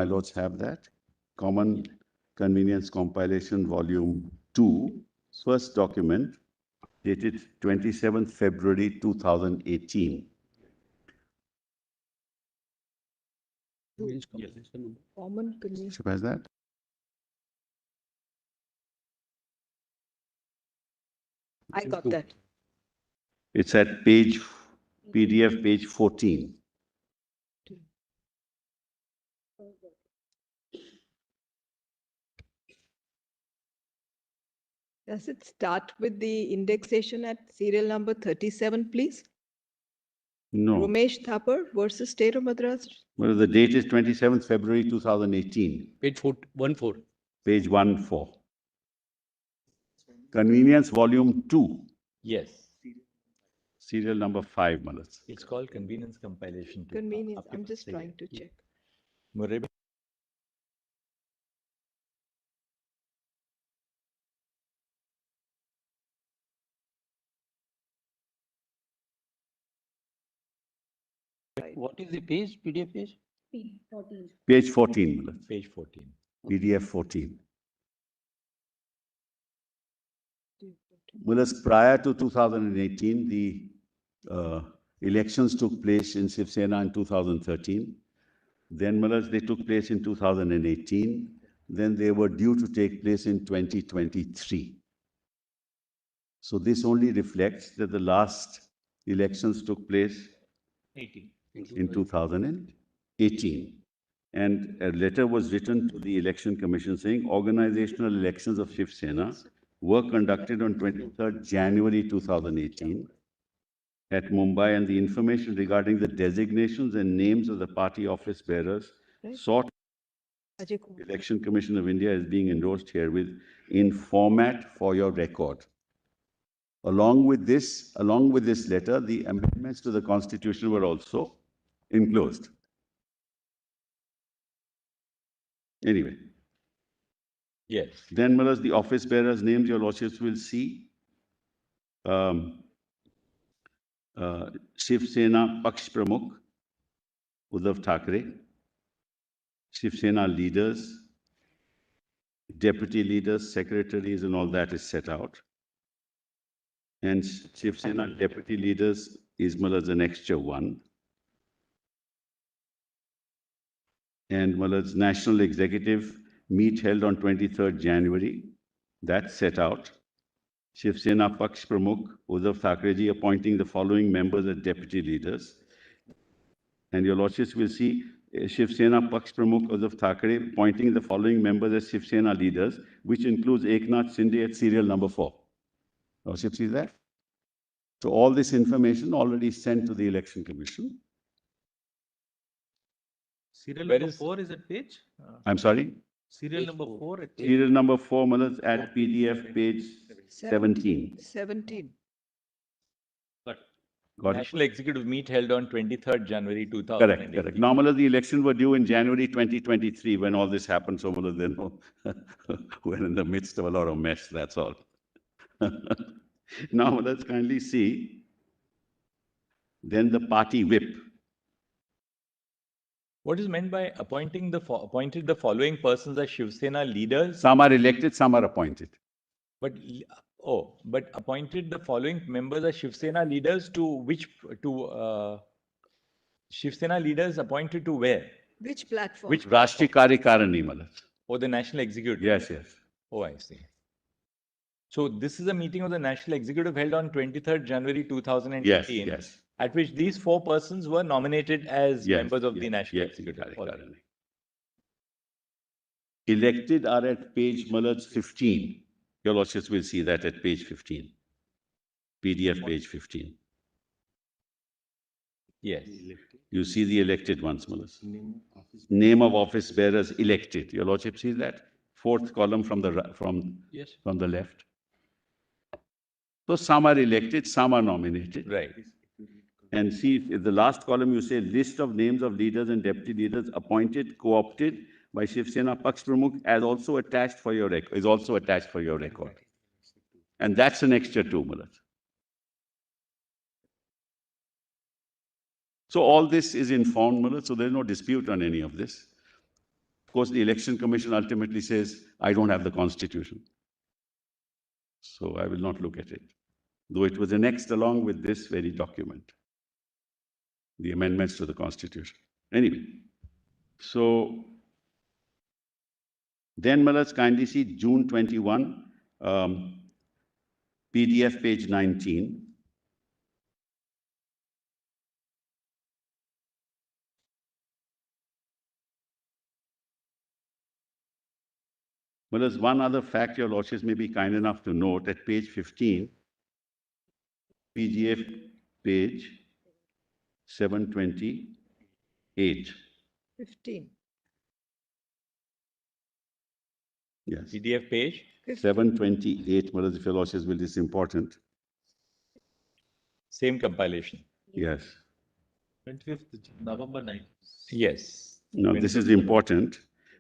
lords have that. Common Convenience Compilation, Volume 2, first document, dated 27th February 2018. Common convenience. Who has that? I got that. It's at page, PDF page 14. Does it start with the indexation at serial number 37, please? No. Ramesh Thapar versus State of Madras. Well, the date is 27th February 2018. Page 14. Page 14. Convenience Volume 2. Yes. Serial number 5, Malas. It's called Convenience Compilation. Convenience. I'm just trying to check. What is the page? PDF page? Page 14, Malas. Page 14. PDF 14. Malas, prior to 2018, the elections took place in Shiv Sena in 2013. Then, Malas, they took place in 2018. Then they were due to take place in 2023. So this only reflects that the last elections took place in 2018. And a letter was written to the Election Commission saying organizational elections of Shiv Sena were conducted on 23rd January 2018 at Mumbai, and the information regarding the designations and names of the party office bearers sought Election Commission of India is being endorsed herewith in format for your record. Along with this letter, the amendments to the Constitution were also enclosed. Anyway. Yes. Then, Malas, the office bearers' names your lordships will see. Shiv Sena Paksh Pramukh, Uddhav Thackeray. Shiv Sena leaders, deputy leaders, secretaries, and all that is set out. And Shiv Sena deputy leaders is Malas annexure 1. And Malas National Executive meet held on 23rd January. That's set out. Shiv Sena Paksh Pramukh, Uddhav Thackerayji appointing the following members as deputy leaders. And your lordships will see Shiv Sena Paksh Pramukh Uddhav Thackeray appointing the following members as Shiv Sena leaders, which includes Eknath Shinde at serial number 4. Lordship see that? So all this information already sent to the Election Commission. Serial number 4 is that page? I'm sorry? Serial number 4 at page. Serial number 4, Malas, at PDF page 17. 17. National Executive meet held on 23rd January 2018. Correct. Now, Malas, the elections were due in January 2023 when all this happened. So, Malas, then we're in the midst of a lot of mess, that's all. Now, let's kindly see. Then the party whip. What is meant by appointed the following persons as Shiv Sena leaders? Some are elected, some are appointed. But appointed the following members as Shiv Sena leaders to which Shiv Sena leaders appointed to where? Which platform? Which Rashtriya Karyakarani, Malas? Oh, the National Executive. Yes. Oh, I see. So this is a meeting of the National Executive held on 23rd January 2018. Yes. At which these 4 persons were nominated as members of the National Executive. Elected are at page Malas 15. Your lordships will see that at page 15. PDF page 15. Yes. You see the elected ones, Malas. Name of office bearers elected. Your lordship sees that? 4th column from the left. So some are elected, some are nominated. Right. And see, if the last column you say list of names of leaders and deputy leaders appointed, co-opted by Shiv Sena Paksh Pramukh as also attached for your record, is also attached for your record. And that's an extra 2, Malas. So all this is informed, Malas, so there's no dispute on any of this. Of course, the Election Commission ultimately says, I don't have the Constitution. So I will not look at it, though it was annexed along with this very document, the amendments to the Constitution. Anyway, so then let's kindly see June 21, PDF page 19. Well, there's one other fact your lordships may be kind enough to note at page 15, PDF page 728. 15. Yes. PDF page? 728, well, if your lordships will, this is important. Same compilation. Yes. 25th November 9th. Yes. Now, this is important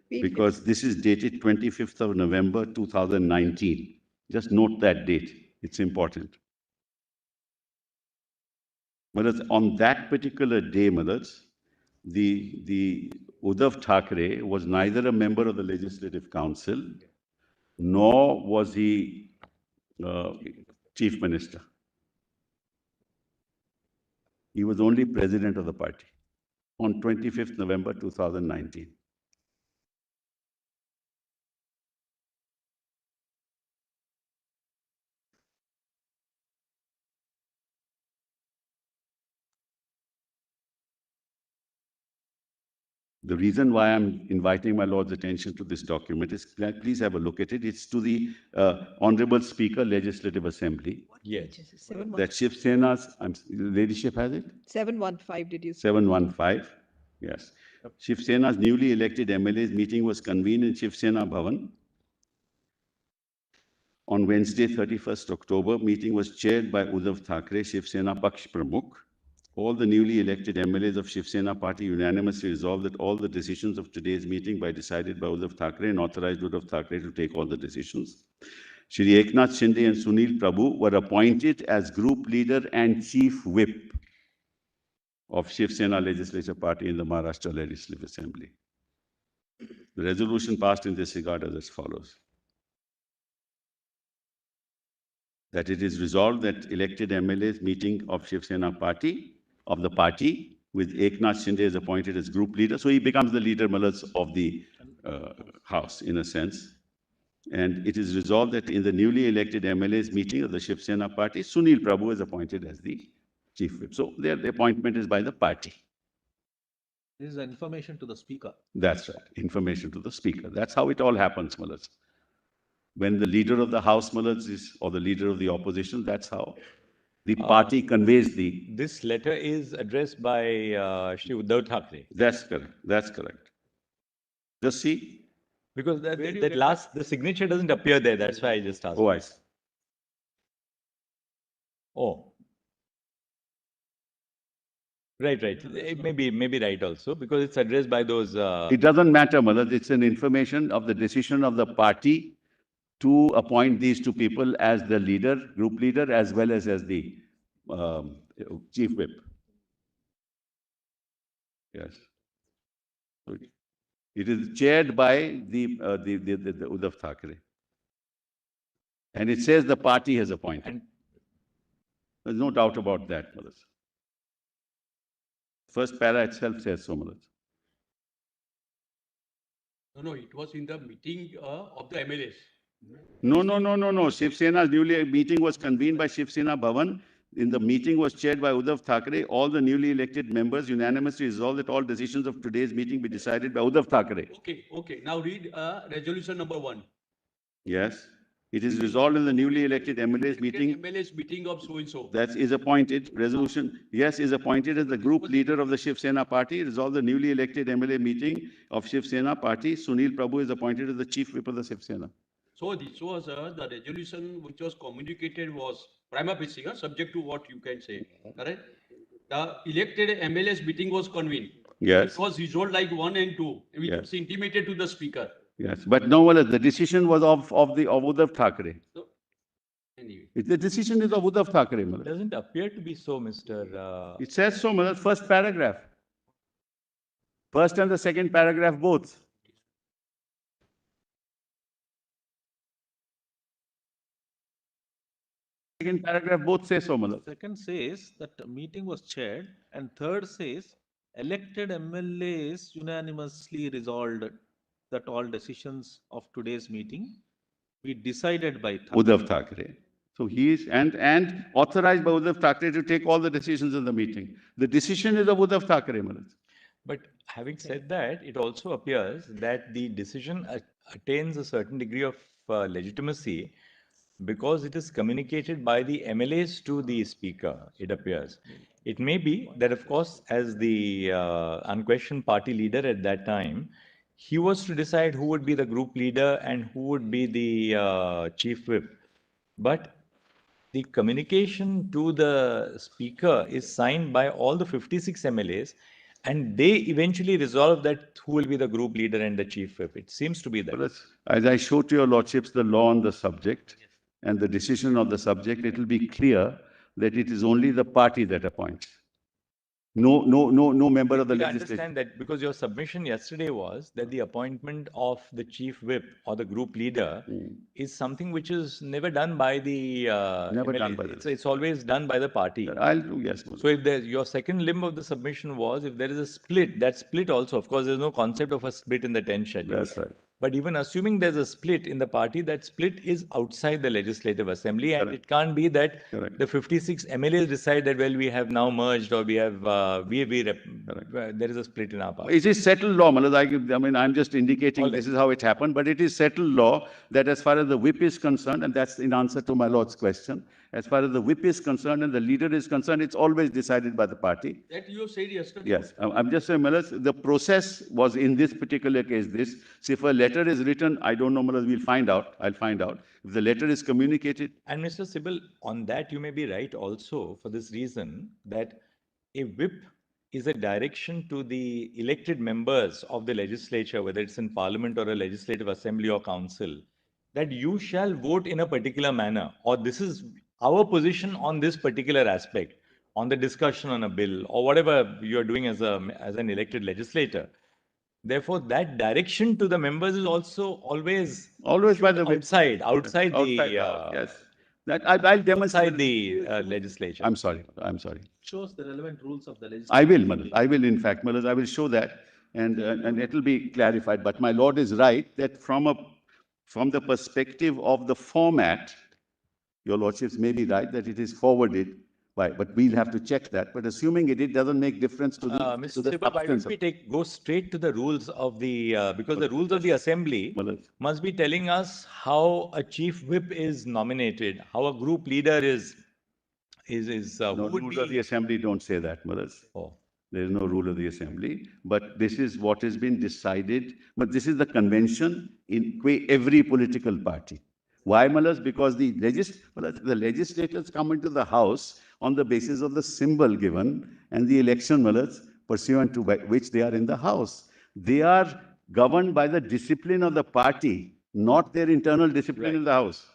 because this is dated 25th of November 2019. Just note that date. It's important. Whereas on that particular day, Malas, the Uddhav Thackeray was neither a member of the Legislative Council, nor was he Chief Minister. He was only President of the party on 25th November 2019. The reason why I'm inviting my Lord's attention to this document is, please have a look at it. It's to the Honorable Speaker, Legislative Assembly. Yes. That Shiv Sena's, ladyship has it? 715, did you say? 715, yes. Shiv Sena's newly elected MLAs meeting was convened in Shiv Sena Bhavan on Wednesday, 31st October. Meeting was chaired by Uddhav Thackeray, Shiv Sena Paksh Pramukh. All the newly elected MLAs of Shiv Sena party unanimously resolved that all the decisions of today's meeting be decided by Uddhav Thackeray and authorized Uddhav Thackeray to take all the decisions. Shri Eknath Shinde and Sunil Prabhu were appointed as group leader and chief whip of Shiv Sena Legislature Party in the Maharashtra Legislative Assembly. The resolution passed in this regard is as follows. That it is resolved that elected MLAs meeting of Shiv Sena party, of the party, with Eknath Shinde is appointed as group leader. So he becomes the leader of the house, in a sense. And it is resolved that in the newly elected MLAs meeting of the Shiv Sena party, Sunil Prabhu is appointed as the chief whip. So the appointment is by the party. This is information to the speaker. That's right. Information to the speaker. That's how it all happens, Malas. When the leader of the house, Malas, is, or the leader of the opposition, that's how the party conveys the... This letter is addressed by Shri Uddhav Thackeray. That's correct. That's correct. Just see. Because the signature doesn't appear there. That's why I just asked. Oh, I see. Oh. Right. It may be right also, because it's addressed by those... It doesn't matter, Malas. It's an information of the decision of the party to appoint these two people as the leader, group leader, as well as the chief whip. Yes. So it is chaired by the Uddhav Thackeray. And it says the party has appointed. There's no doubt about that, Malas. First para itself says so, Malas. No, it was in the meeting of the MLAs. No. Shiv Sena's newly meeting was convened by Shiv Sena Bhavan. In the meeting was chaired by Uddhav Thackeray. All the newly elected members unanimously resolved that all decisions of today's meeting be decided by Uddhav Thackeray. Okay. Now read resolution number 1. Yes. It is resolved in the newly elected MLAs meeting. MLAs meeting of so-and-so. That is appointed. Resolution, yes, is appointed as the group leader of the Shiv Sena party. Resolved the newly elected MLA meeting of Shiv Sena party. Sunil Prabhu is appointed as the chief whip of the Shiv Sena. So this was the resolution which was communicated was prima facie, subject to what you can say, correct? The elected MLAs meeting was convened. Yes. It was resolved like 1 and 2, which Yes. was intimated to the speaker. Yes, but no, well, the decision was of Uddhav Thackeray. So, anyway. The decision is of Uddhav Thackeray, It Malas. doesn't appear to be so, Mr. It says so, Malas, first paragraph. First and the second paragraph both. second paragraph both say so, Malad. Second says that a meeting was chaired, and third says elected MLAs unanimously resolved that all decisions of today's meeting be decided by Thakre. Uddhav Thackeray. So he is, and authorized by Uddhav Thackeray to take all the decisions in the meeting. The decision is of Uddhav Thackeray, Malad. But having said that, it also appears that the decision attains a certain degree of legitimacy because it is communicated by the MLAs to the speaker, it appears. It may be that, of course, as the unquestioned party leader at that time, he was to decide who would be the group leader and who would be the chief whip. But the communication to the speaker is signed by all the 56 MLAs, and they eventually resolve that who will be the group leader and the chief whip. It seems to be that. But as I showed to your lordships the law on the subject and the decision on the subject, it will be clear that it is only the party that appoints. No member of the I legislature. understand that because your submission yesterday was that the appointment of the chief whip or the group leader is something which is never done by the Never MLA. done by the- It's always done by the party. I'll do, yes. Malad. So if there's your second limb of the submission was if there is a split, that split also, of course, there's no concept of a split in the 10 schedule. That's right. But even assuming there's a split in the party, that split is outside the Legislative Assembly, and it can't be that Correct. the 56 MLAs decide that, well, we have now merged or we have, there is a split in our party. It is settled law, Malad. I mean, I'm just indicating this is how it happened, but it is settled law that as far as the whip is concerned, and that's in answer to my lord's question, as far as the whip is concerned and the leader is concerned, it's always decided by the party. That you said yesterday. Yes, I'm just saying, Malad, the process was in this particular case this. So if a letter is written, I don't know, Malad, we'll find out. I'll find out. If the letter is communicated, And Mr. Sibal, on that you may be right also for this reason that a whip is a direction to the elected members of the legislature, whether it's in parliament or a legislative assembly or council, that you shall vote in a particular manner, or this is our position on this particular aspect, on the discussion on a bill, or whatever you're doing as an elected legislator. Therefore, that direction to the members is also always by the whip. outside Outside, the yes. That I'll demonstrate. outside the legislature. I'm sorry. Shows the relevant rules of the legislature. I will, Malad. I will, in fact, Malad, I will show that, and it will be clarified. But my lord is right that from the perspective of the format, your lordships may be right that it is forwarded. Why? But we'll have to check that. But assuming it doesn't make difference to the Mr. Sibal, why don't we go straight to the rules of the, because the rules of the assembly Malad. must be telling us how a chief whip is nominated, how a group leader is who No, would rules of the be. assembly don't say that, Malad. Oh. There is no rule of the assembly, but this is what has been decided. But this is the convention in every political party. Why, Malad? Because the legislators come into the house on the basis of the symbol given and the election, Malad, pursuant to which they are in the house. They are governed by the discipline of the party, not their internal discipline in the house.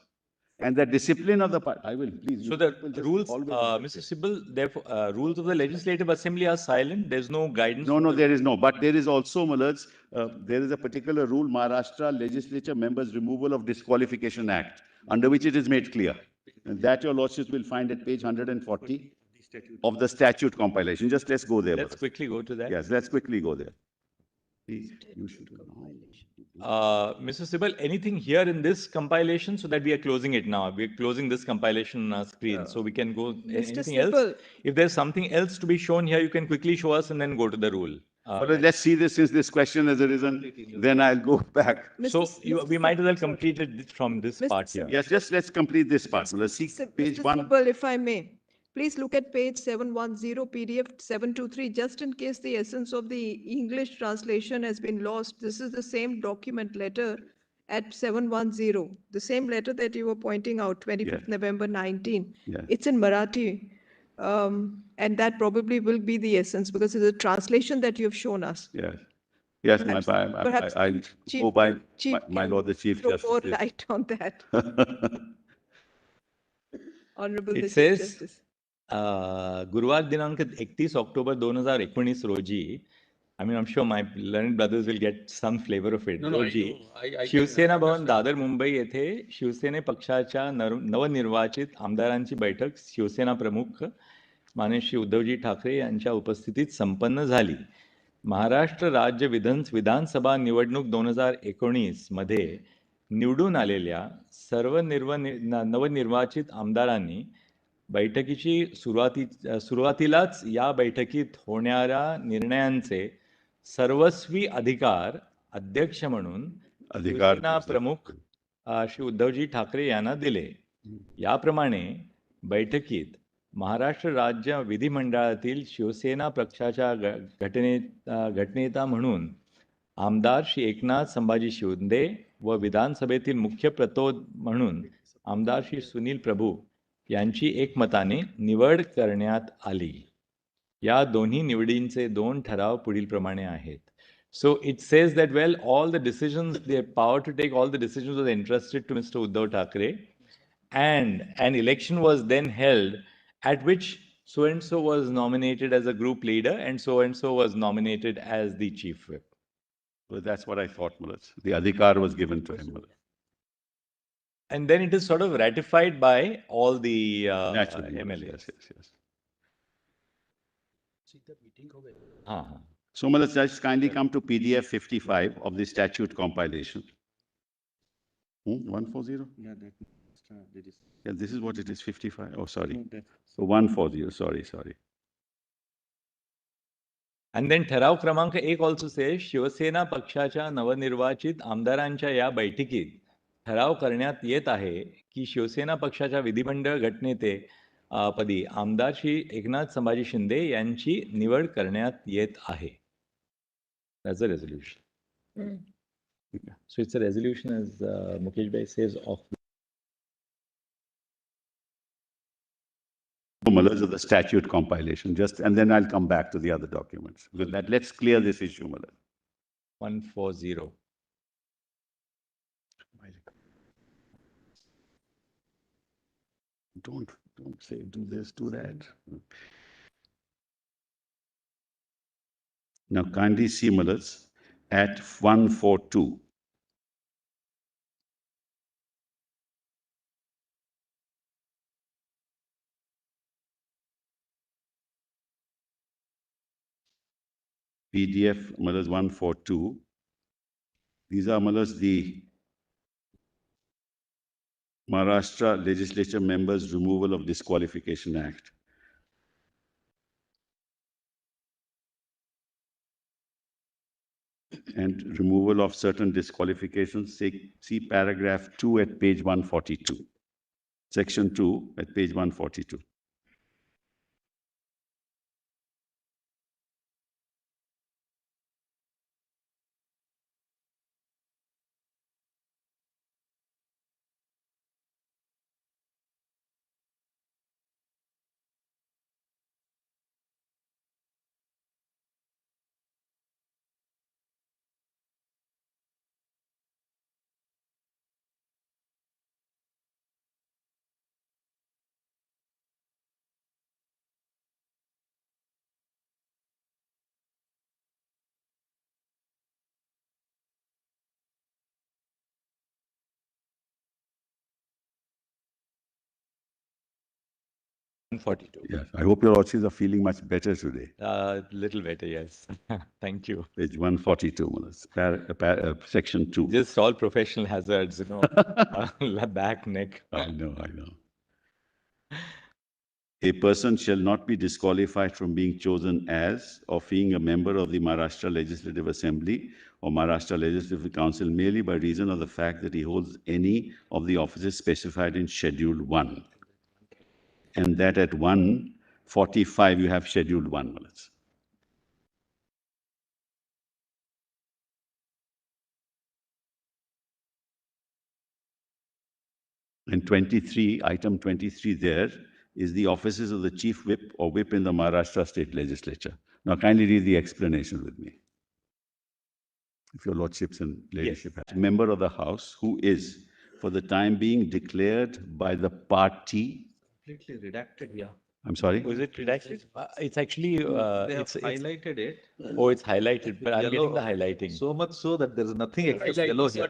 And the discipline of the party, I will, please. So the rules, Mr. Sibal, therefore, rules of the Legislative Assembly are silent. There's no guidance. No, there is no. But there is also, Malad, there is a particular rule, Maharashtra Legislature Members Removal of Disqualification Act, under which it is made clear. And that your lordships will find at page 140 of the statute compilation. Just let's go there. Let's quickly go to that. Yes, let's quickly go there. Please, you should go now. Mr. Sibal, anything here in this compilation so that we are closing it now? We're closing this compilation on our screen, so we can go anything else. Sibal. If there's something else to be shown here, you can quickly show us and then go to the rule. But let's see this, since this question has arisen, then I'll go back. So we might as well complete it from this part here. Yes, just let's complete this part. Let's see page Mr. 1. Sibal, if I may, please look at page 710, PDF 723, just in case the essence of the English translation has been lost. This is the same document letter at 710, the same letter that you were pointing out, 25th November 19. Yeah. It's in Marathi. And that probably will be the essence because it's a translation that you have shown us. Yes, Perhaps I'll Chief- go by Chief my can lord, the Chief throw more Justice. light on that. Honorable It the Chief says, Justice. गुरुवार दिनांक 31 October 2019 रोजी I mean, I'm sure my learned brothers will get some flavor of it. No, no, Joji, I can Shiv Sena भवन understand. Dadar Mumbai येथे शिवसेने पक्षाच्या नवनिर्वाचित आमदारांची बैठक शिवसेना प्रमुख माननीय श्री उद्धवजी ठाकरे यांच्या उपस्थितीत संपन्न झाली. महाराष्ट्र राज्य विधानसभा निवडणूक 2019 मध्ये निवडून आलेल्या सर्व नवनिर्वाचित आमदारांनी बैठकीची सुरुवातीलाच या बैठकीत होणाऱ्या निर्णयांचे सर्वस्वी अधिकार अध्यक्ष म्हणून शिवसेना प्रमुख श्री उद्धवजी ठाकरे यांना दिले. याप्रमाणे बैठकीत महाराष्ट्र राज्य विधिमंडळातील शिवसेना पक्षाच्या गटनेता म्हणून आमदार श्री एकनाथ संभाजी शिंदे व विधानसभेतील मुख्य प्रतोद म्हणून आमदार श्री सुनील प्रभू यांची एकमताने निवड करण्यात आली. या दोन्ही निवडींचे 2 ठराव पुढील प्रमाणे आहेत. So it says that, well, all the decisions, the power to take all the decisions was entrusted to Mr. Uddhav Thackeray, and an election was then held at which so-and-so was nominated as a group leader and so was nominated as the chief whip. Well, that's what I thought, Mullah. The adhikar was given to him, Mullah. And then it is sort of ratified by all the MLAs. Yes. So, Mullah, just kindly come to PDF 55 of the statute compilation. 140? Yeah, that is. Yeah, this is what it is, 55. Oh, sorry. No, So 140, sorry. And then ठराव क्रमांक 1 also says Shiv Sena पक्षाच्या नवनिर्वाचित आमदारांच्या या बैठकीत ठराव करण्यात येत आहे की शिवसेना पक्षाच्या विधिमंडळ गटनेते पदी आमदार श्री एकनाथ संभाजी शिंदे यांची निवड करण्यात येत आहे. That's a resolution. So it's a resolution, as Mukesh Bhai says, of Mullahs of the statute compilation, and then I'll come back to the other documents. With that, let's clear this issue, Mullah. 140. Don't say do this, do that. Now kindly see, Mullahs, at 142. PDF Mullahs 142. These are, Mullahs, the Maharashtra Legislature Members Removal of Disqualification Act. And removal of certain disqualifications. See paragraph 2 at page 142. Section 2 at page 142. Yes, I hope your watches are feeling much better today. Little better, yes. Thank you. Page 142, Mullahs, section 2. Just all professional hazards, you know, back, neck. I know. A person shall not be disqualified from being chosen as or being a member of the Maharashtra Legislative Assembly or Maharashtra Legislative Council merely by reason of the fact that he holds any of the offices specified in Schedule 1. And that at 145 you have Schedule 1, Mullahs. And 23, item 23 there is the offices of the Chief Whip or Whip in the Maharashtra State Legislature. Now kindly read the explanation with me. If your lordships and ladyship have. Member of the House who is, for the time being, declared by the party. Completely redacted, yeah. I'm sorry? Was it redacted? It's actually, They have it's, highlighted it. oh, it's highlighted, but I'm getting the Yellow. highlighting. So much so that there is nothing except yellow here.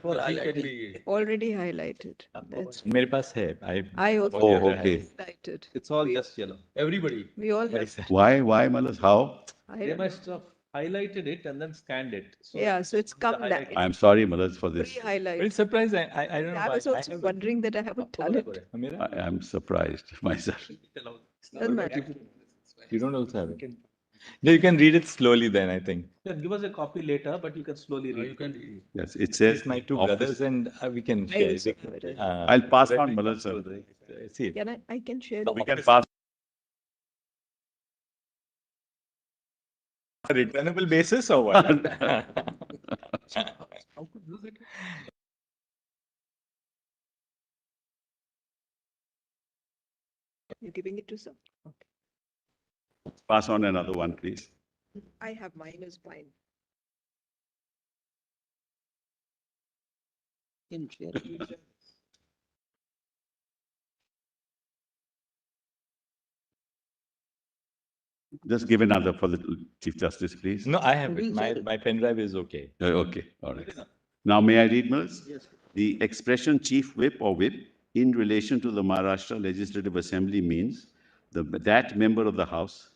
Already highlighted. That's, मेरे पास है. I also Oh, have okay. highlighted. It's all just yellow. Everybody. We all What have. is that? Why, Malas? How? I They don't know. must have highlighted it and then scanned it. So Yeah, so it's come the back. I'm sorry, Malas, for this. But Pre-highlight. it's surprising. I don't know I why. was also wondering that I haven't done it. Amira? I am surprised myself. Doesn't matter. You don't also have it. No, you can read it slowly then, I think. Yeah, give us a copy later, but you can slowly read. You can. Yes, it says. It's my two office- brothers and we can I share. also have it. I'll pass on, Malas. See it. Can I can share. We can pass. A returnable basis or what? You're giving it to some? Okay. Pass on another one, please. I have mine as mine. Can share. Just give another for the Chief Justice, please. No, I have it. My pen drive is okay. Okay, all right. Now, may I read, Mills? Yes. The expression chief whip or whip in relation to the Maharashtra Legislative Assembly means that member of the House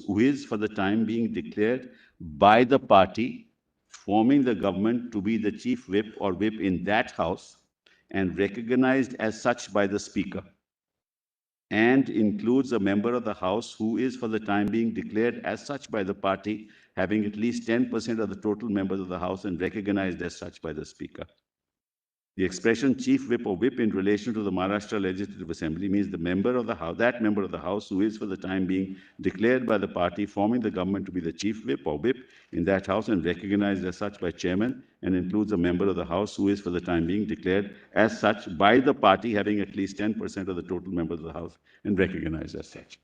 who is for the time being declared by the party forming the government to be the chief whip or whip in that House and recognized as such by the Speaker, and includes a member of the House who is for the time being declared as such by the party having at least 10% of the total members of the House and recognized as such by the Speaker. The expression chief whip or whip in relation to the Maharashtra Legislative Assembly means the member of the House, that member of the House who is for the time being declared by the party forming the government to be the chief whip or whip in that House and recognized as such by chairman, and includes a member of the House who is for the time being declared as such by the party having at least 10% of the total members of the House and recognized as such.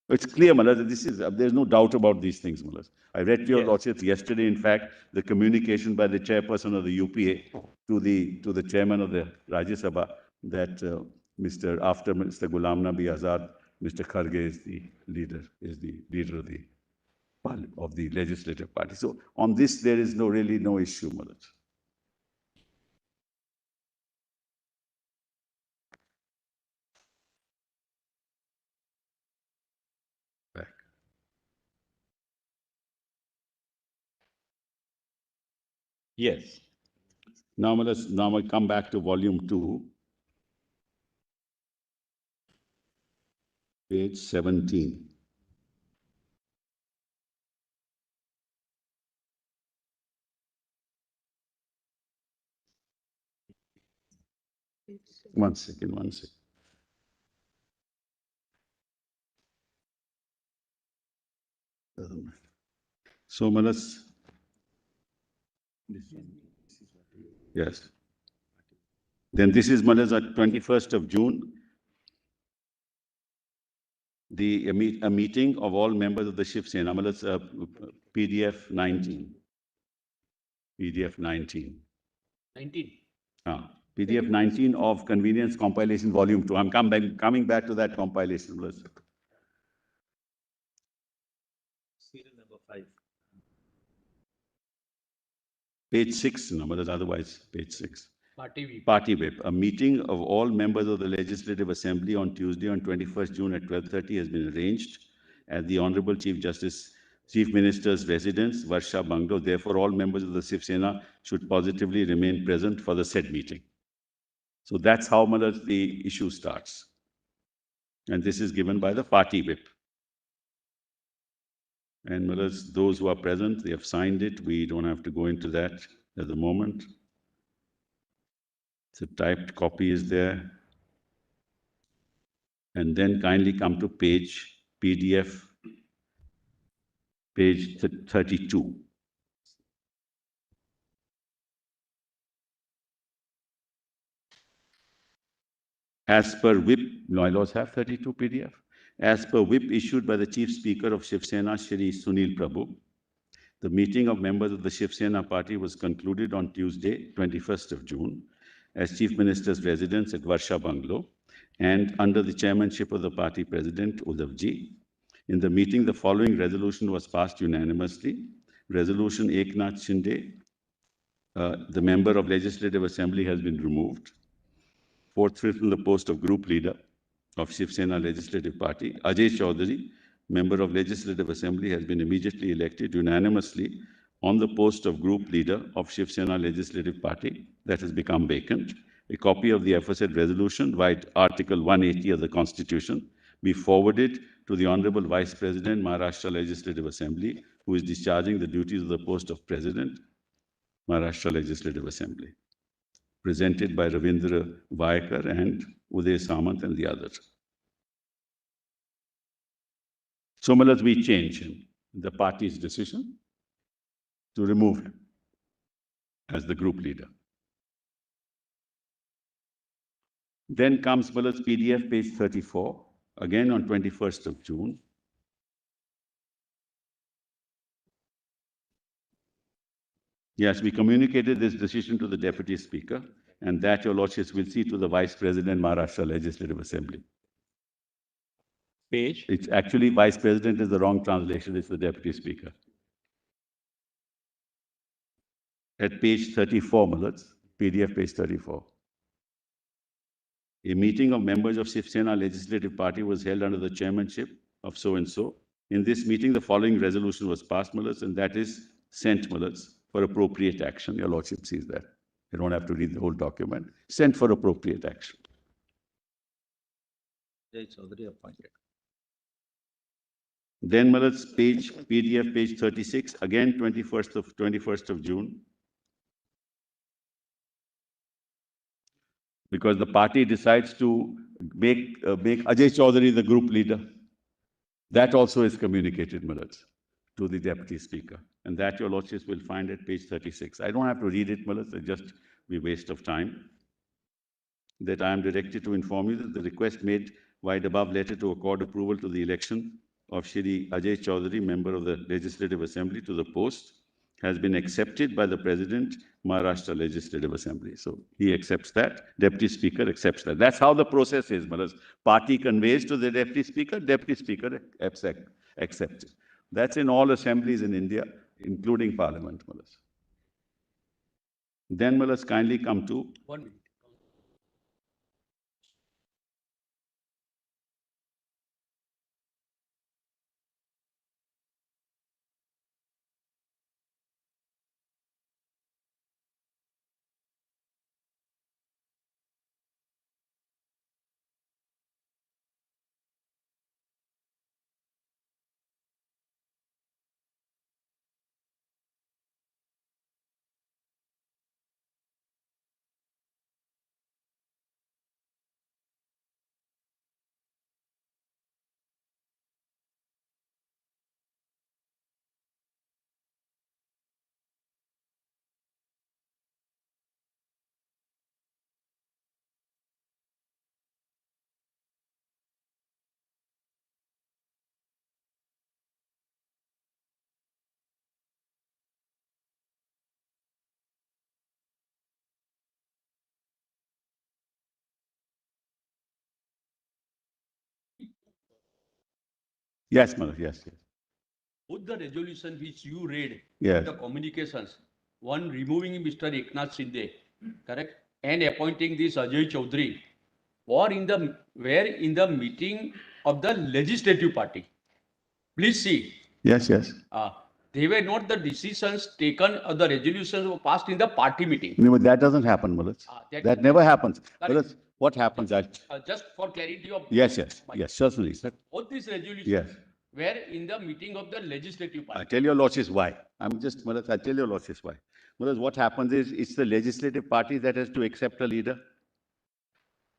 It's clear, Malas, this is, there's no doubt about these things, Malas. I read to your lordship yesterday, in fact, the communication by the chairperson of the UPA to the chairman of the Rajya Sabha that after Mr. Ghulam Nabi Azad, Mr. Kharge is the leader of the legislative party. So on this, there is really no issue, Malas. Yes. Now I come back to volume 2, page 17. One second. So, Manas, yes. Then this is, Manas, at 21st of June, a meeting of all members of the Shiv Sena, Manas, PDF 19. PDF 19. 19. PDF 19 of Convenience Compilation Volume 2. I'm coming back to that compilation. Manas. Serial number 5. Page 6, no, Manas, otherwise page 6. Party Whip. A meeting of all members of the Legislative Assembly on Tuesday on 21st June at 12:30 has been arranged at the Honorable Chief Minister's residence, Varsha Bungalow. Therefore, all members of the Shiv Sena should positively remain present for the said meeting. So that's how, Malas, the issue starts. And this is given by the party whip. And Malas, those who are present, they have signed it. We don't have to go into that at the moment. So typed copy is there. And then kindly come to PDF, page 32. As per whip, no, I laws have 32 PDF. As per whip issued by the Chief Speaker of Shiv Sena, Shri Sunil Prabhu, the meeting of members of the Shiv Sena party was concluded on Tuesday, 21st of June, as Chief Minister's residence at Varsha Bungalow, and under the chairmanship of the party president, Uddhavji. In the meeting, the following resolution was passed unanimously. Resolution Eknath Shinde, the member of Legislative Assembly, has been removed. Forthwith from the post of group leader of Shiv Sena Legislative Party, Ajay Chaudhary, member of Legislative Assembly, has been immediately elected unanimously on the post of group leader of Shiv Sena Legislative Party that has become vacant. A copy of the aforesaid resolution, via Article 180 of the Constitution, be forwarded to the Honorable Vice President, Maharashtra Legislative Assembly, who is discharging the duties of the post of President, Maharashtra Legislative Assembly, presented by Ravindra Vayakar and Uday Samant and the others. So, Malas, we change him, the party's decision to remove him as the group leader. Then comes Malas PDF page 34, again on 21st of June. Yes, we communicated this decision to the Deputy Speaker, and that your Lordships will see to the Vice President, Maharashtra Legislative Assembly. Page? It's actually Vice President is the wrong translation, it's the Deputy Speaker. At page 34, Malas, PDF page 34. A meeting of members of Shiv Sena Legislative Party was held under the chairmanship of so-and-so. In this meeting, the following resolution was passed, Malas, and that is sent, Malas, for appropriate action. Your Lordship sees that. You don't have to read the whole document. Sent for appropriate action. Jay Chaudhary appointed. Then, Malas, PDF page 36, again 21st of June. Because the party decides to make Ajay Chaudhary the group leader. That also is communicated, Malas, to the Deputy Speaker. And that your Lordships will find at page 36. I don't have to read it, Malas, it just be waste of time. That I am directed to inform you that the request made by the above letter to accord approval to the election of Shri Ajay Chaudhary, member of the Legislative Assembly, to the post has been accepted by the President, Maharashtra Legislative Assembly. So he accepts that, Deputy Speaker accepts that. That's how the process is, Malas. Party conveys to the Deputy Speaker accepts it. That's in all assemblies in India, including Parliament, Malas. Then, Malas, kindly come to 1 minute. yes, Malas, yes. Both the resolution which you read, Yes. the communications, one removing Mr. Eknath Shinde, correct, and appointing this Ajay Chaudhary, were in the meeting of the legislative party. Please see, Yes, yes. they were not the decisions taken, the resolutions were passed in the party meeting. No, but that doesn't happen, Malas. That never happens. Correct. Malas, what happens? Just for clarity of. Yes, certainly, sir. Both these resolutions Yes. were in the meeting of the legislative I party. tell your Lordships why. Malas, I tell your Lordships why. Malas, what happens is, it's the legislative party that has to accept a leader.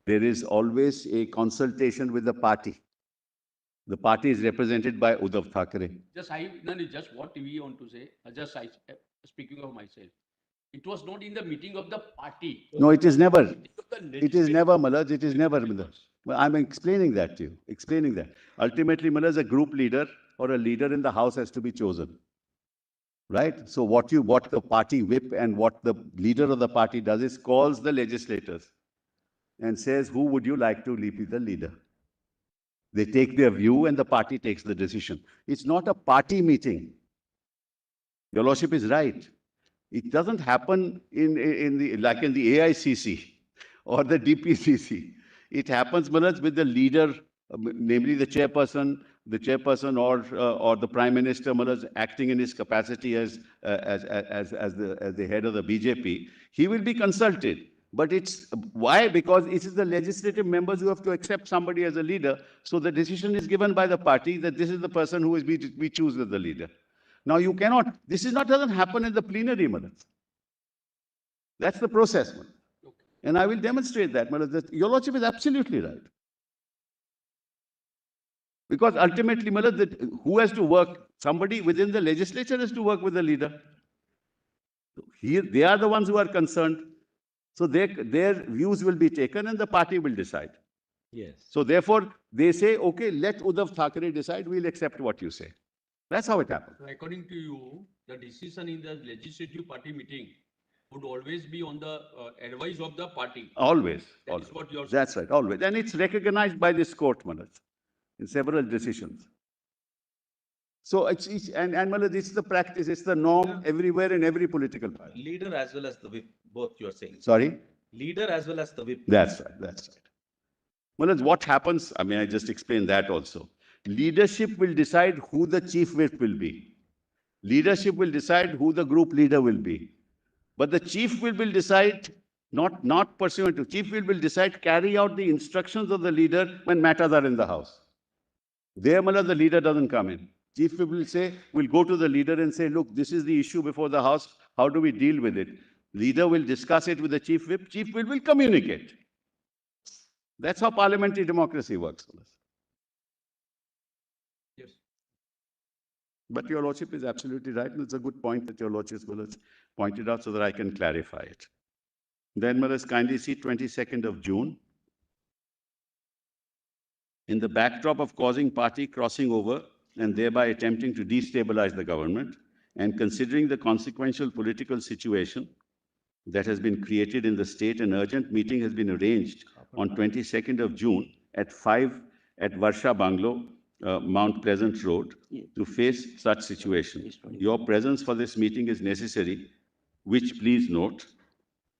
There is always a consultation with the party. The party is represented by Uddhav Thackeray. Just what we want to say, speaking of myself, it was not in the meeting of the party. No, it is never. Meeting of the It is legislative- never, Malas, it is never. Well, I'm explaining that to you, explaining that. Ultimately, Malas, a group leader or a leader in the House has to be chosen. Right? So what the party whip and what the leader of the party does is calls the legislators. and says, who would you like to be the leader? They take their view and the party takes the decision. It's not a party meeting. Your Lordship is right. It doesn't happen in the like in the AICC or the DPCC. It happens, Manoj, with the leader, namely the chairperson or the Prime Minister, Manoj, acting in his capacity as the head of the BJP. He will be consulted. But it's why? Because it is the legislative members who have to accept somebody as a leader. So the decision is given by the party that this is the person who is we choose as the leader. Now you cannot, this is not doesn't happen in the plenary, Manoj. That's the process, Manoj. And I will demonstrate that, Manoj, that your Lordship is absolutely right. Because ultimately, Manoj, that who has to work? Somebody within the legislature has to work with the leader. Here, they are the ones who are concerned. So their views will be taken and the party will decide. Yes. So therefore, they say, okay, let Uddhav Thackeray decide, we'll accept what you say. That's how it happens. According to you, the decision in the legislative party meeting would always be on the advice of the party. Always. That always. is what you're saying. That's right, always. And it's recognized by this court, Manoj, in several decisions. So and Manoj, it's the practice, it's the norm everywhere in every political party. Leader as well as the whip, both you are saying. Sorry? Leader as well as the whip. That's right, that's right. Manoj, what happens, I mean, I just explained that also. Leadership will decide who the chief whip will be. Leadership will decide who the group leader will be. But the chief will decide, not pursuant to, chief will decide, carry out the instructions of the leader when matters are in the house. There, Manoj, the leader doesn't come in. Chief whip will say, we'll go to the leader and say, look, this is the issue before the house. How do we deal with it? Leader will discuss it with the chief whip. Chief whip will communicate. That's how parliamentary democracy works. Yes. But your Lordship is absolutely right. And it's a good point that your Lordship has pointed out so that I can clarify it. Then, Manoj, kindly see 22nd of June. In the backdrop of causing party crossing over and thereby attempting to destabilize the government, and considering the consequential political situation that has been created in the state, an urgent meeting has been arranged on 22nd of June at 5 at Varsha Bungalow, Mount Pleasant Road, to face such situation. Your presence for this meeting is necessary, which please note.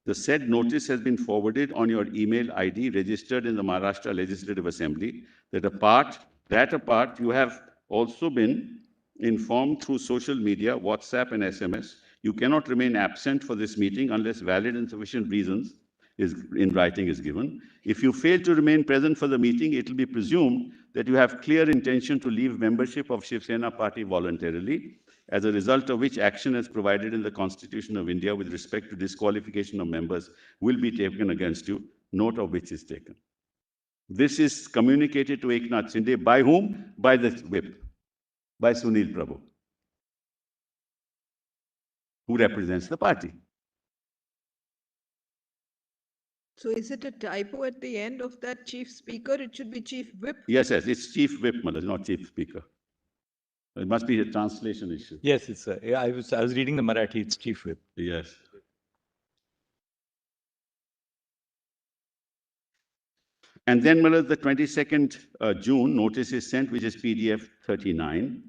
The said notice has been forwarded on your email ID registered in the Maharashtra Legislative Assembly. That apart, you have also been informed through social media, WhatsApp and SMS. You cannot remain absent for this meeting unless valid and sufficient reasons in writing is given. If you fail to remain present for the meeting, it will be presumed that you have clear intention to leave membership of Shiv Sena party voluntarily, as a result of which action as provided in the Constitution of India with respect to disqualification of members will be taken against you, note of which is taken. This is communicated to Eknath Shinde by whom? By the whip, by Sunil Prabhu, who represents the party. So is it a typo at the end of that chief speaker? It should be chief whip. Yes, it's chief whip, Manoj, not chief speaker. It must be a translation issue. Yes, it's I was reading the Marathi, it's chief whip. Yes. And then, Manoj, the 22nd June notice is sent, which is PDF 39.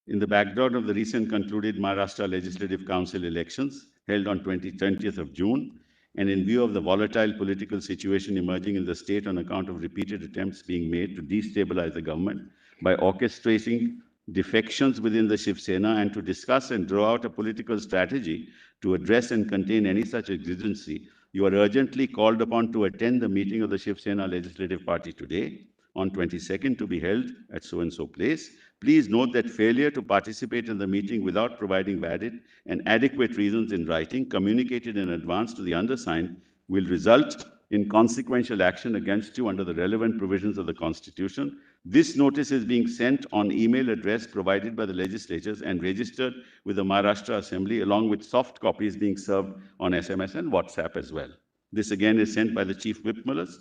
In the background of the recent concluded Maharashtra Legislative Council elections held on 20th of June, and in view of the volatile political situation emerging in the state on account of repeated attempts being made to destabilize the government by orchestrating defections within the Shiv Sena and to discuss and draw out a political strategy to address and contain any such exigency, you are urgently called upon to attend the meeting of the Shiv Sena Legislative Party today on 22nd to be held at so-and-so place. Please note that failure to participate in the meeting without providing valid and adequate reasons in writing communicated in advance to the undersigned will result in consequential action against you under the relevant provisions of the Constitution. This notice is being sent on email address provided by the legislatures and registered with the Maharashtra Assembly, along with soft copies being served on SMS and WhatsApp as well. This again is sent by the Chief Whip, Manoj.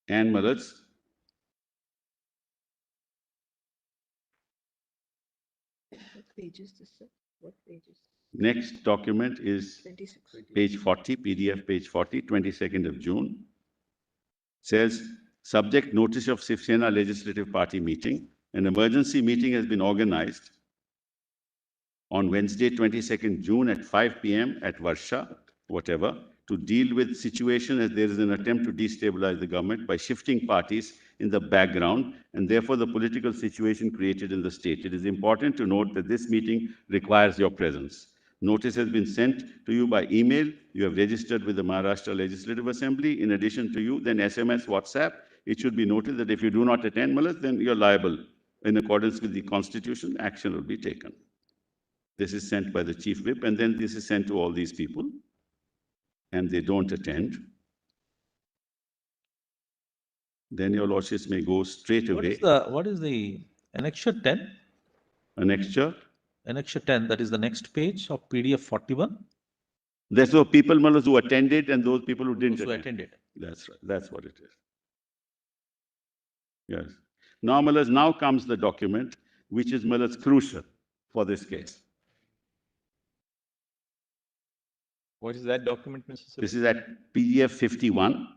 And Manoj, What page is this, sir? What page is Next document is 26? page 40, PDF page 40, 22nd of June. Says, subject notice of Shiv Sena Legislative Party meeting. An emergency meeting has been organized on Wednesday, 22nd June at 5 p.m. at Varsha, whatever, to deal with situation as there is an attempt to destabilize the government by shifting parties in the background and therefore the political situation created in the state. It is important to note that this meeting requires your presence. Notice has been sent to you by email. You have registered with the Maharashtra Legislative Assembly. In addition to you, then SMS, WhatsApp. It should be noted that if you do not attend, Malas, then you're liable. In accordance with the Constitution, action will be taken. This is sent by the chief whip, and then this is sent to all these people, and they don't attend. Then your lordships may go straight away. What is the annexure 10? Annexure. Annexure 10, that is the next page of PDF 41. That's the people, Malas, who attended and those people who didn't Those who attend. attended. That's right. That's what it is. Yes. Now, Malas, now comes the document, which is, Malas, crucial for this case. What is that document, Mr. Sir? This is at PDF 51.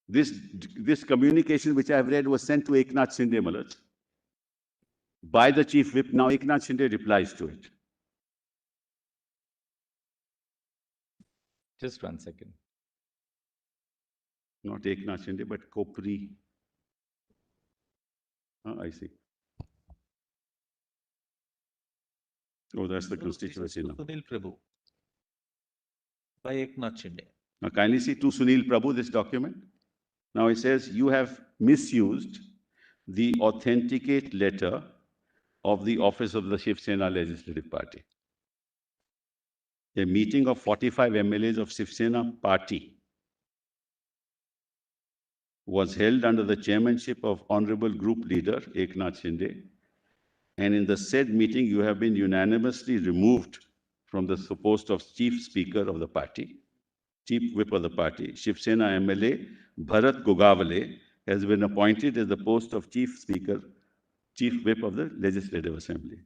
This communication which I have read was sent to Eknath Shinde, Malas, by the chief whip. Now Eknath Shinde replies to it. Just 1 second. Not Eknath Shinde, but Kopri. I see. Oh, that's the constituency now. Sunil Prabhu by Eknath Shinde. Now kindly see to Sunil Prabhu this document. Now it says you have misused the authenticate letter of the office of the Shiv Sena Legislative Party. A meeting of 45 MLAs of Shiv Sena Party was held under the chairmanship of Honorable Group Leader Eknath Shinde, and in the said meeting you have been unanimously removed from the post of Chief Speaker of the party. Chief Whip of the party, Shiv Sena MLA Bharat Gogavale has been appointed as the post of Chief Speaker, Chief Whip of the Legislative Assembly.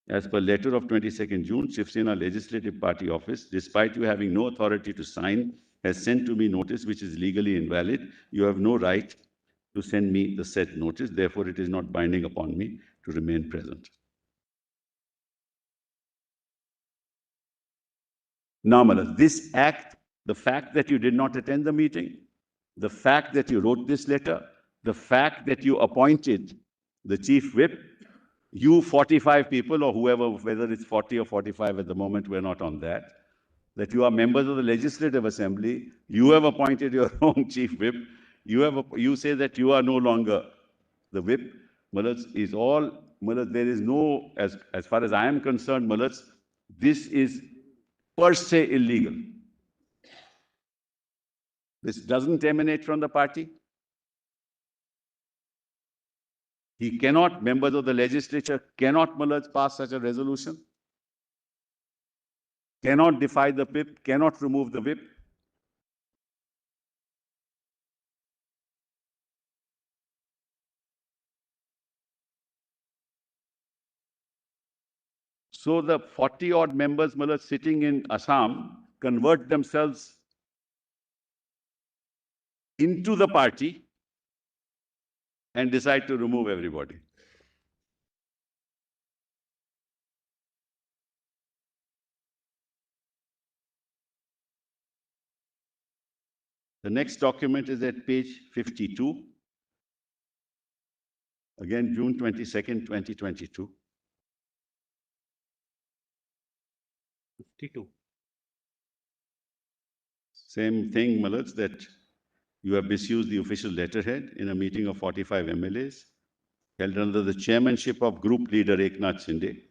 As per letter of 22nd June, Shiv Sena Legislative Party office, despite you having no authority to sign, has sent to me notice which is legally invalid. You have no right to send me the said notice. Therefore, it is not binding upon me to remain present. Now, Malas, this act, the fact that you did not attend the meeting, the fact that you wrote this letter, the fact that you appointed the chief whip, you 45 people or whoever, whether it's 40 or 45 at the moment, we're not on that you are members of the Legislative Assembly, you have appointed your own chief whip, you say that you are no longer the whip. Malas, is all, Malas, there is no, as far as I am concerned, Malas, this is per se illegal. This doesn't emanate from the party. He cannot, members of the legislature cannot, Malas, pass such a resolution, cannot defy the whip, cannot remove the whip. So the 40 odd members, Malas, sitting in Assam convert themselves into the party and decide to remove everybody. The next document is at page 52. Again, June 22nd, 2022. 52. Same thing, Malas, that you have misused the official letterhead in a meeting of 45 MLAs held under the chairmanship of Group Leader Eknath Shinde.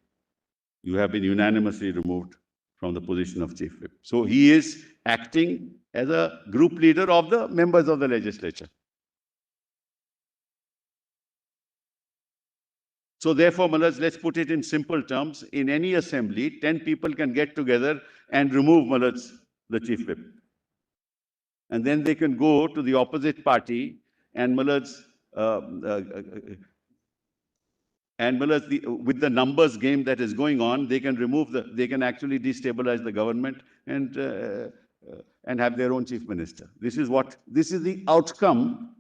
You have been unanimously removed from the position of Chief Whip. So he is acting as a group leader of the members of the legislature. So therefore, Malas, let's put it in simple terms. In any assembly, 10 people can get together and remove, Malas, the Chief Whip. And then they can go to the opposite party and, Malas, And with the numbers game that is going on, they can actually destabilize the government and have their own chief minister. This is the outcome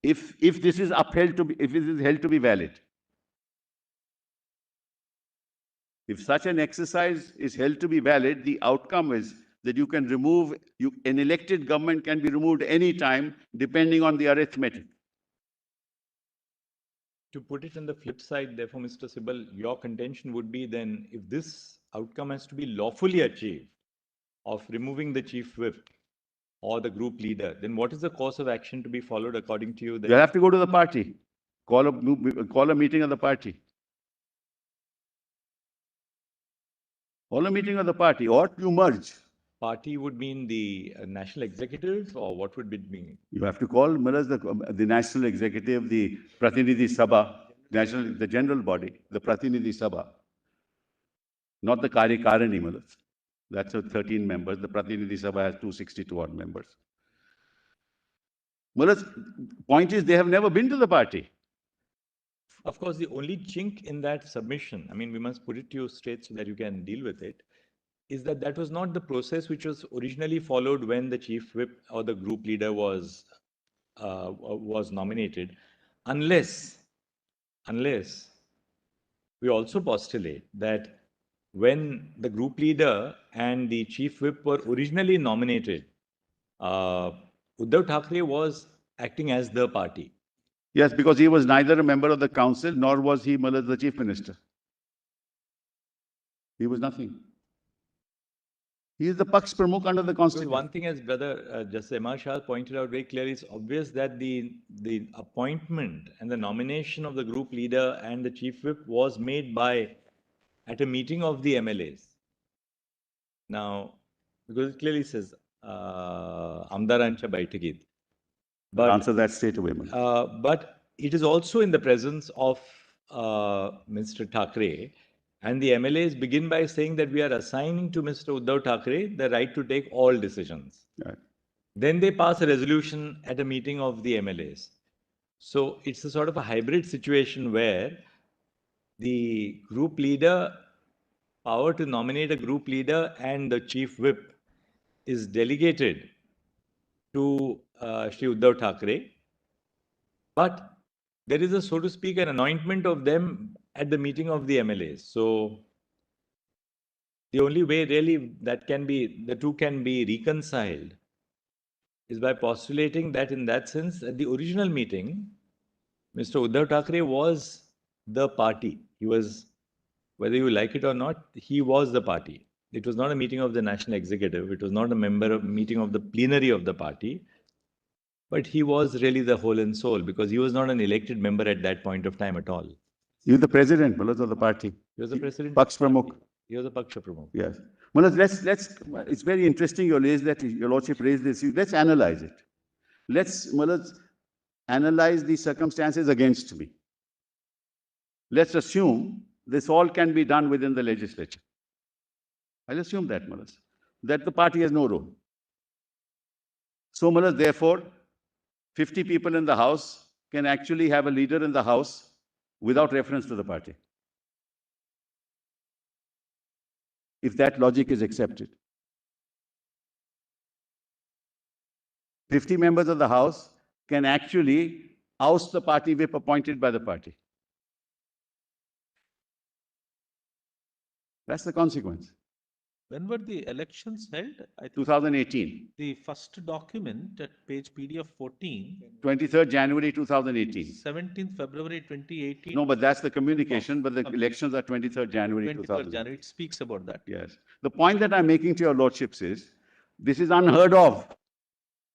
if this is if it is held to be valid. If such an exercise is held to be valid, the outcome is that you can an elected government can be removed any time depending on the arithmetic. To put it on the flip side, therefore, Mr. Sibal, your contention would be then, if this outcome has to be lawfully achieved of removing the chief whip or the group leader, then what is the course of action to be followed according to you? You'll have to go to the party, call a meeting of the party. Call a meeting of the party, or you merge. Party would mean the national executive, or what would it mean? You have to call the national executive, the Pratinidhi Sabha, the general body, the Pratinidhi Sabha, not the Karyakarani, Malas. That's 13 members. The Pratinidhi Sabha has 262 odd members. Malas, point is, they have never been to the party. Of course, the only chink in that submission, I mean, we must put it to you straight so that you can deal with it, is that was not the process which was originally followed when the chief whip or the group leader was nominated, unless we also postulate that when the group leader and the chief whip were originally nominated, Uddhav Thackeray was acting as the party. Yes, because he was neither a member of the council nor was he the chief minister. He was nothing. He is the Paksh Pramukh under the constitution. One thing, as Brother Justice M.R. Shah pointed out very clearly, it's obvious that the appointment and the nomination of the group leader and the chief whip was made at a meeting of the MLAs. Now, because it clearly says Amdarancha Baitakit. But answer that straight away. But it is also in the presence of Mr. Thackeray. And the MLAs begin by saying that we are assigning to Mr. Uddhav Thackeray the right to take all decisions. Right. Then they pass a resolution at a meeting of the MLAs. So it's a sort of a hybrid situation where the group leader, power to nominate a group leader and the chief whip is delegated to Shri Uddhav Thackeray. But there is so to speak, an anointment of them at the meeting of the MLAs. So the only way really that the two can be reconciled is by postulating that in that sense, at the original meeting, Mr. Uddhav Thackeray was the party. He was, whether you like it or not, he was the party. It was not a meeting of the national executive. It was not a meeting of the plenary of the party. But he was really the whole and soul, because he was not an elected member at that point of time at all. He was the president, of the party. He was the president. Paksh Pramukh. He was a Paksha Pramukh. Yes. It's very interesting your lordship raised this. Let's analyze it. Let's analyze the circumstances against me. Let's assume this all can be done within the legislature. I'll assume that, that the party has no role. So, therefore, 50 people in the House can actually have a leader in the House without reference to the party, if that logic is accepted. 50 members of the House can actually oust the party whip appointed by the party. That's the consequence. When were the elections held? I think 2018. the first document at page PDF 14. 23rd January 2018. 17th February 2018. No, but that's the communication, but the elections are 23rd January 23rd January. It speaks about that. Yes. The point that I'm making to your lordships is, this is unheard of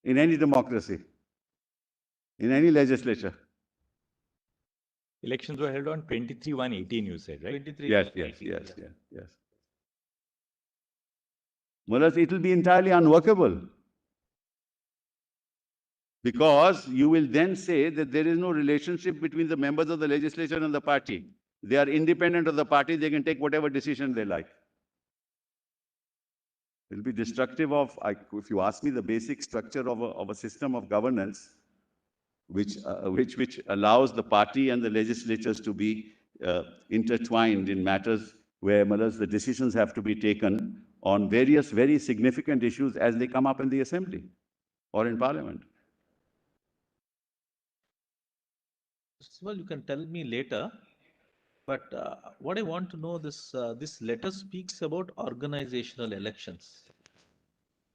in any democracy, in any legislature. Elections were held on 23/1/18, you said, right? 23. Yes. Well, it will be entirely unworkable, because you will then say that there is no relationship between the members of the legislature and the party. They are independent of the party. They can take whatever decision they like. It will be destructive of, if you ask me, the basic structure of a system of governance, which allows the party and the legislatures to be intertwined in matters where the decisions have to be taken on various very significant issues as they come up in the assembly or in parliament. Well, you can tell me later, but what I want to know, this letter speaks about organizational elections.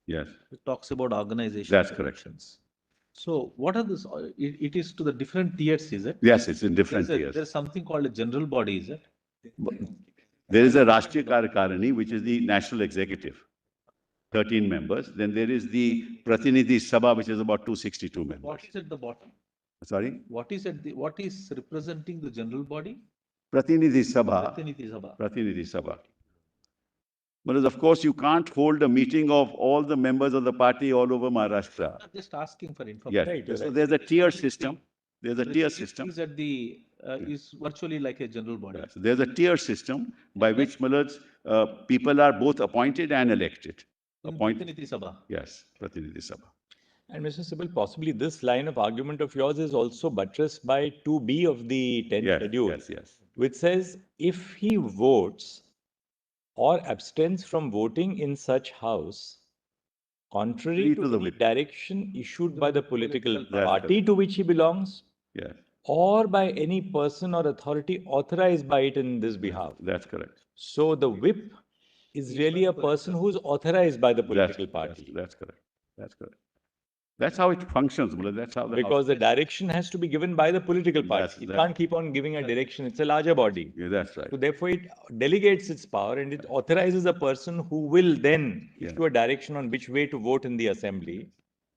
Yes, It talks about organizational that's correct. elections. So what are this? It is to the different tiers, is it? Yes, it's in different tiers. There's something called a general body, is it? There is a Rashtriya Karyakarani, which is the national executive, 13 members. Then there is the Pratinidhi Sabha, which is about 262 members. What is at the bottom? Sorry? What is representing the general body? Pratinidhi Sabha. Pratinidhi Sabha. Pratinidhi Sabha. But of course, you can't hold a meeting of all the members of the party all over Maharashtra. I'm just asking for information. Yes. Right, So there's a tier system. There's a tier system. Is at the is virtually like a general body. So there's a tier system by which people are both appointed and elected. Pratinidhi Sabha. Yes, Pratinidhi Sabha. And Mr. Sibbal, possibly this line of argument of yours is also buttressed by 2B of the 10th schedule, which says if he votes or abstains from voting in such house, contrary to the direction issued by the political party to which he belongs, yes, or by any person or authority authorized by it in this behalf. That's correct. So the whip is really a person who's authorized by the political party. That's correct. That's correct. That's how it functions. That's how because the direction has to be given by the political party. It can't keep on giving a direction. It's a larger body. Yeah, that's right. So therefore, it delegates its power and it authorizes a person who will then issue a direction on which way to vote in the assembly.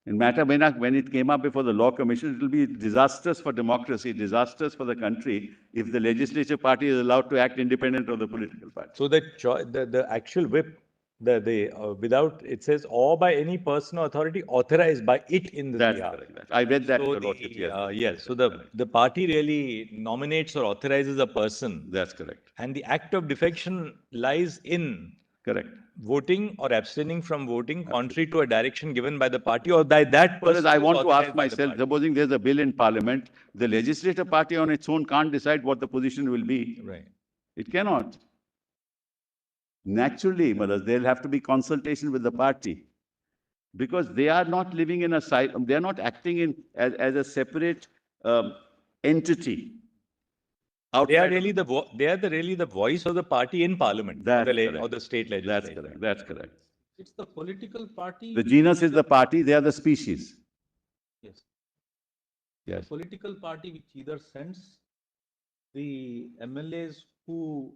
In matter when it came up before the Law Commission, it will be disastrous for democracy, disastrous for the country if the legislative party is allowed to act independent of the political party. So the actual whip, without, it says, or by any person or authority authorized by it in the That's behalf. correct. I read that. So yes, so the party really nominates or authorizes a person. That's correct. And the act of defection lies in voting or abstaining from voting contrary to a direction given by the party or by that person. I want to ask myself, supposing there's a bill in parliament, the legislative party on its own can't decide what the position will be. Right. It cannot. Naturally, there'll have to be consultation with the party because they are not living in a side, they are not acting as a separate entity. They are really the voice of the party in parliament or the state legislature. That's correct. It's the political party. The genus is the party, they are the species. Yes. Yes. The political party which either sends the MLAs who,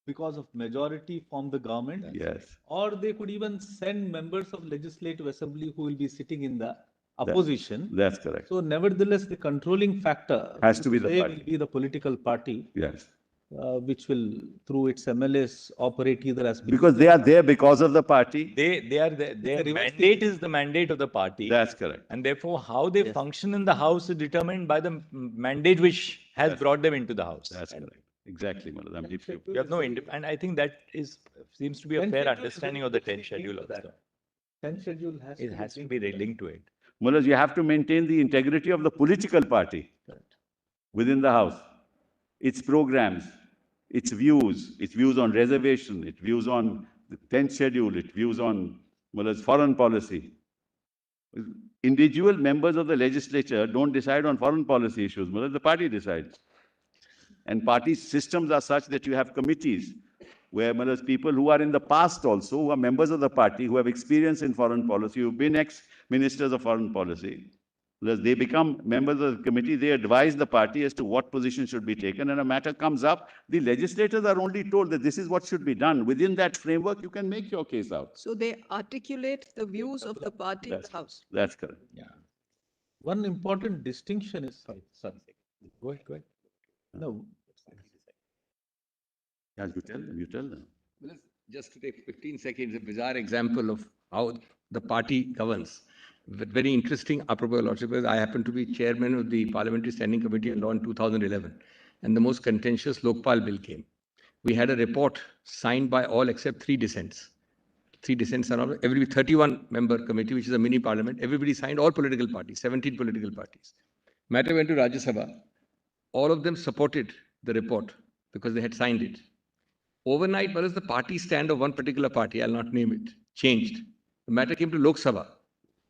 because of majority, form the government. Yes. Or they could even send members of legislative assembly who will be sitting in the opposition. That's correct. So nevertheless, the controlling factor has to be the party. Will be the political party. Yes. Which will, through its MLAs, operate either as... Because they are there because of the party. Their mandate is the mandate of the party. That's correct. And therefore, how they function in the House is determined by the mandate which has brought them into the House. That's correct. Exactly, Madam. You have no and I think that seems to be a fair understanding of the 10th schedule also. 10th schedule has to be linked to it. Mullahs, you have to maintain the integrity of the political party within the House. Its programs, its views on reservation, its views on the 10th schedule, its views on foreign policy. Individual members of the legislature don't decide on foreign policy issues. The party decides. And party systems are such that you have committees where people who are in the past also, who are members of the party, who have experience in foreign policy, who've been ex-ministers of foreign policy, they become members of the committee, they advise the party as to what position should be taken, and a matter comes up, the legislators are only told that this is what should be done. Within that framework, you can make your case out. So they articulate the views of the party in the House. That's correct. Yeah. One important distinction is... Sorry. Go ahead. No. Yes, you tell them. Well, just to take 15 seconds, a bizarre example of how the party governs. Very interesting, apropos Lordship, I happen to be chairman of the Parliamentary Standing Committee on Law in 2011, and the most contentious Lokpal bill came. We had a report signed by all except 3 dissents. 3 dissents are all, every 31-member committee, which is a mini parliament, everybody signed, all political parties, 17 political parties. Matter went to Rajya Sabha. All of them supported the report because they had signed it. Overnight, whereas the party stand of one particular party, I'll not name it, changed. The matter came to Lok Sabha.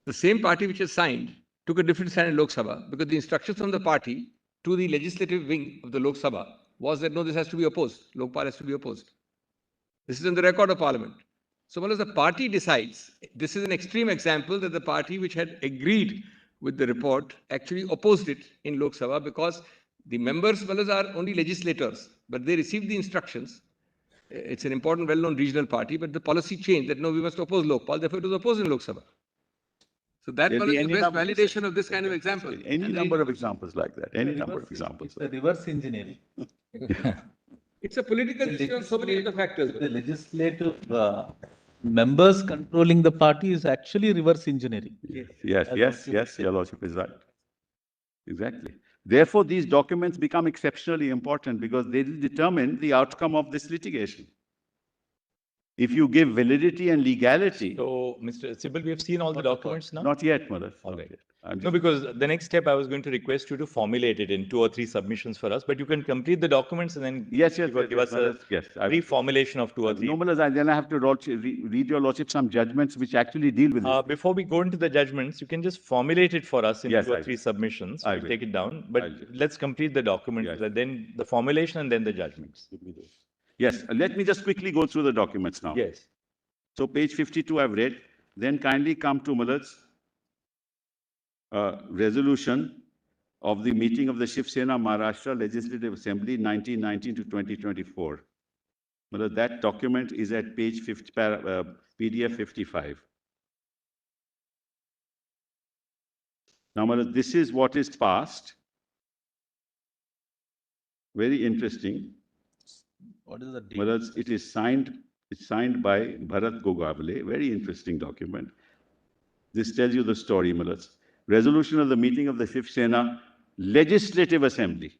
The same party which had signed took a different stand in Lok Sabha because the instructions from the party to the legislative wing of the Lok Sabha was that no, this has to be opposed. Lokpal has to be opposed. This is in the record of Parliament. So, whereas the party decides, this is an extreme example that the party which had agreed with the report actually opposed it in Lok Sabha because the members, whereas are only legislators, but they received the instructions. It's an important, well-known regional party, but the policy changed that no, we must oppose Lokpal, therefore it was opposed in Lok Sabha. So that There'll was be the any best number- validation of this kind of example. Any number of examples like that, any number of examples. It's a reverse engineering. It's a political decision on so many other factors. The legislative members controlling the party is actually reverse engineering. Yes, Your Lordship is right. Exactly. Therefore, these documents become exceptionally important because they will determine the outcome of this litigation. If you give validity and legality. So, Mr. Sibal, we have seen all the documents now? Not yet, Madam. All right. I'm No, just- because the next step, I was going to request you to formulate it in 2 or 3 submissions for us, but you can complete the documents and then Yes, give us a I- reformulation of 2 or 3. No, Madam, then I have to read Your Lordship some judgments which actually deal with this. Before we go into the judgments, you can just formulate it for us in Yes, 2 or I 3 will. submissions. I We'll will. take it down, I but will. let's complete the document, Yes. then the formulation and then the judgments. Yes, let me just quickly go through the documents now. Yes. So page 52 I've read. Then kindly come to Mulad's resolution of the meeting of the Shiv Sena Maharashtra Legislative Assembly 1919 to 2024. Mulad, that document is at page 50, PDF 55. Now, Mulad, this is what is passed. Very interesting. What is the date? Mulad, it is signed. It's signed by Bharat Gogavale. Very interesting document. This tells you the story, Mulad. Resolution of the meeting of the Shiv Sena Legislative Assembly.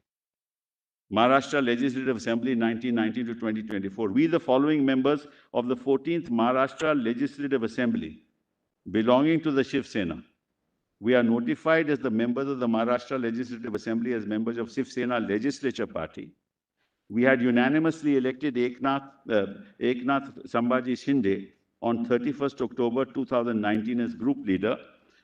Maharashtra Legislative Assembly 1919 to 2024. We, the following members of the 14th Maharashtra Legislative Assembly, belonging to the Shiv Sena, we are notified as the members of the Maharashtra Legislative Assembly as members of Shiv Sena Legislature Party. We had unanimously elected Eknath Sambhaji Shinde on 31st October 2019 as group leader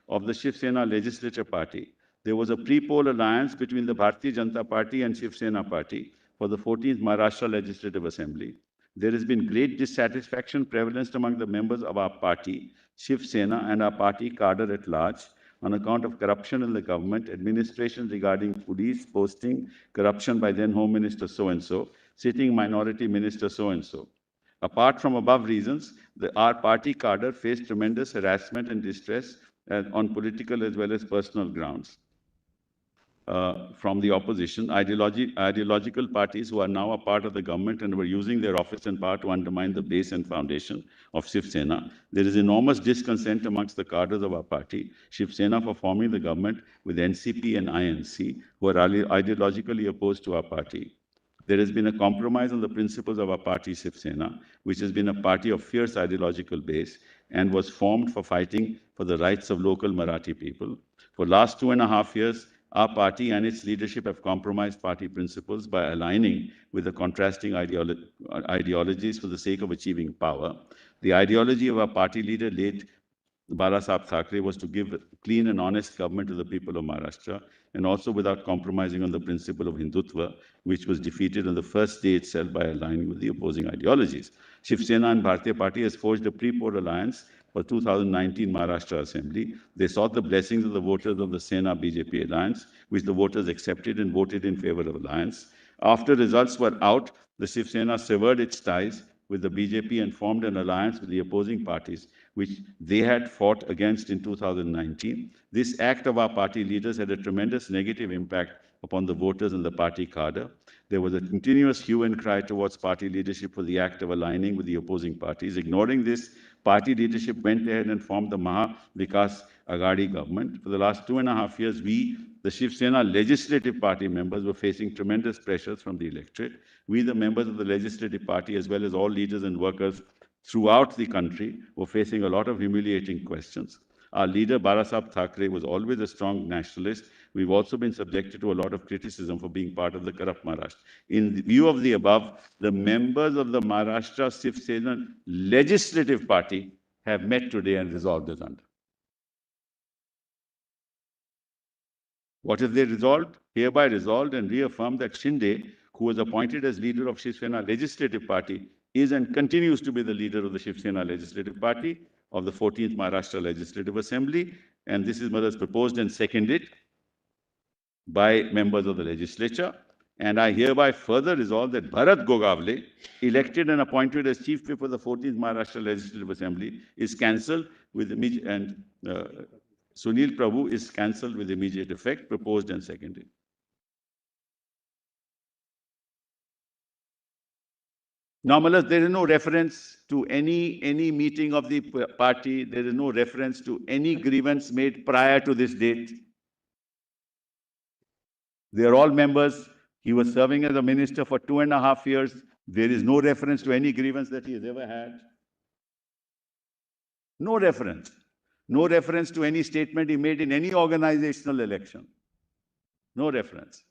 of the Shiv Sena Legislature Party. There was a pre-poll alliance between the Bharatiya Janata Party and Shiv Sena Party for the 14th Maharashtra Legislative Assembly. There has been great dissatisfaction prevalent among the members of our party, Shiv Sena, and our party cadre at large on account of corruption in the government, administration regarding police posting, corruption by then Home Minister so-and-so, sitting minority minister so-and-so. Apart from above reasons, our party cadre faced tremendous harassment and distress on political as well as personal grounds. From the opposition, ideological parties who are now a part of the government and were using their office and power to undermine the base and foundation of Shiv Sena. There is enormous discontent amongst the cadres of our party, Shiv Sena, for forming the government with NCP and INC, who are ideologically opposed to our party. There has been a compromise on the principles of our party, Shiv Sena, which has been a party of fierce ideological base and was formed for fighting for the rights of local Marathi people. For the last 2.5 years, our party and its leadership have compromised party principles by aligning with the contrasting ideologies for the sake of achieving power. The ideology of our party leader, late Balasaheb Thackeray, was to give a clean and honest government to the people of Maharashtra, and also without compromising on the principle of Hindutva, which was defeated on the first day itself by aligning with the opposing ideologies. Shiv Sena and Bharatiya Party has forged a pre-poll alliance for 2019 Maharashtra Assembly. They sought the blessings of the voters of the Sena BJP alliance, which the voters accepted and voted in favor of alliance. After results were out, the Shiv Sena severed its ties with the BJP and formed an alliance with the opposing parties, which they had fought against in 2019. This act of our party leaders had a tremendous negative impact upon the voters and the party cadre. There was a continuous hue and cry towards party leadership for the act of aligning with the opposing parties. Ignoring this, party leadership went ahead and formed the Maha Vikas Aghadi government. For the last 2.5 years, we, the Shiv Sena Legislative Party members, were facing tremendous pressures from the electorate. We, the members of the Legislative Party, as well as all leaders and workers throughout the country, were facing a lot of humiliating questions. Our leader, Barasaheb Thackeray, was always a strong nationalist. We've also been subjected to a lot of criticism for being part of the corrupt Maharashtra. In view of the above, the members of the Maharashtra Shiv Sena Legislative Party have met today and resolved this under. What have they resolved? Hereby resolved and reaffirmed that Shinde, who was appointed as leader of Shiv Sena Legislative Party, is and continues to be the leader of the Shiv Sena Legislative Party of the 14th Maharashtra Legislative Assembly. And this is what was proposed and seconded by members of the legislature. And I hereby further resolve that Bharat Gogavle, elected and appointed as Chief Whip of the 14th Maharashtra Legislative Assembly, is cancelled with immediate, and Sunil Prabhu is cancelled with immediate effect, proposed and seconded. Now, Malas, there is no reference to any meeting of the party. There is no reference to any grievance made prior to this date. They are all members. He was serving as a minister for 2.5 years. There is no reference to any grievance that he has ever had. No reference. No reference to any statement he made in any organizational election. No reference.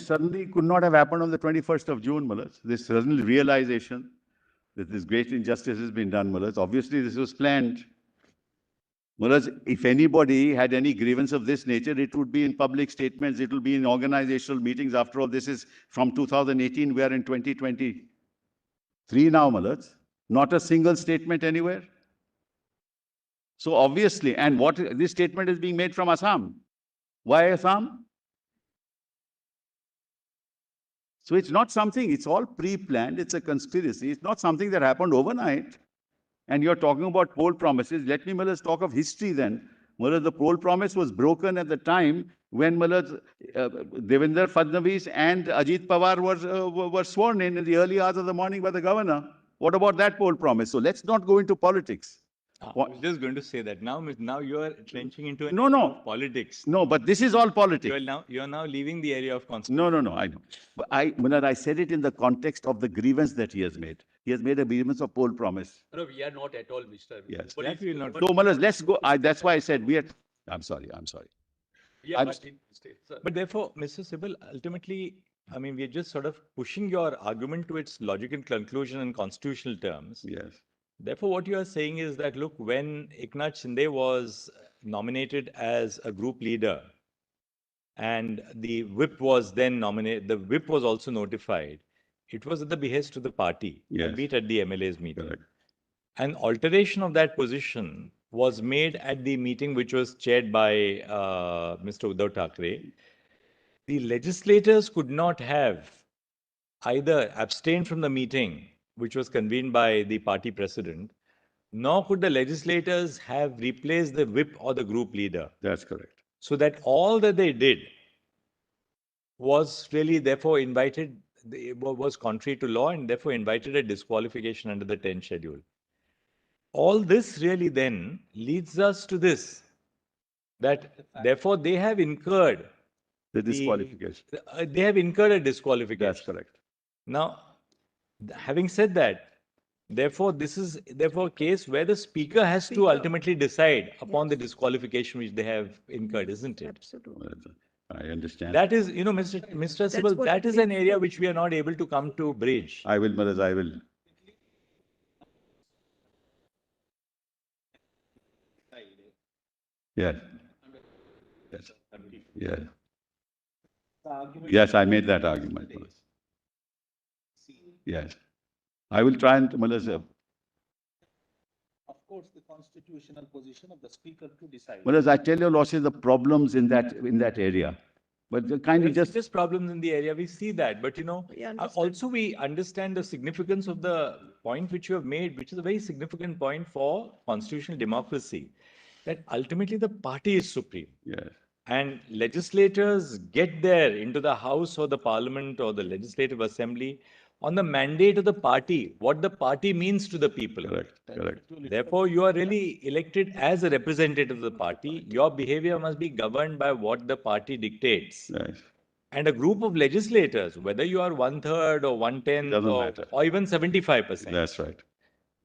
suddenly could not have happened on the 21st of June, Mullahs. This sudden realization that this great injustice has been done, Mullahs. Obviously, this was planned. Mullahs, if anybody had any grievance of this nature, it would be in public statements, it will be in organizational meetings. After all, this is from 2018, we are in 2023 now, Mullahs. Not a single statement anywhere. So obviously, and what this statement is being made from Assam. Why Assam? So it's not something, it's all pre-planned, it's a conspiracy. It's not something that happened overnight. And you're talking about poll promises. Let me, Mullahs, talk of history then. Mullahs, the poll promise was broken at the time when Mullahs, Devendra Fadnavis and Ajit Pawar were sworn in the early hours of the morning by the governor. What about that poll promise? So let's not go into politics. I was just going to say that now you are trenching into an No, area no. of politics. No, but this is all politics. You're now leaving the area of constitution. No, I know. But Mullah, I said it in the context of the grievance that he has made. He has made a grievance of poll promise. No, we are not at all, Mr. Yes. But That we will not. So, Mullah, let's go. That's why I said we are. I'm sorry. Yeah, I'm- but sir, But therefore, Mr. Sibal, ultimately, I mean, we're just sort of pushing your argument to its logical conclusion in constitutional terms. Yes. Therefore, what you are saying is that, look, when Eknath Shinde was nominated as a group leader and the whip was then nominated, the whip was also notified. It was at the behest of the party, Yes. albeit at the MLA's meeting. Correct. An alteration of that position was made at the meeting which was chaired by Mr. Uddhav Thackeray. The legislators could not have either abstained from the meeting, which was convened by the party president, nor could the legislators have replaced the whip or the group leader. That's correct. So that all that they did was really therefore invited, was contrary to law and therefore invited a disqualification under the 10th schedule. All this really then leads us to this, that therefore they have incurred The disqualification. they have incurred a disqualification. That's correct. Now, having said that, therefore, this is therefore a case where the speaker has to ultimately decide upon the disqualification which they have incurred, isn't it? Absolutely. I understand. That is, you know, Mr. Sibal, what that it is an is. area which we are not able to come to bridge. I will, Mullahs, I will. Yes. Yes. Yes. Yes, I made that argument. Mullahs. Yes. I will try and, Mullahs, Of course, the constitutional position of the speaker to decide. Mullahs, I tell your lordship the problems in that area. But kindly It's just, problems in the area, we see that. But, you know, We understand. also we understand the significance of the point which you have made, which is a very significant point for constitutional democracy, that ultimately the party is supreme. yes, And legislators get there into the House or the Parliament or the Legislative Assembly on the mandate of the party, what the party means to the people. correct. Therefore, you are really elected as a representative of the party. Your behavior must be governed by what the party dictates. Yes. And a group of legislators, whether you are 1/3 or 1/10 Doesn't matter. or even 75%, That's right.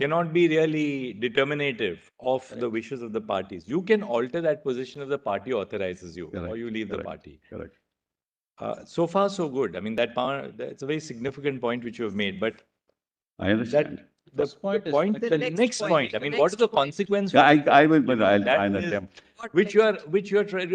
cannot be really determinative of the wishes of the parties. You can alter that position if the party authorizes you or Correct, you leave the correct, party. Correct. So far, so good. I mean, that's a very significant point which you have made. But I understand. the next point, I mean, what is the consequence? Yeah, of- I will, but that I'll is- attempt. Which you are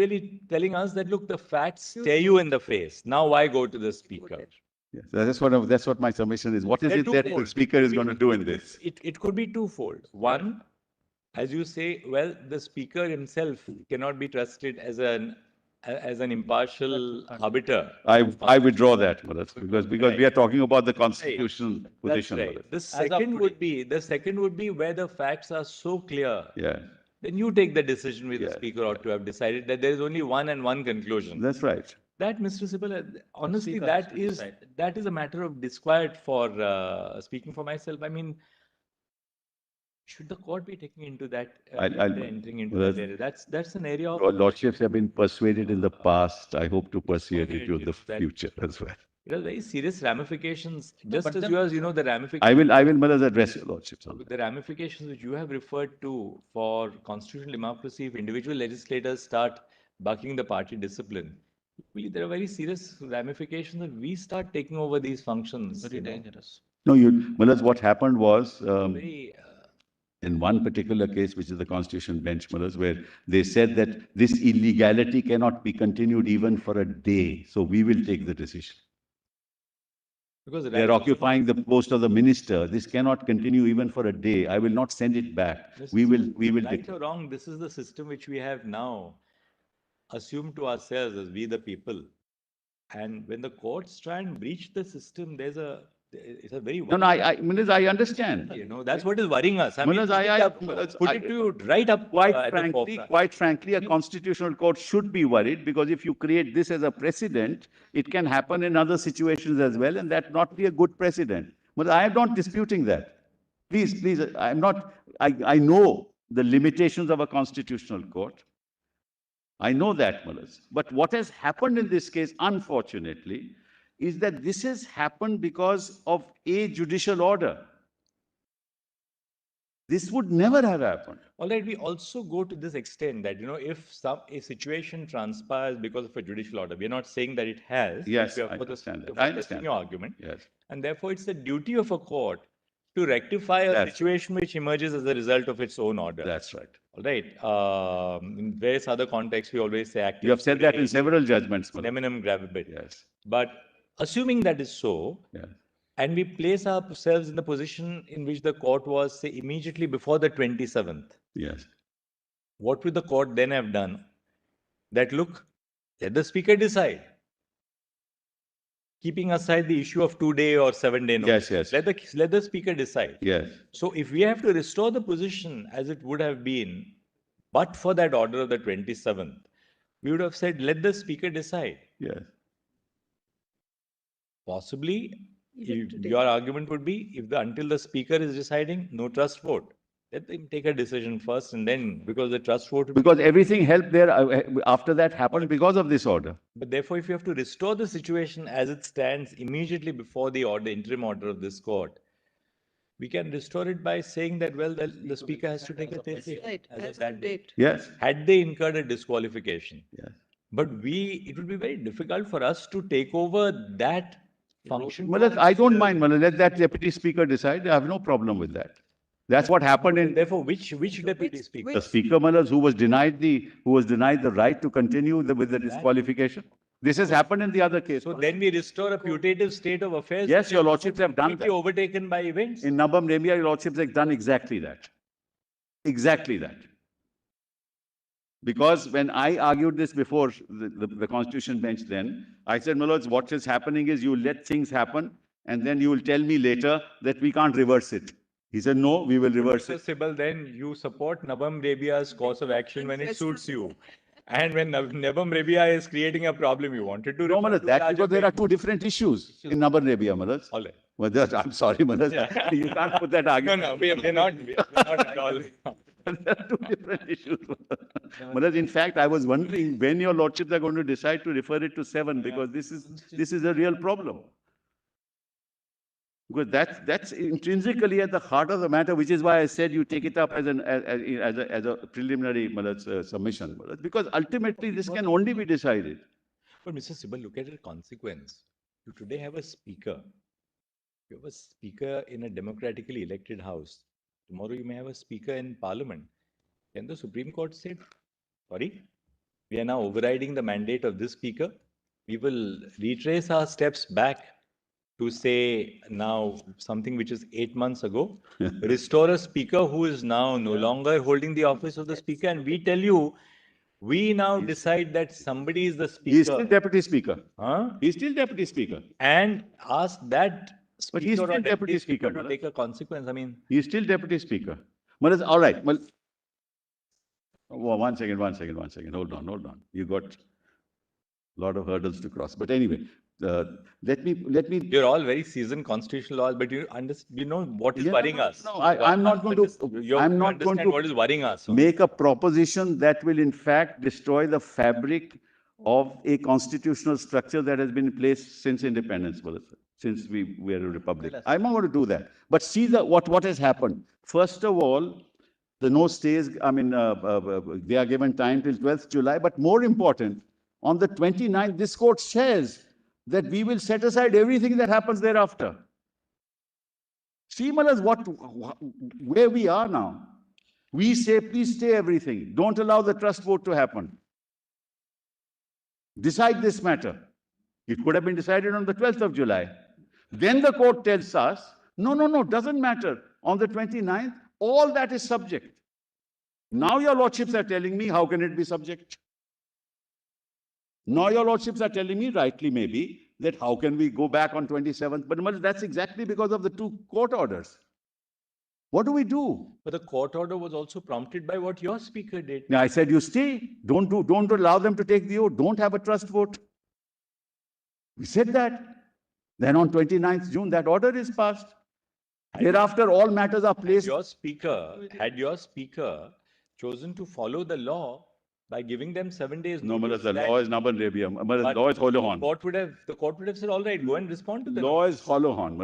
really telling us that, look, the facts stare you in the face. Now, why go to the speaker? Yes, that's what my submission is. What is They're it that the twofold. speaker is going to do in this? It could be twofold. One, as you say, well, the speaker himself cannot be trusted as an impartial arbiter. I withdraw that, Mullahs, because we are talking about the constitutional That's position. right. Mullahs. The second would be where the facts are so clear. Yeah, Then you take the decision with the Yeah, speaker ought to have decided that there is only one and one conclusion. that's right. That, Mr. Sibal, honestly, that is a matter of disquiet for speaking for myself. I mean, should the court be taking into that, entering into well, that area? That's an area of. Your lordships have been persuaded in the past. I hope to persuade you in the That- future as well. It has very serious ramifications, just but as then- yours, you know, the ramifications. I will, Mullahs, address your lordships on that. The ramifications which you have referred to for constitutional democracy, if individual legislators start bucking the party discipline, Really, there are very serious ramifications if we start taking over these functions. Very you know. dangerous. No, Malas, what happened was, Very, in one particular case, which is the Constitution bench, Malas, where they said that this illegality cannot be continued even for a day. So we will take the decision. because They are occupying the post of the minister. This cannot continue even for a day. I will not send it back. We will right declare. or wrong, this is the system which we have now assumed to ourselves as we the people. And when the courts try and breach the system, it's a very No, Malas, I understand. that's what is worrying us. I mean, Malas, put it to you right up at the forefront. Quite frankly, a constitutional court should be worried, because if you create this as a precedent, it can happen in other situations as well, and that not be a good precedent. But I am not disputing that. Please, I'm not. I know the limitations of a constitutional court. I know that, Malas. But what has happened in this case, unfortunately, is that this has happened because of a judicial order. This would never have happened. All right, we also go to this extent that, if a situation transpires because of a judicial order, we're not saying that it has. Yes, we are I for the- understand that. for I testing understand. your argument. Yes. And therefore, it's the duty of a court to rectify a That's- situation which emerges as a result of its own order. That's right. All right. In various other contexts, we always say active You have said that in scrutiny, several judgments, Malas. eminent gravity. Yes. But assuming that is so, Yes. and we place ourselves in the position in which the court was, say, immediately before the 27th, Yes. what would the court then have done? That, look, let the speaker decide. Keeping aside the issue of 2-day or 7-day notice. Yes. Let the speaker decide. Yes. So if we have to restore the position as it would have been, but for that order of the 27th, we would have said, let the speaker decide. Yes. Possibly, Even today. your argument would be, until the speaker is deciding, no trust vote. Let them take a decision first, and then, because the trust vote. Because everything helped there after that happened because of this order. But therefore, if you have to restore the situation as it stands immediately before the interim order of this court, we can restore it by saying that, well, the speaker has to take a decision Right, as as of of that date. date. Yes. Had they incurred a disqualification. Yes. But it would be very difficult for us to take over that function. Malas, I don't mind, Malas. Let that deputy speaker decide. I have no problem with that. That's what happened in Therefore, which deputy speaker? the speaker, Malas, who was denied the right to continue with the disqualification. This has happened in the other case. So then we restore a putative state of affairs. Yes, your lordships have done completely that. overtaken by events. In Nabam Remia, your lordships have done exactly that. Exactly that. Because when I argued this before the Constitution bench then, I said, my lords, what is happening is you let things happen, and then you will tell me later that we can't reverse it. He said, no, we will reverse Mr. it. Sibal, then you support Nabam Rebia's course of action when it suits you. And when Nabam Rebia is creating a problem, you wanted to. No, Malas, that's because there are two different issues in Nabam Rebia, Malas. All right. Malas, I'm sorry, Malas. You can't put that argument. No, we're not at all. There are two different issues. Malas, in fact, I was wondering when your lordships are going to decide to refer it to 7, because this is a real problem. Because that's intrinsically at the heart of the matter, which is why I said you take it up as a preliminary submission. Because ultimately this can only be decided. But Mr. Sibal, look at the consequence. You today have a speaker. You have a speaker in a democratically elected house. Tomorrow you may have a speaker in parliament. Can the Supreme Court say, sorry, we are now overriding the mandate of this speaker? We will retrace our steps back to say now something which is 8 months ago, restore a speaker who is now no longer holding the office of the speaker, and we tell you, we now decide that somebody is the speaker. He's still deputy speaker. Huh? He's still deputy speaker. And ask that But speaker he's or still deputy speaker, to take a consequence. I mean, He's still deputy speaker. Malas, all right. Well, one second. Hold on. You got a lot of hurdles to cross. But anyway, let me. you're all very seasoned constitutional lawyers, but you know what is Yeah, worrying us. no, I'm not going to. You I'm not going understand what to is worrying us. make a proposition that will in fact destroy the fabric of a constitutional structure that has been in place since independence, since we were a republic. I'm not going to do that. But see what has happened. First of all, the no stays. I mean, they are given time till 12th July. But more important, On the 29th, this court says that we will set aside everything that happens thereafter. See, Malas, where we are now. We say, please stay everything. Don't allow the trust vote to happen. Decide this matter. It could have been decided on the 12th of July. Then the court tells us, no, doesn't matter. On the 29th, all that is subject. Now your lordships are telling me, how can it be subject? Now your lordships are telling me, rightly maybe, that how can we go back on 27th? But that's exactly because of the two court orders. What do we do? But the court order was also prompted by what your speaker did. Now I said, you stay. Don't allow them to take the oath. Don't have a trust vote. We said that. Then on 29th June, that order is passed. Thereafter, all matters are placed. Had your speaker chosen to follow the law by giving them 7 days No, notice, the law is Naban Rabia. The law is hollow on. The court would have said, all right, go and respond to the law is hollow on.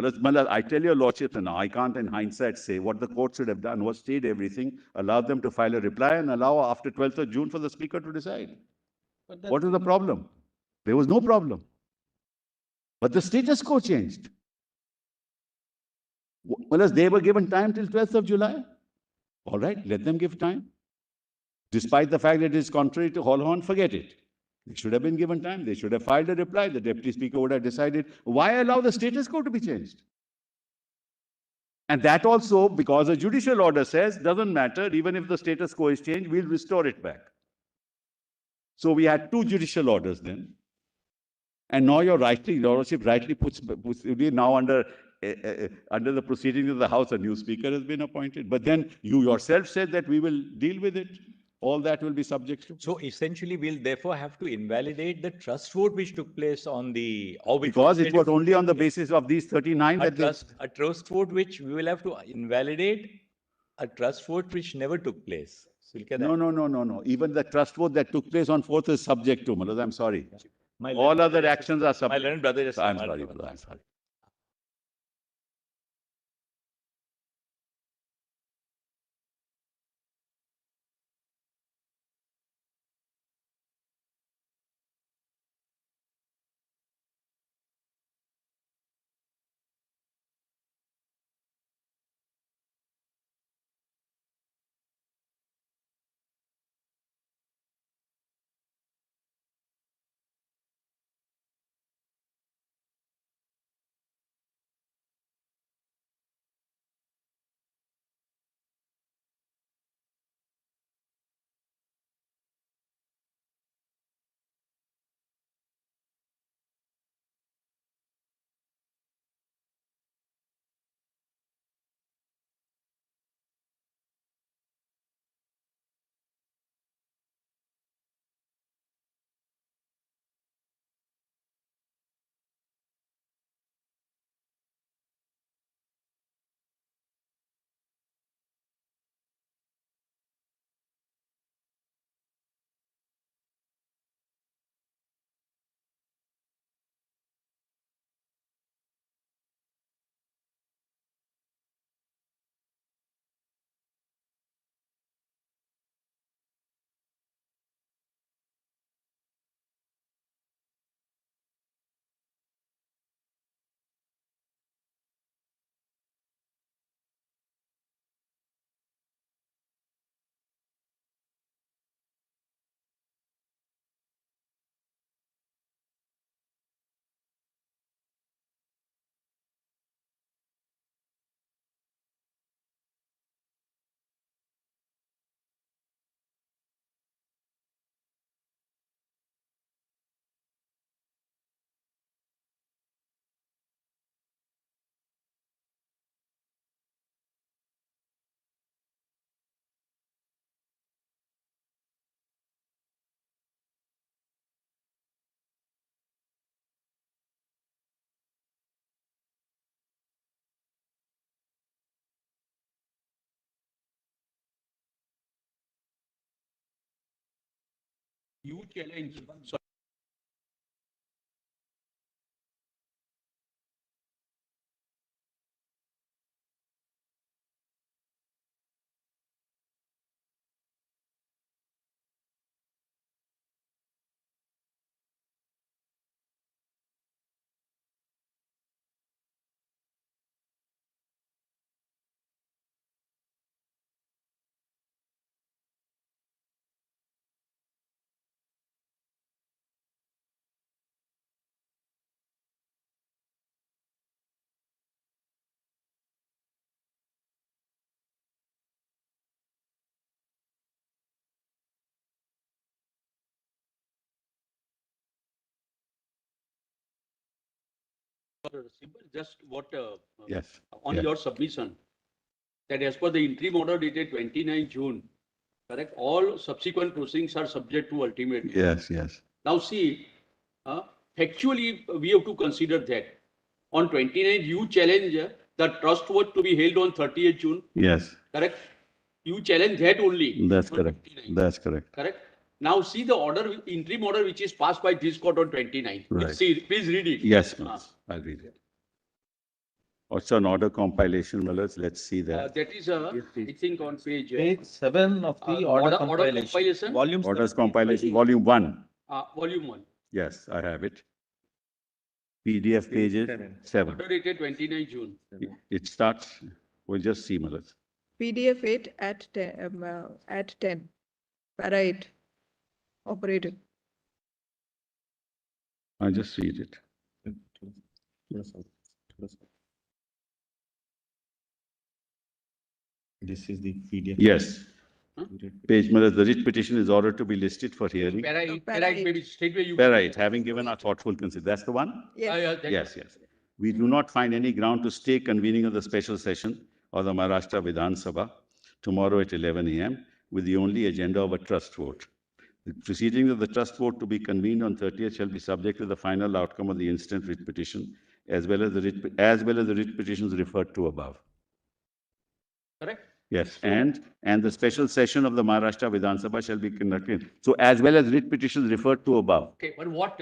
I tell your lordship now, I can't in hindsight say what the court should have done was stayed everything, allowed them to file a reply and allow after 12th of June for the speaker to decide. What is the problem? There was no problem. But the status quo changed. They were given time till 12th of July. All right, let them give time. Despite the fact that it is contrary to Holhorn, forget it. They should have been given time. They should have filed a reply. The deputy speaker would have decided, why allow the status quo to be changed? And that also, because a judicial order says, doesn't matter, even if the status quo is changed, we'll restore it back. So we had two judicial orders then. And now your lordship rightly puts now under the proceedings of the House, a new speaker has been appointed. But then you yourself said that we will deal with it. All that will be subject to. So essentially, we'll therefore have to invalidate the trust vote which took place on the... because it was only on the basis of these 39 a trust vote which we will have to invalidate a trust vote which never took place. So look at that. No. Even the trust vote that took place on 4th is subject to, Malaz. I'm sorry. My all other actions are subject. My learned brother just... I'm sorry, brother. I'm sorry. You challenge. Just what, Yes. on Yeah. your submission, that as per the interim order dated 29 June, correct, all subsequent proceedings are subject to ultimate. Yes, yes. Now see, factually, we have to consider that. On 29th, you challenge the trust vote to be held on 30th June, Yes, correct? You challenge that only. that's on correct. 29th, That's correct. correct? Now see the order, interim order, which is passed by this court on 29th. Right. See, please read it. Yes, I'll read it. Also an order compilation, Malaz, let's see that. That is, I think on page. Page 7 of the order compilation, volume Orders 17. compilation, volume 1. Volume 1. Yes, I have it. PDF pages 7. Order dated 29 June. It starts, we'll just see, Malaz. PDF 8 at 10. Para 8. Operative. I'll just read it. This is the PDF. Yes. Page Malaz, the writ petition is ordered to be listed for hearing. Para 8, Para para 8, 8. maybe straightway you. Right, having given our thoughtful consideration. That's the one? Yes. Yes, yes. We do not find any ground to stay convening of the special session of the Maharashtra Vidhan Sabha tomorrow at 11 a.m. with the only agenda of a trust vote. The proceedings of the trust vote to be convened on 30th shall be subject to the final outcome of the instant writ petition as well as the writ petitions referred to above. Correct? Yes, and the special session of the Maharashtra Vidhan Sabha shall be conducted. So as well as writ petitions referred to above. Okay, but what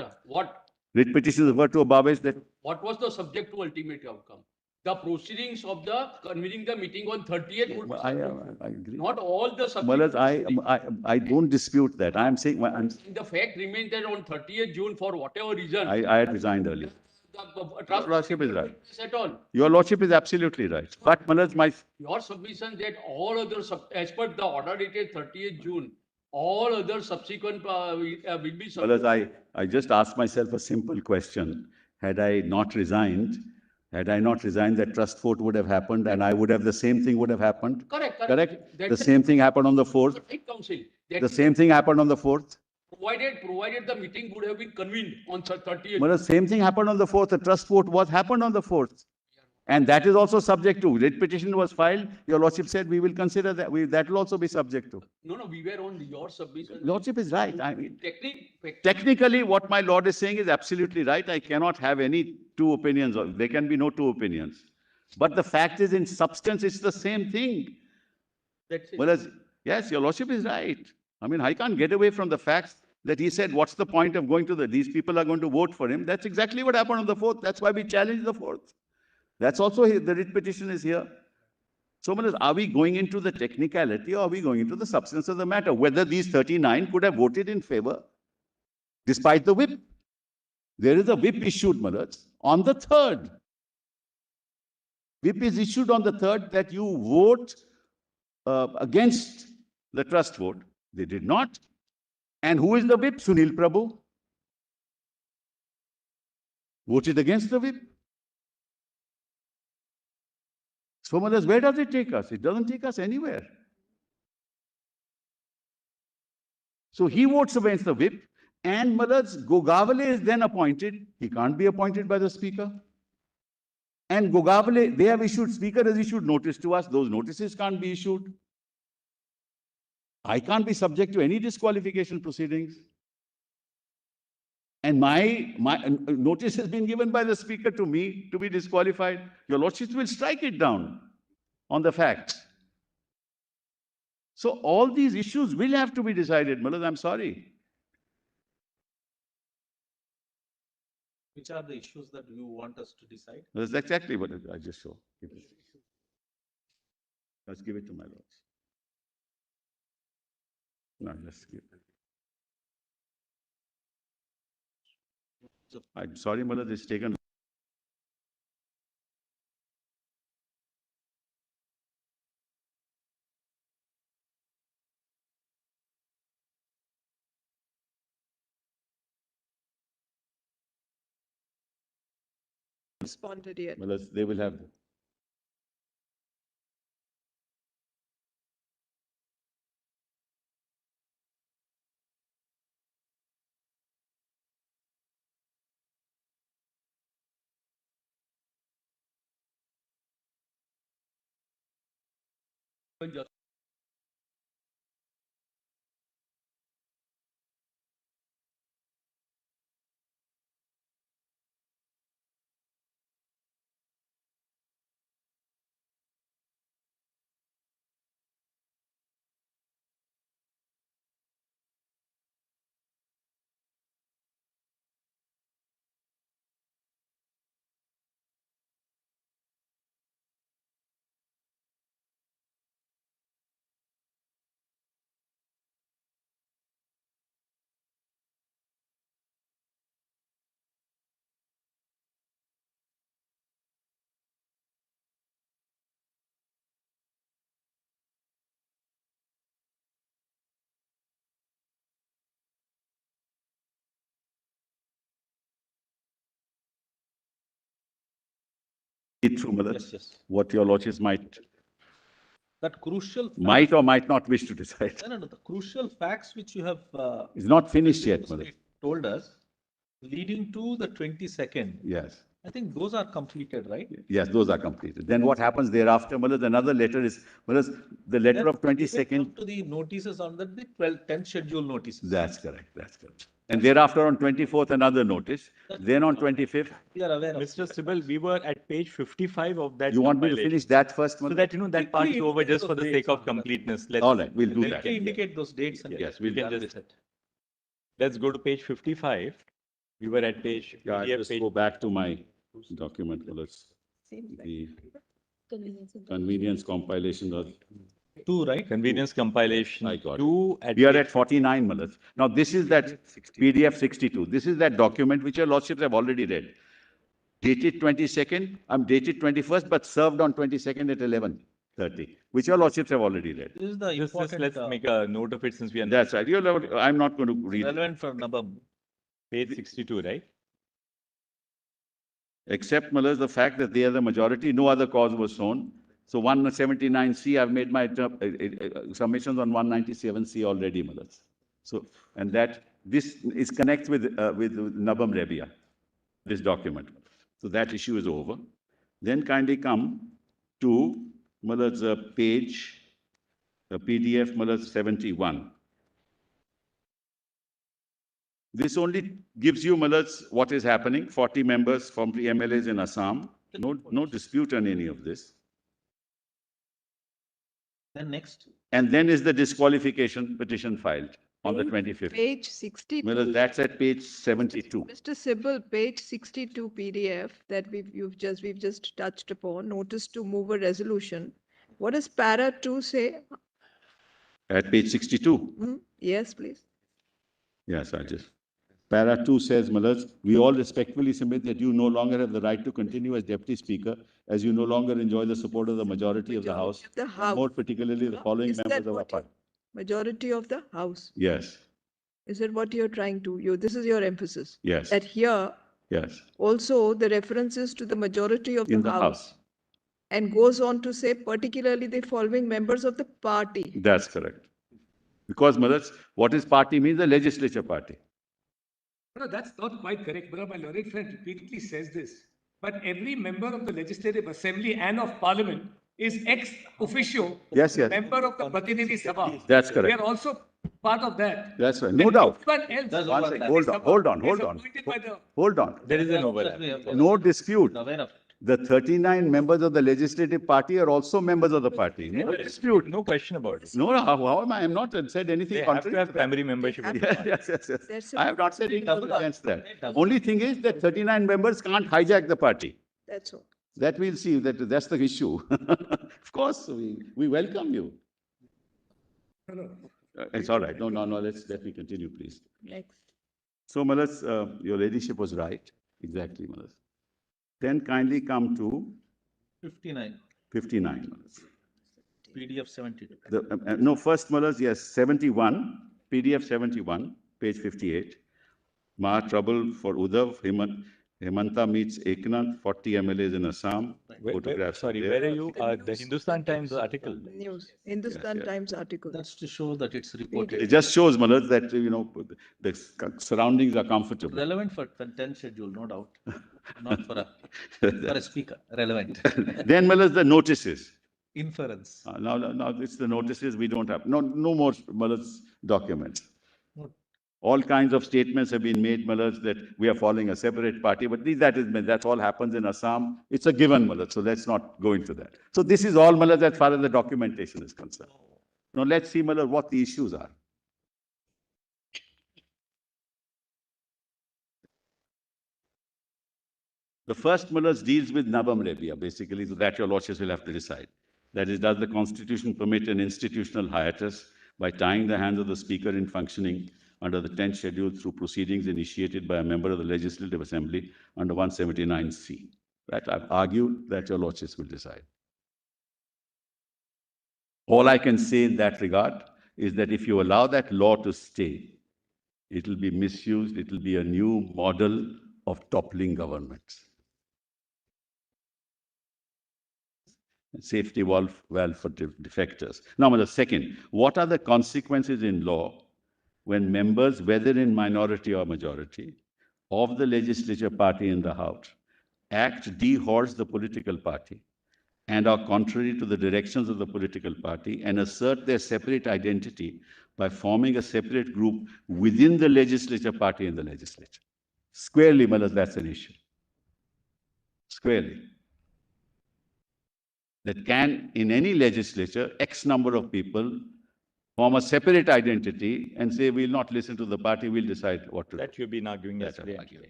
Writ petitions referred to above is that was the subject to ultimate outcome? The proceedings of the convening the meeting on 30th would be I subject to. agree. Not all the Malaz, subsequent. I don't dispute that. I'm saying, The fact remains that on 30th June, for whatever reason, I had resigned earlier. the trust. Your Lordship is right. At all. Your Lordship is absolutely right. But Malaz, Your submission that all other, as per the order dated 30th June, all other subsequent will be subject. Malaz, I just asked myself a simple question. Had I not resigned, that trust vote would have happened and I would have, the same thing would have happened. Correct. The same thing happened on the 4th. Right, counsel. The same thing happened on the 4th. Provided the meeting would have been convened on 30th. Malaz, same thing happened on the 4th. The trust vote happened on the 4th. And that is also subject to, writ petition was filed, your Lordship said we will consider that, that will also be subject to. No, we were on your submission. Lordship is right. I mean, Technically, technically, what my Lord is saying is absolutely right. I cannot have any two opinions. There can be no two opinions. But the fact is, in substance, it's the same thing. that's it. Well, yes, your Lordship is right. I mean, I can't get away from the facts that he said, what's the point of going to these people are going to vote for him. That's exactly what happened on the 4th. That's why we challenged the 4th. That's also the writ petition is here. So, are we going into the technicality or are we going into the substance of the matter? Whether these 39 could have voted in favor despite the whip. There is a whip issued, Malaj, on the 3rd. Whip is issued on the 3rd that you vote against the trust vote. They did not. And who is the whip? Sunil Prabhu. Voted against the whip. So, Malaj, where does it take us? It doesn't take us anywhere. So he votes against the whip, and Malaj, Gogavale is then appointed. He can't be appointed by the speaker. And Gogavale, they have issued, speaker has issued notice to us. Those notices can't be issued. I can't be subject to any disqualification proceedings. And my notice has been given by the speaker to me to be disqualified. Your Lordship will strike it down on the facts. So all these issues will have to be decided. Malaj, I'm sorry. Which are the issues that you want us to decide? That's exactly what I just saw. Let's give it to my lords. No, let's give it. I'm sorry, Malaj, it's taken. Responded yet. Malaj, they will have. Read through, Malad, Yes, yes. what your lordships That crucial. might or might not wish to decide. No, the crucial facts which you have It's not finished yet, Malad. told us, leading to the 22nd. Yes. I think those are completed, right? Yes, those are completed. Then what happens thereafter, Malad, another letter is, Malad, the letter of 22nd. To the notices on the 10th schedule notices. That's correct, that's correct. And thereafter on 24th, another notice. Then on 25th. We are aware of. Mr. Sibal, we were at page 55 of that. You want me to compilation. finish that first, So Malad? that, that part is over just for the sake of Dates, completeness. All right, we'll do then that. we We can- indicate those dates and Yes, we we'll can do just, let's go to page 55. We were at page, Yeah, I'll PDF just page. go back to my document, Malad. The convenience compilation of. 2, right? Convenience compilation. I got it. 2 at We are page- at 49, Malad. Now, this is that PDF 62. This is that document which your lordships have already read. Dated 22nd, I'm dated 21st, but served on 22nd at 11:30, which your lordships have already read. This is the Just important, let's make a note of it since we are That's right. I'm not going to read it. relevant for Nabam. page 62, right? Except, Malad, the fact that they are the majority, no other cause was shown. So 179C, I've made my submissions on 197C already, Malad. So, and that, this is connects with Nabam Rebia, this document. So that issue is over. Then kindly come to Malad's page, PDF Malad 71. This only gives you, Malad's, what is happening, 40 members from the MLAs in Assam. No dispute on any of this. Then next. And then is the disqualification petition filed on the 25th. Page 62. Malad's, that's at page 72. Mr. Sibal, page 62 PDF that we've just touched upon, notice to move a resolution. What does para 2 say? At page 62. Yes, please. Yes, I just. Para 2 says, Malaz, we all respectfully submit that you no longer have the right to continue as Deputy Speaker, as you no longer enjoy the support of the majority of the House, The and House. more particularly the following Is members that of our what party. majority of the House? Yes, Is that what you're trying to, this is your emphasis? yes, That here, yes, also the references to the majority of in the the House. House. And goes on to say particularly the following members of the party. That's correct. Because, Malaz, what is party means? The legislature party. No, that's not quite correct. My learned friend repeatedly says this. But every member of the Legislative Assembly and of Parliament is ex officio Yes, yes. member of the Pratinithi Sabha. That's We correct. are also part of that. That's right. No And doubt. everyone else One second. Hold on, Sabha hold on, is hold on. appointed by the- Hold on. There is an overlap. No dispute. Aware of it. The 39 members of the legislative party are also members of the party. No dispute. No question about it. No, how am I? I have not said anything They have contrary to have to that. primary membership. in the Yes, party. yes. That's I have not said anything Double up. against that. Double. Only thing is that 39 members can't hijack the party. That's all. That we'll see. That's the issue. Of course, we welcome you. It's all right. No, let me continue, please. Next. So, Malas, your ladyship was right. Exactly, Malas. Then kindly come to 59, 59, Malas. PDF 72. No, first, Malas, yes, 71, PDF 71, page 58. Maha trouble for Uddhav, Hemanta meets Eknath, 40 MLAs in Assam. Photographs are Sorry, there. where are you? The Hindustan Times article. News, Hindustan yes. Times article. That's to show that it's reported. It just shows, Malas, that, the surroundings are comfortable. Relevant for 10th schedule, no doubt. Not for a speaker, relevant. Then, Malas, the notices. Inference. Now it's the notices we don't have. No more Muller's documents. All kinds of statements have been made, Muller's, that we are following a separate party, but that's all happens in Assam. It's a given, Muller, so let's not go into that. So this is all, Muller, as far as the documentation is concerned. Now let's see, Muller, what the issues are. The first, Muller's, deals with Navam Rebia, basically, so that your lordships will have to decide. That is, does the Constitution permit an institutional hiatus by tying the hands of the Speaker in functioning under the 10th schedule through proceedings initiated by a member of the Legislative Assembly under 179C? That I've argued that your lordships will decide. All I can say in that regard is that if you allow that law to stay, it will be misused, it will be a new model of toppling governments. Safety valve for defectors. Now, the second, what are the consequences in law when members, whether in minority or majority, of the legislature party in the House act dehorse the political party and are contrary to the directions of the political party and assert their separate identity by forming a separate group within the legislature party in the legislature? Squarely, Malas, that's an issue. Squarely. That can, in any legislature, X number of people form a separate identity and say, we'll not listen to the party, we'll decide what to do. That you've been arguing yesterday.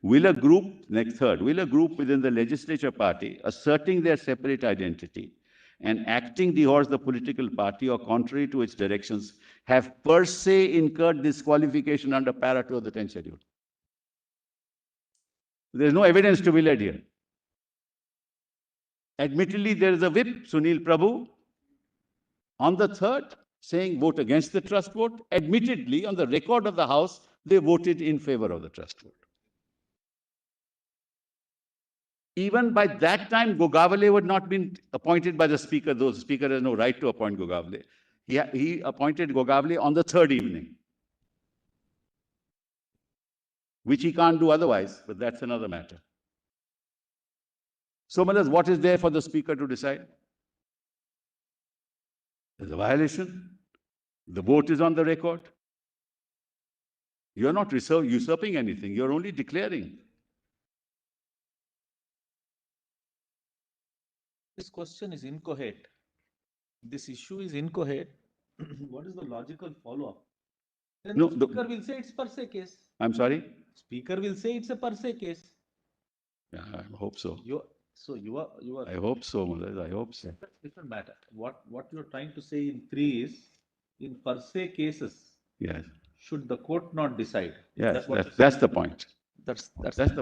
Will a group, next third, will a group within the legislature party asserting their separate identity and acting dehorse the political party or contrary to its directions have per se incurred disqualification under para 2 of the 10th schedule? There's no evidence to be led here. Admittedly, there is a whip, Sunil Prabhu, on the third, saying vote against the trust vote. Admittedly, on the record of the House, they voted in favor of the trust vote. Even by that time, Gogavale had not been appointed by the Speaker, though the Speaker has no right to appoint Gogavale. He appointed Gogavale on the third evening, which he can't do otherwise, but that's another matter. So, Malas, what is there for the Speaker to decide? There's a violation. The vote is on the record. You're not usurping anything. You're only declaring. This question is incoherent. This issue is incoherent. What is the logical follow-up? Then No, the Speaker will say it's per se case. I'm sorry? Speaker will say it's a per se case. Yeah, I hope so. You are. I hope so, Malas. I hope so. That's a different matter. What you're trying to say in 3 is, in per se cases, Yes. should the court not decide? Yes, that's the point. That's That's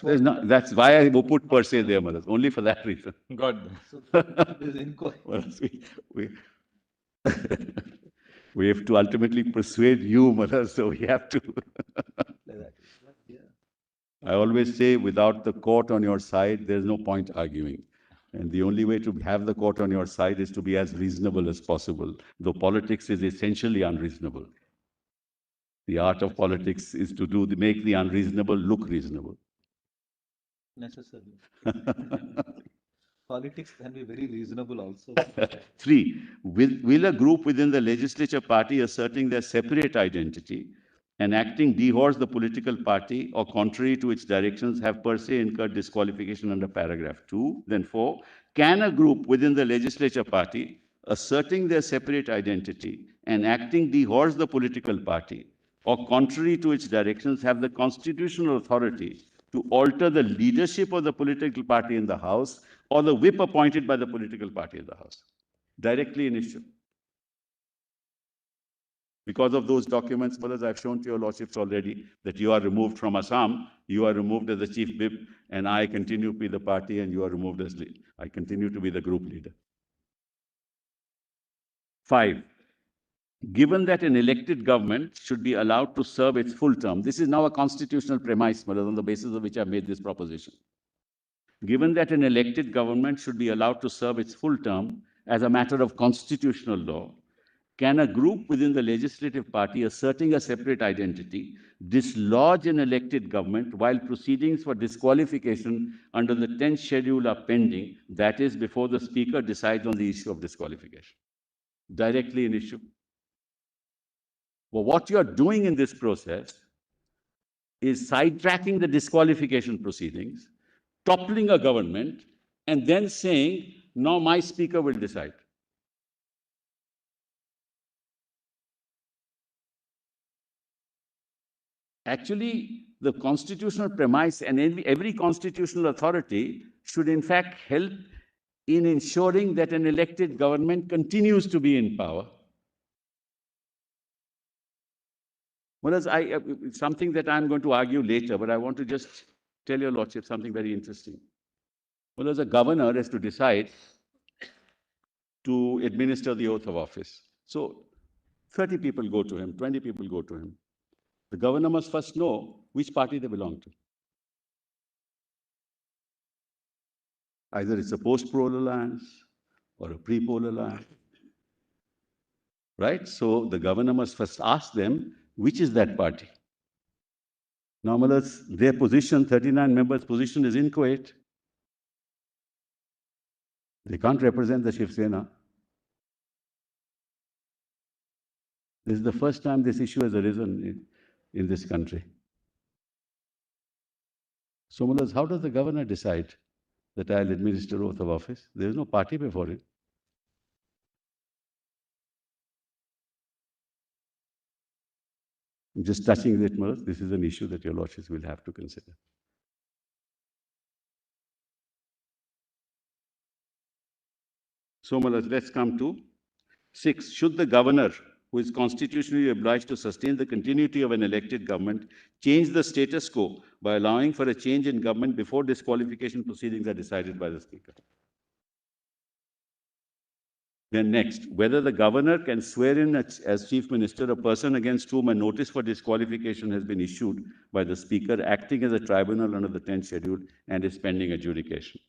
what. why I put per se there, Malas, only for that reason. God. So it is incoherent. Malas, we have to ultimately persuade you, Malas, so we have to. I always say, without the court on your side, there's no point arguing. And the only way to have the court on your side is to be as reasonable as possible, though politics is essentially unreasonable. The art of politics is to make the unreasonable look reasonable. Necessarily. Politics can be very reasonable also. 3, will a group within the legislature party asserting their separate identity and acting dehorse the political party or contrary to its directions have per se incurred disqualification under paragraph 2. Then 4, can a group within the legislature party asserting their separate identity and acting dehorse the political party or contrary to its directions have the constitutional authority to alter the leadership of the political party in the House or the whip appointed by the political party in the House? Directly in issue. Because of those documents, Malas, I've shown to your lordships already that you are removed from Assam, you are removed as the chief whip, and I continue to be the party, and you are removed as lead. I continue to be the group leader. 5, given that an elected government should be allowed to serve its full term, this is now a constitutional premise, Malas, on the basis of which I've made this proposition. Given that an elected government should be allowed to serve its full term as a matter of constitutional law, can a group within the legislative party asserting a separate identity dislodge an elected government while proceedings for disqualification under the 10th schedule are pending, that is, before the Speaker decides on the issue of disqualification? Directly an issue. Well, what you are doing in this process is sidetracking the disqualification proceedings, toppling a government, and then saying, now my Speaker will decide. Actually, the constitutional premise and every constitutional authority should in fact help in ensuring that an elected government continues to be in power. Whereas something that I'm going to argue later, but I want to just tell your Lordship something very interesting. Whereas a governor has to decide to administer the oath of office. So 30 people go to him, 20 people go to him. The governor must first know which party they belong to. Either it's a post-poll alliance or a pre-poll alliance. Right? So the governor must first ask them, which is that party? Normally, their position, 39 members' position is inchoate. They can't represent the Shiv Sena. This is the first time this issue has arisen in this country. So, Mullahs, how does the governor decide that I'll administer oath of office? There is no party before him. I'm just touching it, Mullahs. This is an issue that your Lordships will have to consider. So, Mullahs, let's come to 6. Should the governor, who is constitutionally obliged to sustain the continuity of an elected government, change the status quo by allowing for a change in government before disqualification proceedings are decided by the Speaker? Then next, whether the governor can swear in as Chief Minister a person against whom a notice for disqualification has been issued by the Speaker acting as a tribunal under the 10th schedule and is pending adjudication.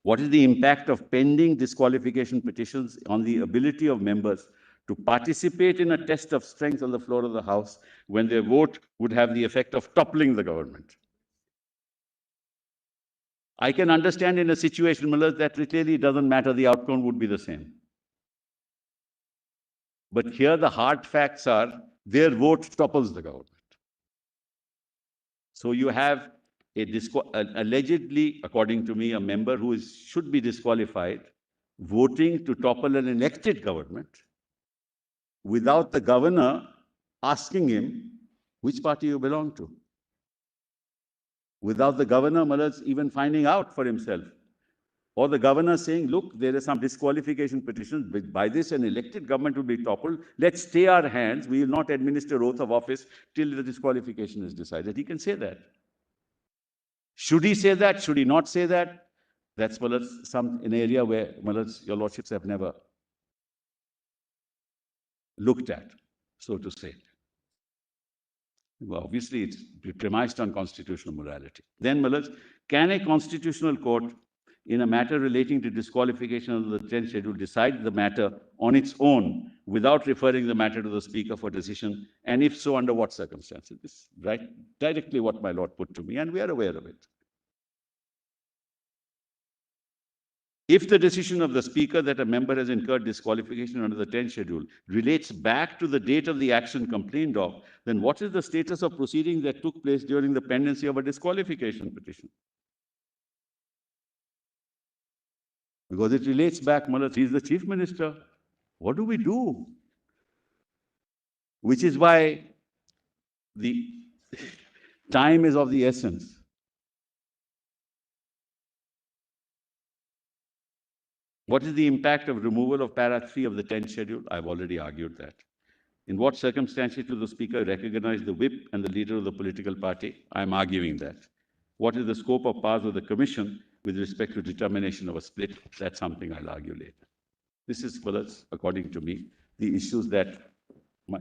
What is the impact of pending disqualification petitions on the ability of members to participate in a test of strength on the floor of the House when their vote would have the effect of toppling the government? I can understand in a situation, Mullahs, that really doesn't matter, the outcome would be the same. But here the hard facts are, their vote topples the government. So you have allegedly, according to me, a member who should be disqualified, voting to topple an elected government without the governor asking him which party you belong to. Without the governor, Mullahs, even finding out for himself. Or the governor saying, look, there are some disqualification petitions. By this, an elected government will be toppled. Let's stay our hands. We will not administer oath of office till the disqualification is decided. He can say that. Should he say that? Should he not say that? That's, Mullahs, an area where, Mullahs, your Lordships have never looked at, so to say. Well, obviously, it's premised on constitutional morality. Then, Mullahs, can a constitutional court, in a matter relating to disqualification under the 10th schedule, decide the matter on its own without referring the matter to the Speaker for decision? And if so, under what circumstances? This is directly what my Lord put to me, and we are aware of it. If the decision of the Speaker that a member has incurred disqualification under the 10th schedule relates back to the date of the action complained of, then what is the status of proceedings that took place during the pendency of a disqualification petition? Because it relates back, Mullahs, he is the Chief Minister. What do we do? Which is why the time is of the essence. What is the impact of removal of para 3 of the 10th schedule? I've already argued that. In what circumstances will the Speaker recognize the whip and the leader of the political party? I'm arguing that. What is the scope of powers of the Commission with respect to determination of a split? That's something I'll argue later. This is, Mullahs, according to me, the issues that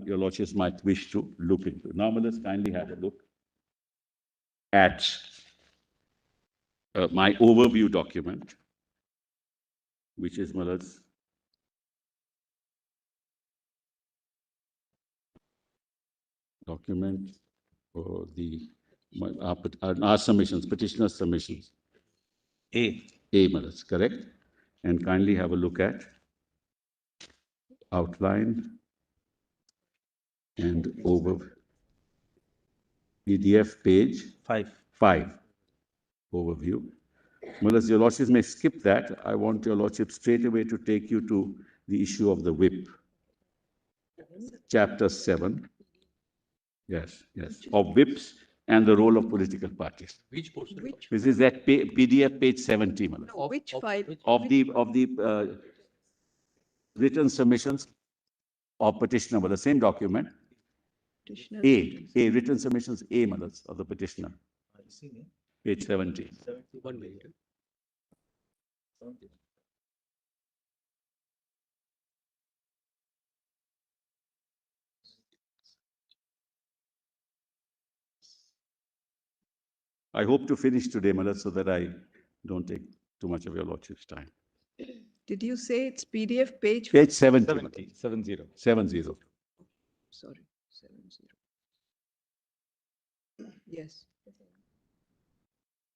your Lordships might wish to look into. Now, Mullahs, kindly have a look at my overview document, which is, Mullahs, document for our submissions, petitioner submissions. A. A, Malas, correct? And kindly have a look at outline and over PDF page 5 overview. Malas, your lordships may skip that. I want your lordship straight away to take you to the issue of the whip. Chapter 7. Yes, of whips and the role of political parties. Which portion? This is at PDF page 70, Malas. No, which file? Of the written submissions of petitioner, but the same document. Petitioner. A written submissions A, Malas, of the petitioner. Page 70. 1 minute. I hope to finish today, Malas, so that I don't take too much of your lordship's time. Did you say it's PDF page? Page 70. 70. 70. Sorry, 70. Yes.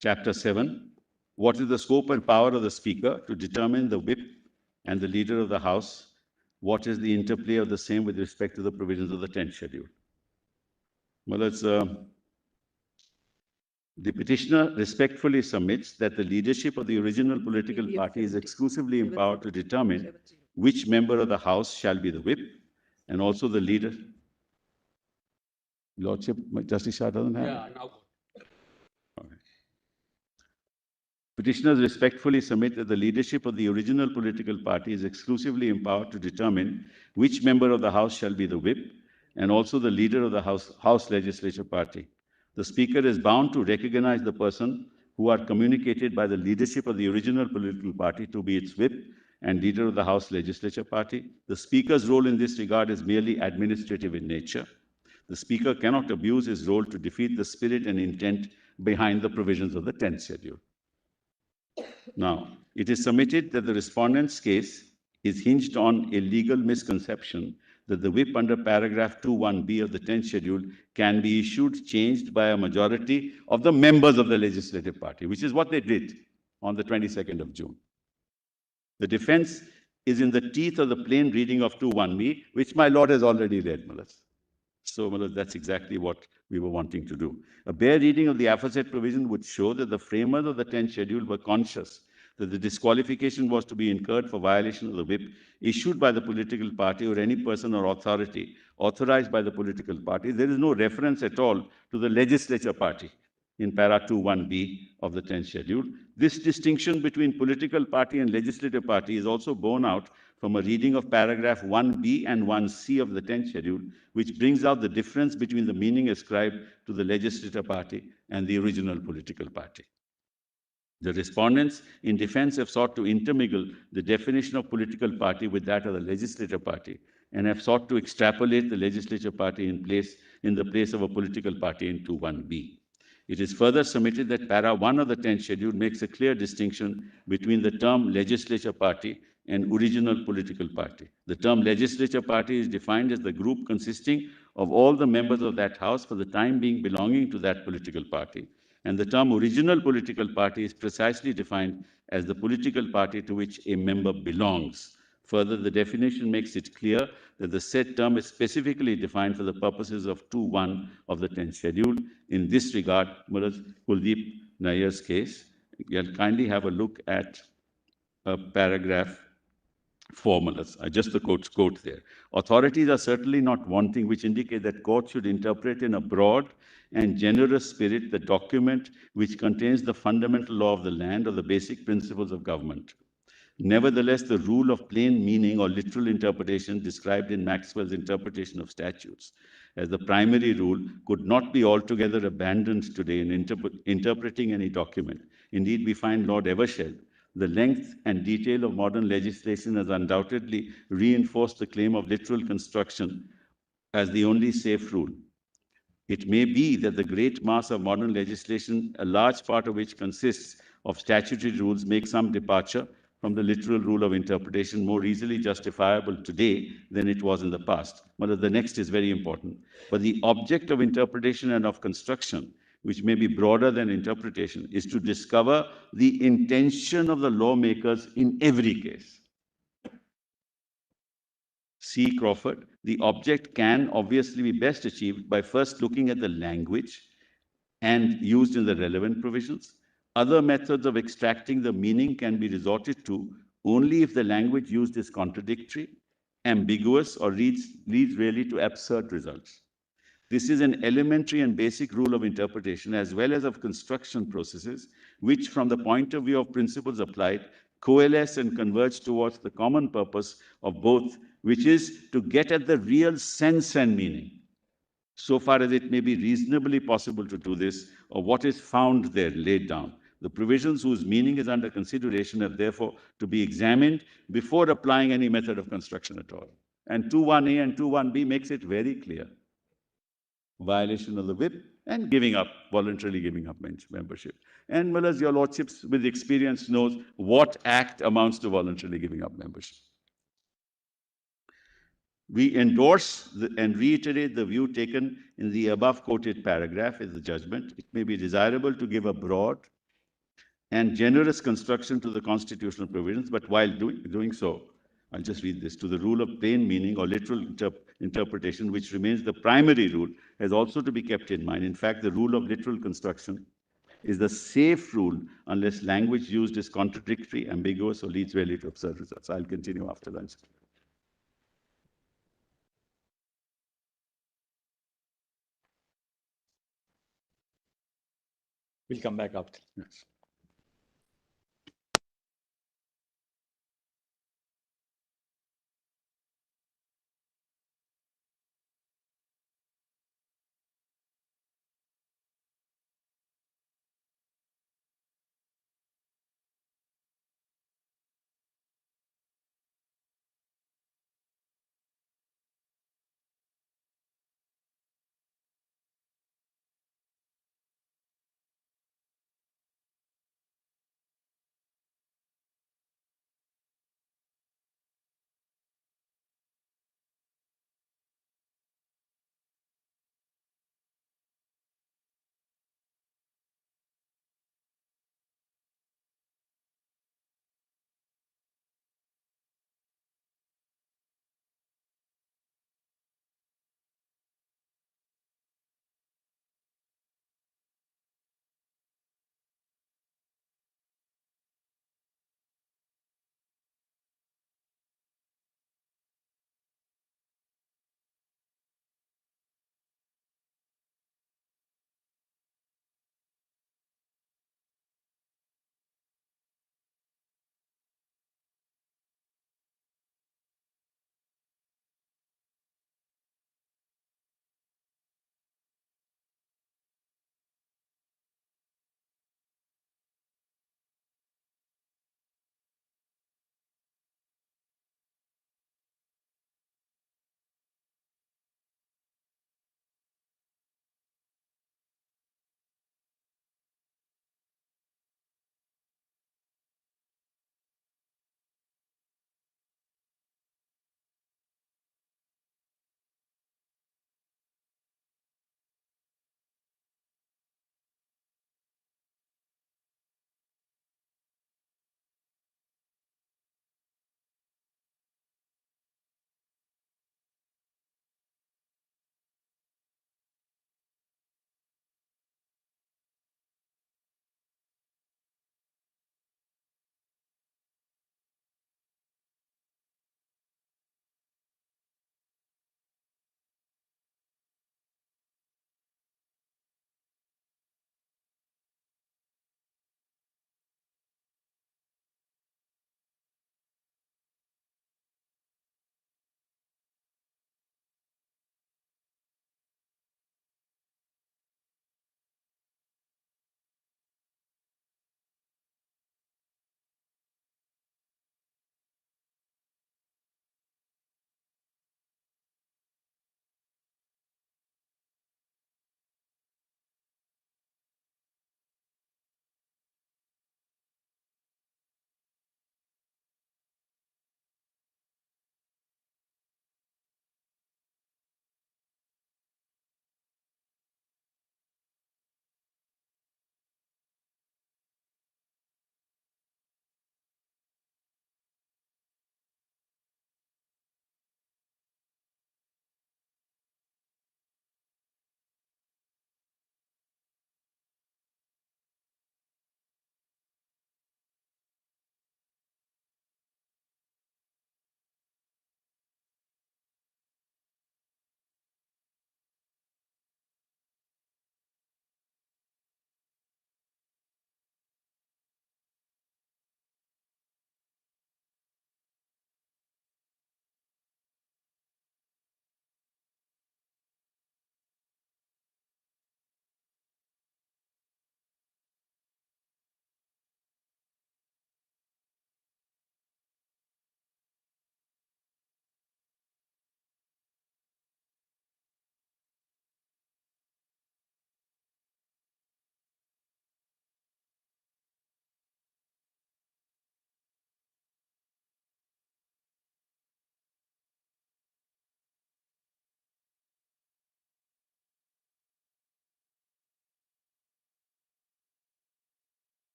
Chapter 7. What is the scope and power of the Speaker to determine the whip and the leader of the House? What is the interplay of the same with respect to the provisions of the 10th schedule? Malas, the petitioner respectfully submits that the leadership of the original political party is exclusively empowered to determine which member of the House shall be the whip, and also the leader. Lordship, Justice Shah doesn't have it? Yeah, now. Okay. Petitioners respectfully submit that the leadership of the original political party is exclusively empowered to determine which member of the House shall be the whip, and also the leader of the House Legislature party. The Speaker is bound to recognize the person who are communicated by the leadership of the original political party to be its whip and leader of the House Legislature party. The Speaker's role in this regard is merely administrative in nature. The Speaker cannot abuse his role to defeat the spirit and intent behind the provisions of the 10th schedule. Now, it is submitted that the respondent's case is hinged on a legal misconception that the whip under paragraph 2(1)(b) of the 10th schedule can be issued, changed by a majority of the members of the legislative party, which is what they did on the 22nd of June. The defense is in the teeth of the plain reading of 2(1)(b), which my lord has already read, Malas. So, Malas, that's exactly what we were wanting to do. A bare reading of the aforesaid provision would show that the framers of the 10th schedule were conscious that the disqualification was to be incurred for violation of the whip issued by the political party or any person or authority authorized by the political party. There is no reference at all to the legislature party in para 2(1)(b) of the 10th schedule. This distinction between political party and legislative party is also borne out from a reading of paragraph 1(b) and 1(c) of the 10th schedule, which brings out the difference between the meaning ascribed to the legislative party and the original political party. The respondents in defense have sought to intermingle the definition of political party with that of the legislative party, and have sought to extrapolate the legislative party in the place of a political party in 2(1)(b). It is further submitted that para 1 of the 10th schedule makes a clear distinction between the term legislature party and original political party. The term legislature party is defined as the group consisting of all the members of that house for the time being belonging to that political party. And the term original political party is precisely defined as the political party to which a member belongs. Further, the definition makes it clear that the said term is specifically defined for the purposes of 2(1) of the 10th schedule. In this regard, Kuldeep Nayyar's case, you'll kindly have a look at paragraph 4, just the quote there. Authorities are certainly not wanting, which indicate that courts should interpret in a broad and generous spirit the document which contains the fundamental law of the land or the basic principles of government. Nevertheless, the rule of plain meaning or literal interpretation described in Maxwell's interpretation of statutes as the primary rule could not be altogether abandoned today in interpreting any document. Indeed, we find Lord Evershed, the length and detail of modern legislation has undoubtedly reinforced the claim of literal construction as the only safe rule. It may be that the great mass of modern legislation, a large part of which consists of statutory rules, make some departure from the literal rule of interpretation more easily justifiable today than it was in the past. But the next is very important. But the object of interpretation and of construction, which may be broader than interpretation, is to discover the intention of the lawmakers in every case. C. Crawford, the object can obviously be best achieved by first looking at the language and used in the relevant provisions. Other methods of extracting the meaning can be resorted to only if the language used is contradictory, ambiguous, or leads really to absurd results. This is an elementary and basic rule of interpretation as well as of construction processes, which from the point of view of principles applied, coalesce and converge towards the common purpose of both, which is to get at the real sense and meaning, so far as it may be reasonably possible to do this, or what is found there laid down. The provisions whose meaning is under consideration have therefore to be examined before applying any method of construction at all. And 2.1a and 2.1b makes it very clear. Violation of the whip and voluntarily giving up membership. And Mullahs, your lordships with experience knows what act amounts to voluntarily giving up membership. We endorse and reiterate the view taken in the above quoted paragraph in the judgment. It may be desirable to give a broad and generous construction to the constitutional provisions, but while doing so, I'll just read this, to the rule of plain meaning or literal interpretation, which remains the primary rule, has also to be kept in mind. In fact, the rule of literal construction is the safe rule unless language used is contradictory, ambiguous, or leads really to absurd results. I'll continue after lunch. We'll come back after. Yes.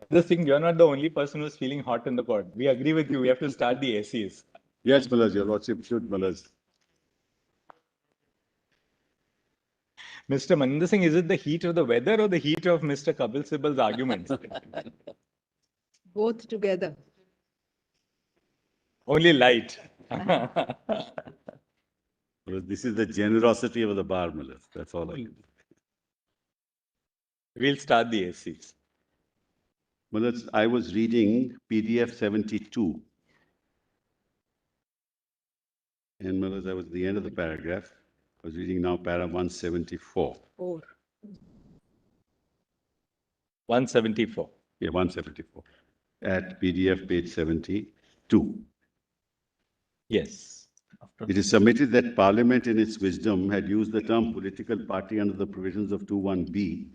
The thing, you're not the only person who's feeling hot in the court. We agree with you. We have to start the ACs. Yes, Malaz, your lordship should, Malaz. Mr. Maninder Singh, is it the heat of the weather or the heat of Mr. Kapil Sibal's arguments? Both together. Only light. This is the generosity of the bar, Malaz. That's all I can say. We'll start the ACs. Malaz, I was reading PDF 72. And Malaz, I was at the end of the paragraph. I was reading now para 174. 174. Yeah, 174. At PDF page 72. Yes. It is submitted that Parliament in its wisdom had used the term political party under the provisions of 21B,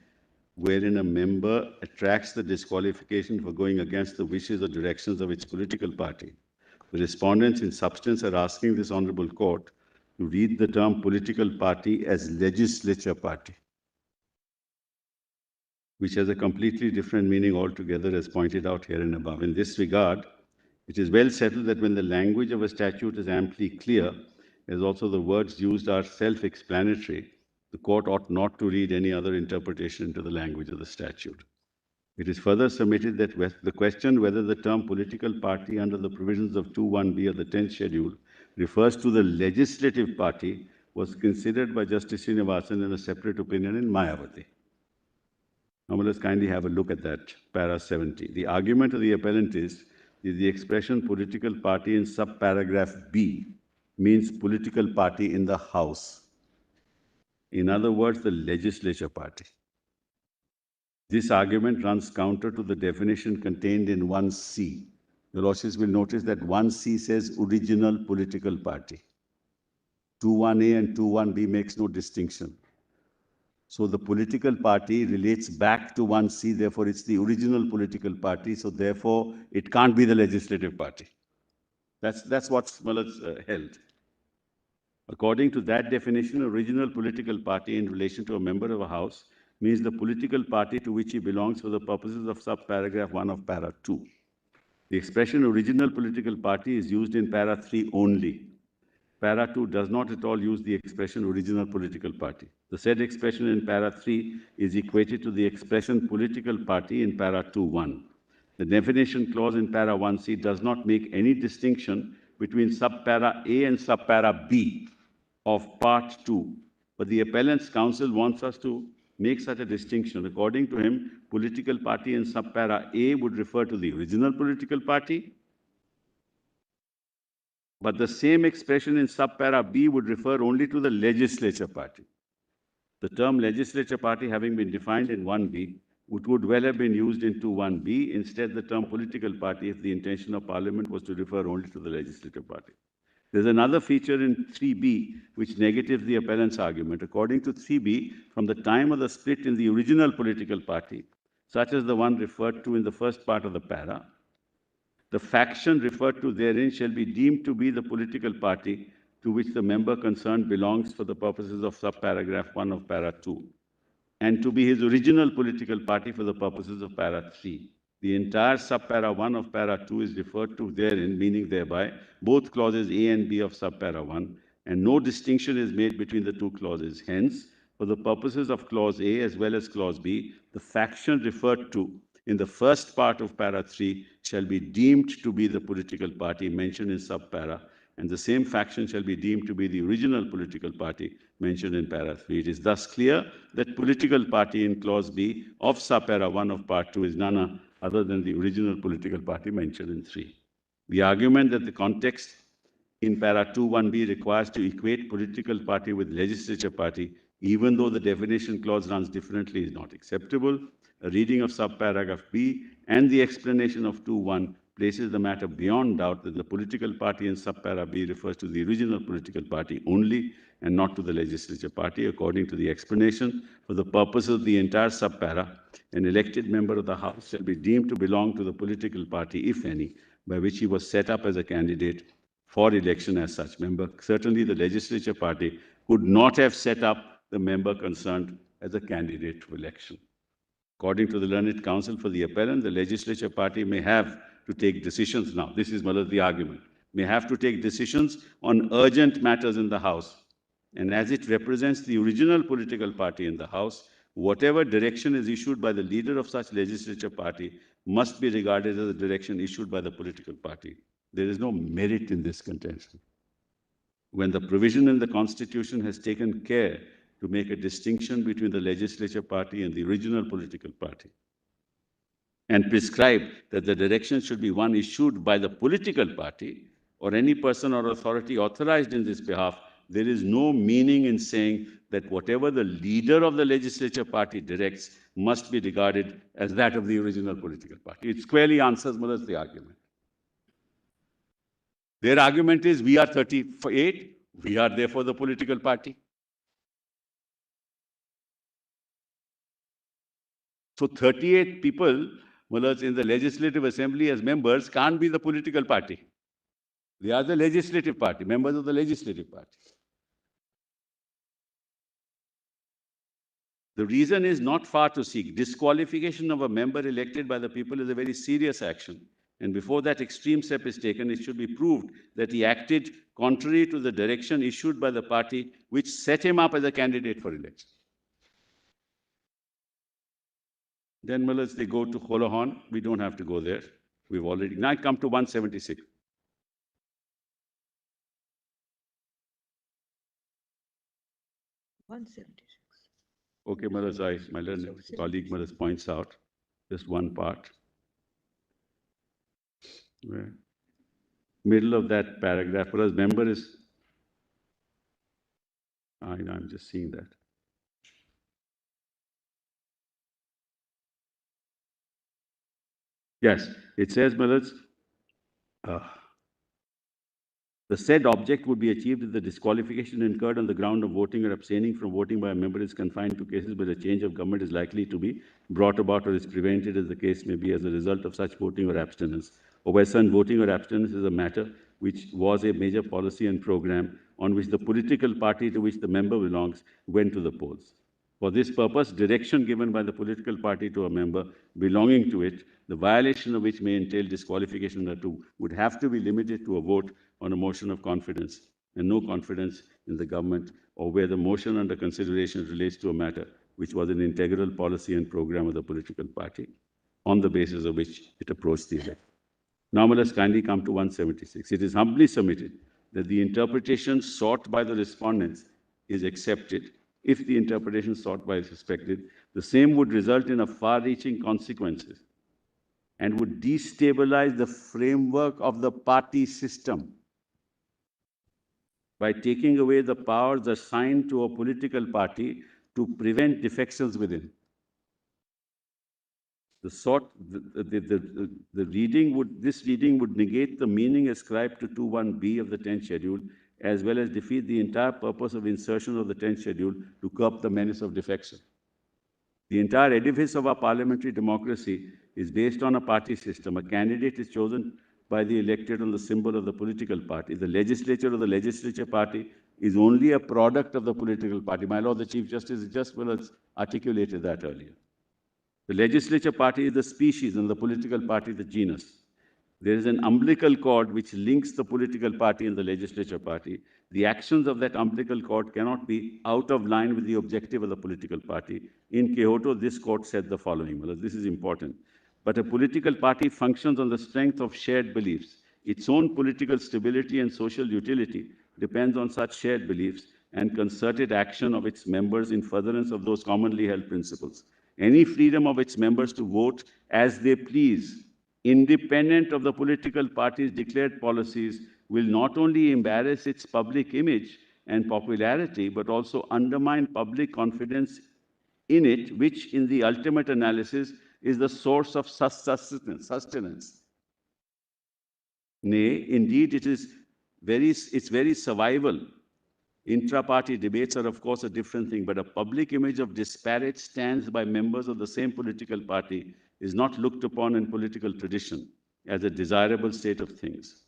wherein a member attracts the disqualification for going against the wishes or directions of its political party. The respondents in substance are asking this honorable court to read the term political party as legislature party, which has a completely different meaning altogether, as pointed out here and above. In this regard, it is well settled that when the language of a statute is amply clear, as also the words used are self-explanatory, the court ought not to read any other interpretation into the language of the statute. It is further submitted that the question whether the term political party under the provisions of 21B of the 10th schedule refers to the legislative party was considered by Justice Srinivasan in a separate opinion in Mayawati. Now let's kindly have a look at that, para 70. The argument of the appellant is the expression political party in subparagraph B means political party in the House. In other words, the legislature party. This argument runs counter to the definition contained in 1C. Your lordships will notice that 1C says original political party. 21A and 21B makes no distinction. So the political party relates back to 1C, therefore it's the original political party, so therefore it can't be the legislative party. That's what Smollett held. According to that definition, original political party in relation to a member of a house means the political party to which he belongs for the purposes of subparagraph 1 of para 2. The expression original political party is used in para 3 only. Para 2 does not at all use the expression original political party. The said expression in para 3 is equated to the expression political party in para 2.1. The definition clause in para 1C does not make any distinction between subpara A and subpara B of part 2, but the appellant's counsel wants us to make such a distinction. According to him, political party in subpara A would refer to the original political party, but the same expression in subpara B would refer only to the legislature party. The term legislature party having been defined in 1B, which would well have been used into 1B, instead the term political party if the intention of Parliament was to refer only to the legislative party. There's another feature in 3B which negatives the appellant's argument. According to 3B, from the time of the split in the original political party, such as the one referred to in the first part of the para, the faction referred to therein shall be deemed to be the political party to which the member concerned belongs for the purposes of subparagraph 1 of para 2, and to be his original political party for the purposes of para 3. The entire subpara 1 of para 2 is referred to therein, meaning thereby both clauses A and B of subpara 1, and no distinction is made between the two clauses. Hence, for the purposes of clause A as well as clause B, the faction referred to in the first part of para 3 shall be deemed to be the political party mentioned in subpara, and the same faction shall be deemed to be the original political party mentioned in para 3. It is thus clear that political party in clause B of subpara 1 of part 2 is none other than the original political party mentioned in 3. The argument that the context in para 2.1b requires to equate political party with legislature party, even though the definition clause runs differently, is not acceptable. A reading of subparagraph B and the explanation of 2.1 places the matter beyond doubt that the political party in subpara B refers to the original political party only and not to the legislature party. According to the explanation, for the purpose of the entire subpara, an elected member of the House shall be deemed to belong to the political party, if any, by which he was set up as a candidate for election as such member. Certainly, the legislature party could not have set up the member concerned as a candidate for election. According to the learned counsel for the appellant, the legislature party may have to take decisions now. This is the argument. May have to take decisions on urgent matters in the House. And as it represents the original political party in the House, whatever direction is issued by the leader of such legislature party must be regarded as a direction issued by the political party. There is no merit in this contention. When the provision in the Constitution has taken care to make a distinction between the legislature party and the original political party, and prescribe that the direction should be one issued by the political party or any person or authority authorized in this behalf, there is no meaning in saying that whatever the leader of the legislature party directs must be regarded as that of the original political party. It squarely answers the argument. Their argument is, we are 38, we are therefore the political party. So 38 people in the Legislative Assembly as members can't be the political party. They are the legislative party, members of the legislative party. The reason is not far to seek. Disqualification of a member elected by the people is a very serious action. And before that extreme step is taken, it should be proved that he acted contrary to the direction issued by the party which set him up as a candidate for election. Then, they go to Holohan. We don't have to go there. We've already now come to 176. Okay, my learned colleague points out just one part. Where middle of that paragraph, whereas member is, I'm just seeing that. Yes, it says, the said object would be achieved if the disqualification incurred on the ground of voting or abstaining from voting by a member is confined to cases where a change of government is likely to be brought about or is prevented, as the case may be, as a result of such voting or abstinence, or where such voting or abstinence is a matter which was a major policy and program on which the political party to which the member belongs went to the polls. For this purpose, direction given by the political party to a member belonging to it, the violation of which may entail disqualification thereto, would have to be limited to a vote on a motion of confidence and no confidence in the government, or where the motion under consideration relates to a matter which was an integral policy and program of the political party, on the basis of which it approached the election. Now, let us kindly come to 176. It is humbly submitted that the interpretation sought by the respondents is accepted. If the interpretation sought by the suspected, the same would result in a far-reaching consequences and would destabilize the framework of the party system by taking away the powers assigned to a political party to prevent defections within. This reading would negate the meaning ascribed to 2(1)(b) of the 10th schedule, as well as defeat the entire purpose of insertion of the 10th schedule to curb the menace of defection. The entire edifice of our parliamentary democracy is based on a party system. A candidate is chosen by the elected on the symbol of the political party. The legislature or the legislature party is only a product of the political party. My Lord, the Chief Justice just articulated that earlier. The legislature party is the species and the political party the genus. There is an umbilical cord which links the political party and the legislature party. The actions of that umbilical cord cannot be out of line with the objective of the political party. In Kyoto, this court said the following. Well, this is important. But a political party functions on the strength of shared beliefs. Its own political stability and social utility depends on such shared beliefs and concerted action of its members in furtherance of those commonly held principles. Any freedom of its members to vote as they please, independent of the political party's declared policies, will not only embarrass its public image and popularity, but also undermine public confidence in it, which in the ultimate analysis is the source of sustenance. Nay, indeed, its very survival. Intra-party debates are, of course, a different thing, but a public image of disparate stands by members of the same political party is not looked upon in political tradition as a desirable state of things.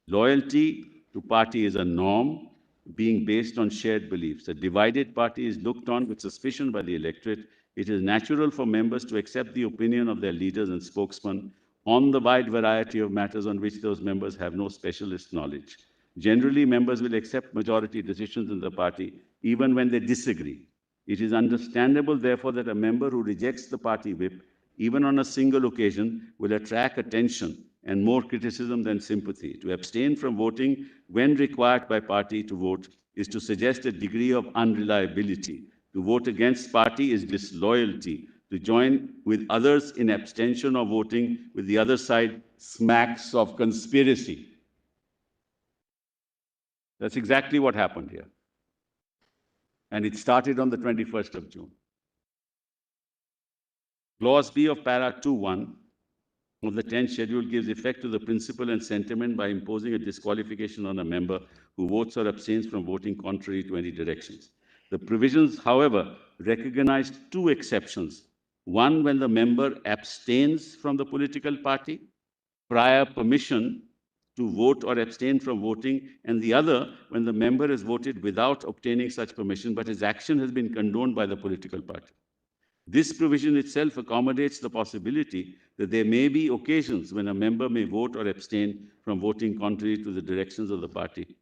Loyalty to party is a norm being based on shared beliefs. A divided party is looked on with suspicion by the electorate It is natural for members to accept the opinion of their leaders and spokesmen on the wide variety of matters on which those members have no specialist knowledge. Generally, members will accept majority decisions in the party even when they disagree. It is understandable, therefore, that a member who rejects the party whip, even on a single occasion, will attract attention and more criticism than sympathy. To abstain from voting when required by party to vote is to suggest a degree of unreliability. To vote against party is disloyalty. To join with others in abstention or voting with the other side smacks of conspiracy. That's exactly what happened here. And it started on the 21st of June. Clause B of para 2.1 of the 10th schedule gives effect to the principle and sentiment by imposing a disqualification on a member who votes or abstains from voting contrary to any directions. The provisions, however, recognize two exceptions. One, when the member abstains from the political party prior permission to vote or abstain from voting, and the other, when the member has voted without obtaining such permission, but his action has been condoned by the political party. This provision itself accommodates the possibility that there may be occasions when a member may vote or abstain from voting contrary to the directions of the party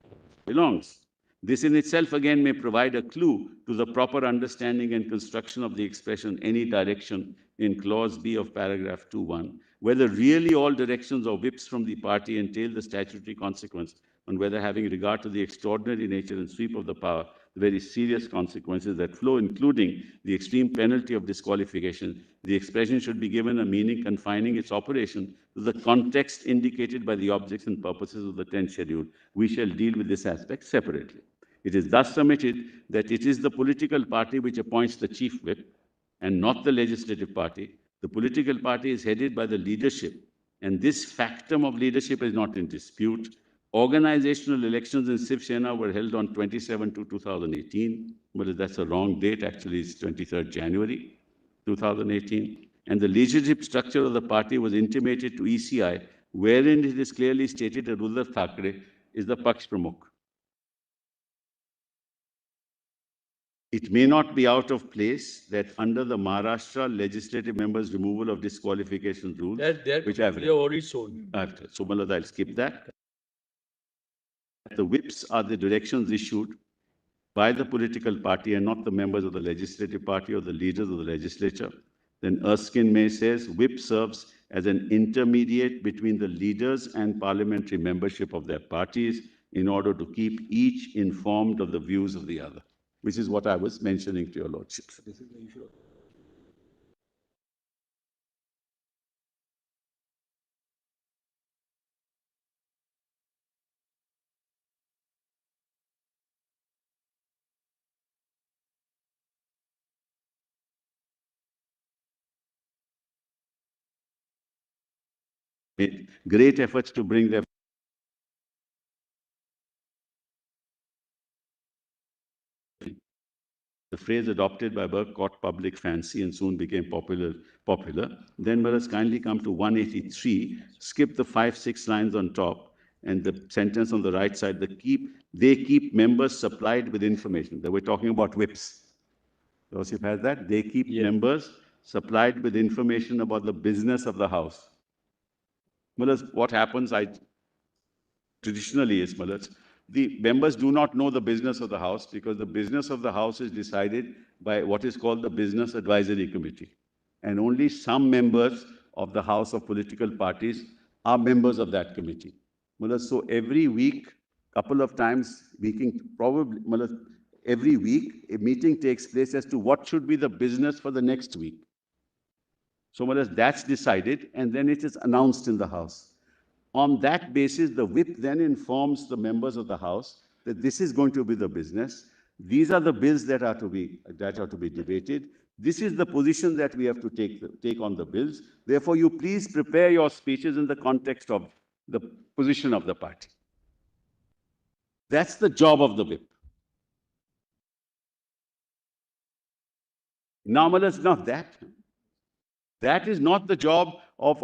belongs. This in itself again may provide a clue to the proper understanding and construction of the expression any direction in clause B of paragraph 2.1, whether really all directions or whips from the party entail the statutory consequence, and whether having regard to the extraordinary nature and sweep of the power, the very serious consequences that flow, including the extreme penalty of disqualification, the expression should be given a meaning confining its operation to the context indicated by the objects and purposes of the 10th schedule. We shall deal with this aspect separately. It is thus submitted that it is the political party which appoints the chief whip and not the legislative party. The political party is headed by the leadership, and this factum of leadership is not in dispute. Organizational elections in Shiv Sena were held on 27/2/2018, but that's a wrong date. Actually, it's 23rd January 2018. And the leadership structure of the party was intimated to ECI, wherein it is clearly stated that Uddhav Thackeray is the Paksh Pramukh. It may not be out of place that under the Maharashtra legislative members' removal of disqualification rules, which I've already shown. So, Malad, I'll skip that. The whips are the directions issued by the political party and not the members of the legislative party or the leaders of the legislature. Then Erskine May says, whip serves as an intermediate between the leaders and parliamentary membership of their parties in order to keep each informed of the views of the other, which is what I was mentioning to your lordships. Made great efforts to bring their the phrase adopted by Burke caught public fancy and soon became popular. Then let us kindly come to 183, skip the 5-6 lines on top, and the sentence on the right side, they keep members supplied with information. They were talking about whips. Joseph has that. They keep members supplied with information about the business of the house. What happens, traditionally is, the members do not know the business of the house because the business of the house is decided by what is called the Business Advisory Committee. And only some members of the House of political parties are members of that committee. So every week, couple of times, every week, a meeting takes place as to what should be the business for the next week. So that's decided, and then it is announced in the House. On that basis, the whip then informs the members of the House that this is going to be the business. These are the bills that are to be debated. This is the position that we have to take on the bills. Therefore, you please prepare your speeches in the context of the position of the party. That's the job of the whip. Now, it's not that. That is not the job of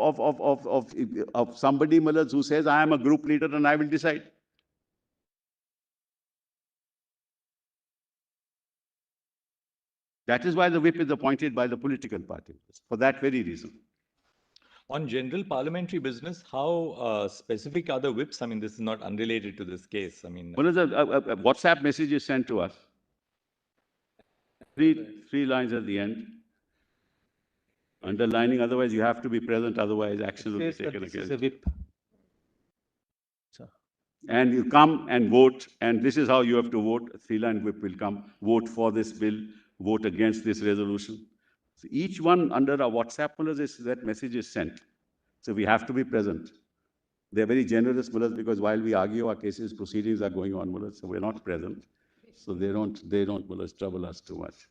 somebody who says, I am a group leader and I will decide. That is why the whip is appointed by the political party, for that very reason. On general parliamentary business, how specific are the whips? I mean, this is not unrelated to this case. I mean, Well, a WhatsApp message is sent to us. Three lines at the end. Underlining, otherwise you have to be present, otherwise action will be taken against you. whip. And you come and vote, and this is how you have to vote. A three-line whip will come. Vote for this bill, vote against this resolution. So each one under a WhatsApp, that message is sent. So we have to be present. They're very generous, because while we argue, our cases, proceedings are going on, so we're not present. So they don't trouble us too much.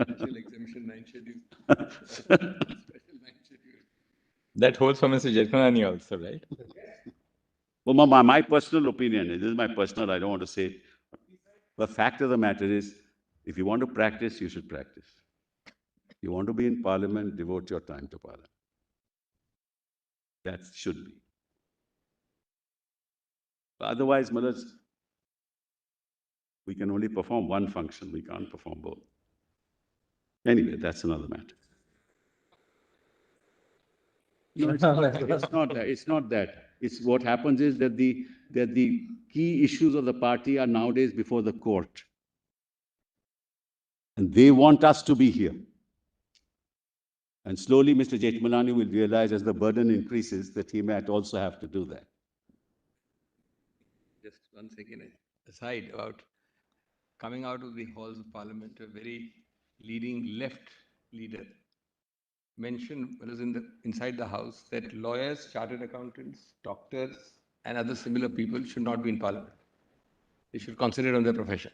Special exemption 9 schedule. Special 9 schedule. that holds for Mr. Jetmanani also, right? Well, my personal opinion, this is my personal, I don't want to say it. The fact of the matter is, if you want to practice, you should practice. You want to be in Parliament, devote your time to Parliament. That should be. Otherwise, we can only perform one function, we can't perform both. Anyway, that's another matter. No, it's not that. It's what happens is that the key issues of the party are nowadays before the court. And they want us to be here. And slowly Mr. Jetmalani will realize as the burden increases that he might also have to do that. Just 1 second aside about coming out of the halls of Parliament, a very leading left leader mentioned inside the House that lawyers, chartered accountants, doctors, and other similar people should not be in Parliament. They should concentrate on their profession.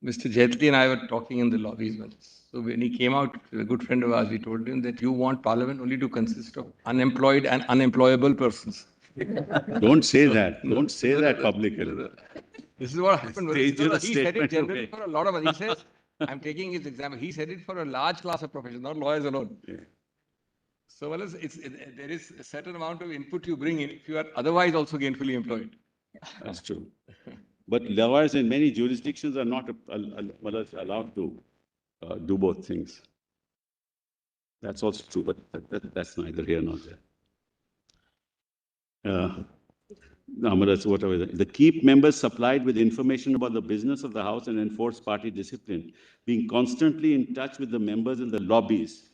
Mr. Jaitley and I were talking in the lobbies once. So when he came out, a good friend of ours, we told him that you want Parliament only to consist of unemployed and unemployable persons. Don't say that. Don't say that publicly. This is what happened. He said it generally for a lot of us. He says, I'm taking his example. He said it for a large class of professionals, not lawyers alone. Yeah. So well, there is a certain amount of input you bring in if you are otherwise also gainfully employed. That's true. But lawyers in many jurisdictions are not allowed to do both things. That's also true, but that's neither here nor there. The keep members supplied with information about the business of the House and enforce party discipline, being constantly in touch with the members in the lobbies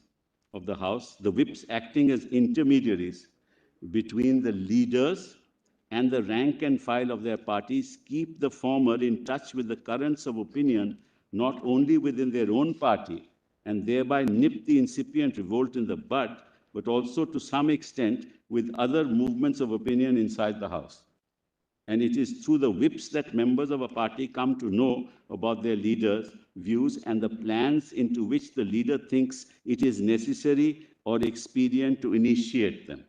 of the House, the whips acting as intermediaries between the leaders and the rank and file of their parties, keep the former in touch with the currents of opinion, not only within their own party, and thereby nip the incipient revolt in the bud, but also to some extent with other movements of opinion inside the House. And it is through the whips that members of a party come to know about their leaders' views and the plans into which the leader thinks it is necessary or expedient to initiate them.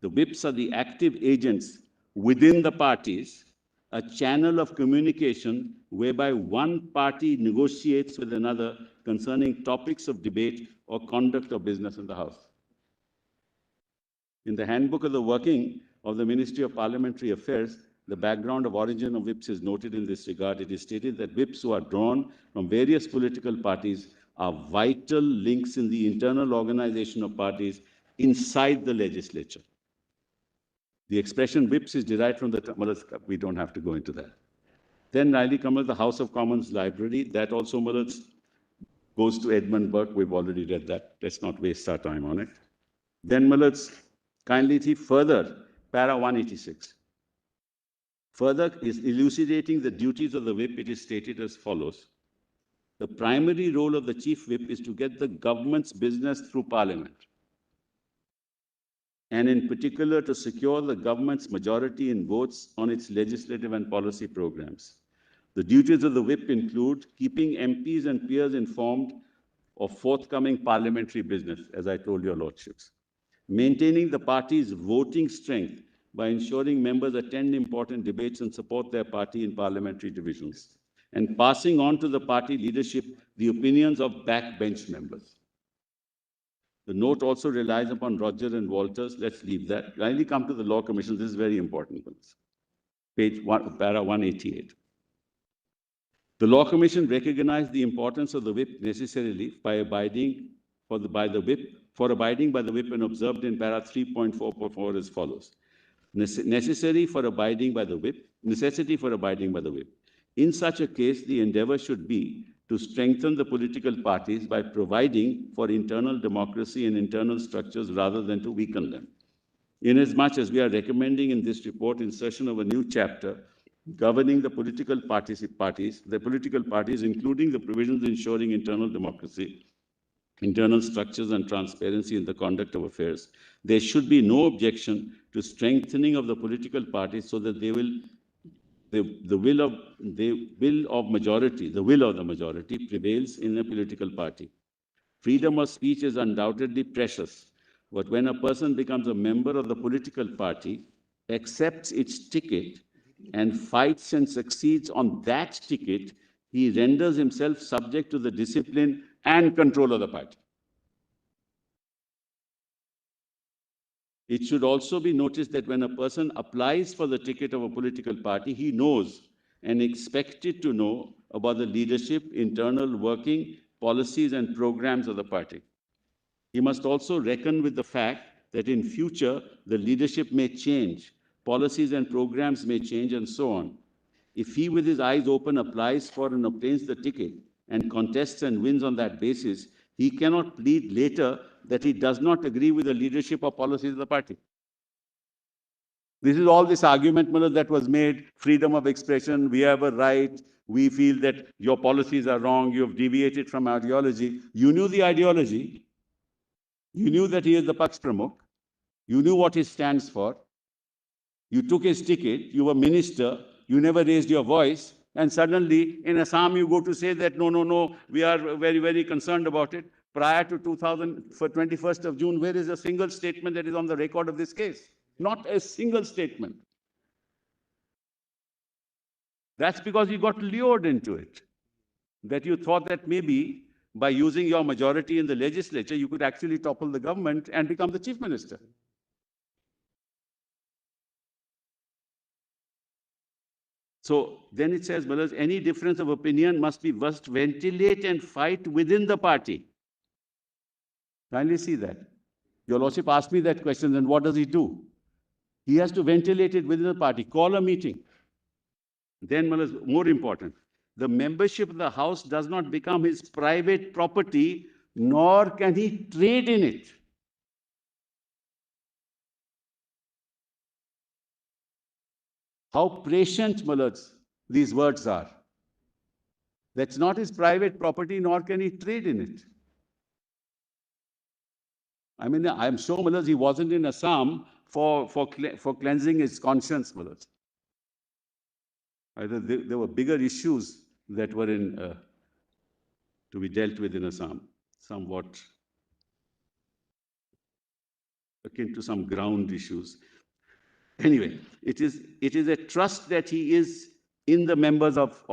The whips are the active agents within the parties, a channel of communication whereby one party negotiates with another concerning topics of debate or conduct of business in the House. In the handbook of the working of the Ministry of Parliamentary Affairs, the background of origin of whips is noted in this regard. It is stated that whips who are drawn from various political parties are vital links in the internal organization of parties inside the legislature. The expression whips is derived from the, we don't have to go into that. Then Riley comes the House of Commons Library. That also goes to Edmund Burke. We've already read that. Let's not waste our time on it. Then kindly see further, para 186. Further is elucidating the duties of the whip. It is stated as follows. The primary role of the chief whip is to get the government's business through Parliament, and in particular to secure the government's majority in votes on its legislative and policy programs. The duties of the whip include keeping MPs and peers informed of forthcoming parliamentary business, as I told your lordships, maintaining the party's voting strength by ensuring members attend important debates and support their party in parliamentary divisions, and passing on to the party leadership the opinions of backbench members. The note also relies upon Roger and Walters. Let's leave that. Kindly come to the Law Commission. This is very important. Page 1, para 188. The Law Commission recognized the importance of the whip necessarily by abiding by the whip and observed in para 3.4.4 as follows. Necessity for abiding by the whip. In such a case, the endeavor should be to strengthen the political parties by providing for internal democracy and internal structures rather than to weaken them. Inasmuch as we are recommending in this report insertion of a new chapter governing the political parties, including the provisions ensuring internal democracy, internal structures and transparency in the conduct of affairs, there should be no objection to strengthening of the political parties so that the will of the majority prevails in a political party. Freedom of speech is undoubtedly precious, but when a person becomes a member of the political party, accepts its ticket, and fights and succeeds on that ticket, he renders himself subject to the discipline and control of the party. It should also be noticed that when a person applies for the ticket of a political party, he knows and expected to know about the leadership, internal working, policies and programs of the party. He must also reckon with the fact that in future, the leadership may change, policies and programs may change, and so on. If he, with his eyes open, applies for and obtains the ticket and contests and wins on that basis, he cannot plead later that he does not agree with the leadership or policies of the party. This is all this argument that was made, freedom of expression, we have a right, we feel that your policies are wrong, you have deviated from ideology. You knew the ideology, you knew that he is the Paks Pramukh, you knew what he stands for, you took his ticket, you were minister, you never raised your voice, and suddenly in Assam you go to say that no, we are very, very concerned about it. Prior to 21st of June, where is a single statement that is on the record of this case? Not a single statement. That's because you got lured into it. That you thought that maybe by using your majority in the legislature, you could actually topple the government and become the chief minister. So then it says, well, any difference of opinion must be first ventilate and fight within the party. Kindly see that. Your Lordship asked me that question, then what does he do? He has to ventilate it within the party, call a meeting. Then, more important, the membership of the House does not become his private property, nor can he trade in it. How prescient, these words are. That's not his private property, nor can he trade in it. I mean, I'm sure, he wasn't in Assam for cleansing his conscience, There were bigger issues that were to be dealt with in Assam, somewhat akin to some ground issues. Anyway, it is a trust that he is in the members of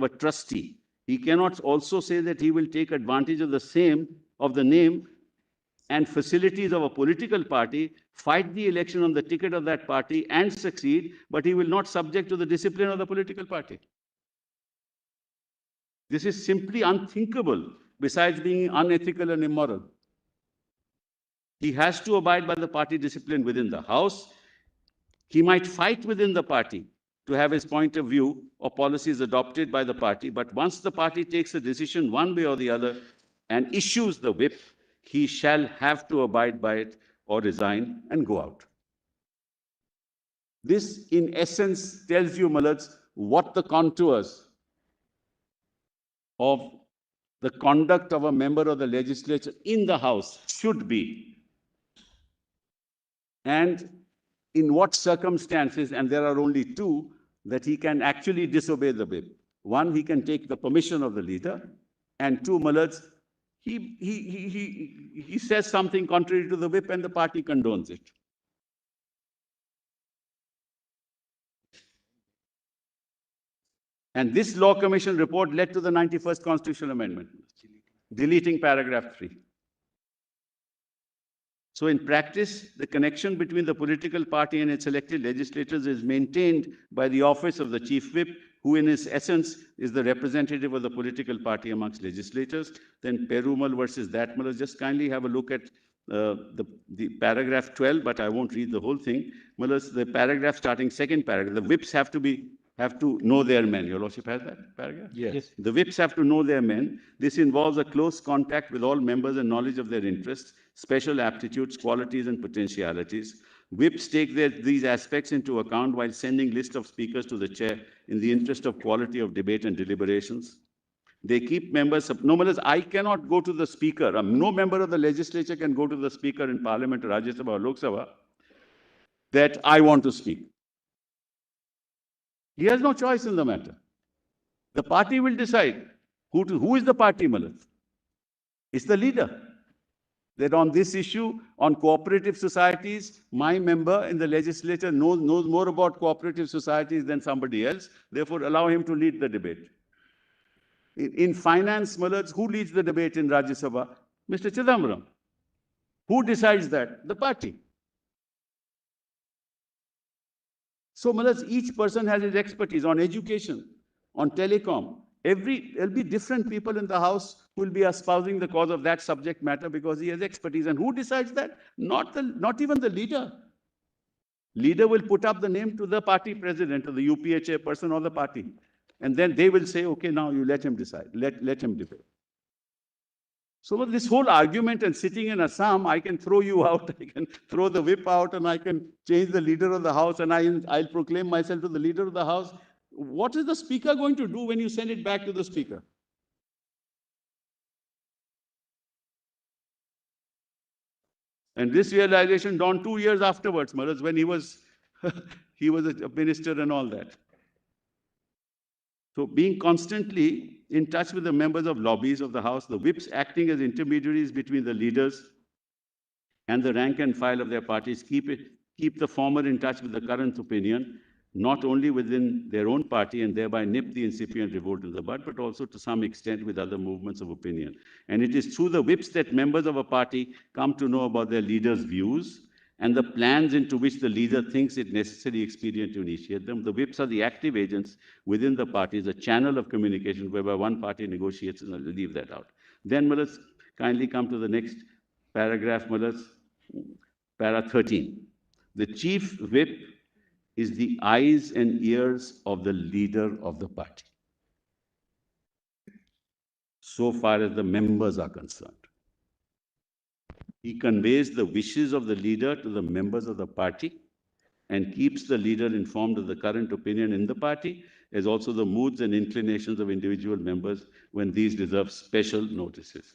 a trustee. He cannot also say that he will take advantage of the name and facilities of a political party, fight the election on the ticket of that party and succeed, but he will not subject to the discipline of the political party. This is simply unthinkable, besides being unethical and immoral. He has to abide by the party discipline within the House. He might fight within the party to have his point of view or policies adopted by the party, but once the party takes a decision one way or the other and issues the whip, he shall have to abide by it or resign and go out. This, in essence, tells you, what the contours of the conduct of a member of the legislature in the House should be. And in what circumstances, and there are only two, that he can actually disobey the whip. One, he can take the permission of the leader, and two, he says something contrary to the whip and the party condones it. And this Law Commission report led to the 91st Constitutional Amendment, deleting paragraph 3. So in practice, the connection between the political party and its elected legislators is maintained by the office of the Chief Whip, who in his essence is the representative of the political party amongst legislators. Then Perumal versus that. Just kindly have a look at the paragraph 12, but I won't read the whole thing. The paragraph starting second paragraph, the whips have to know their men. Your Lordship has that paragraph? Yes. The whips have to know their men. This involves a close contact with all members and knowledge of their interests, special aptitudes, qualities, and potentialities. Whips take these aspects into account while sending list of speakers to the chair in the interest of quality of debate and deliberations. They keep members. No, I cannot go to the speaker. No member of the legislature can go to the speaker in Parliament, Rajya Sabha or Lok Sabha, that I want to speak. He has no choice in the matter. The party will decide who is the party, It's the leader. That on this issue, on cooperative societies, my member in the legislature knows more about cooperative societies than somebody else. Therefore, allow him to lead the debate. In finance, who leads the debate in Rajya Sabha? Mr. Chidambaram. Who decides that? The party. So, each person has his expertise on education, on telecom. There'll be different people in the House who will be espousing the cause of that subject matter because he has expertise. And who decides that? Not even the leader. Leader will put up the name to the party president or the UPA chairperson or the party. And then they will say, okay, now you let him decide. Let him debate. So this whole argument and sitting in Assam, I can throw you out, I can throw the whip out, and I can change the leader of the House, and I'll proclaim myself to the leader of the House. What is the speaker going to do when you send it back to the speaker? And this realization dawned 2 years afterwards, when he was he was a minister and all that. So being constantly in touch with the members of lobbies of the House, the whips acting as intermediaries between the leaders and the rank and file of their parties, keep the former in touch with the current opinion, not only within their own party and thereby nip the incipient revolt in the bud, but also to some extent with other movements of opinion. And it is through the whips that members of a party come to know about their leader's views and the plans into which the leader thinks it necessary expedient to initiate them. The whips are the active agents within the parties, a channel of communication whereby one party negotiates, and I'll leave that out. Then, kindly come to the next paragraph, para 13. The chief whip is the eyes and ears of the leader of the party, so far as the members are concerned. He conveys the wishes of the leader to the members of the party and keeps the leader informed of the current opinion in the party, as also the moods and inclinations of individual members when these deserve special notices.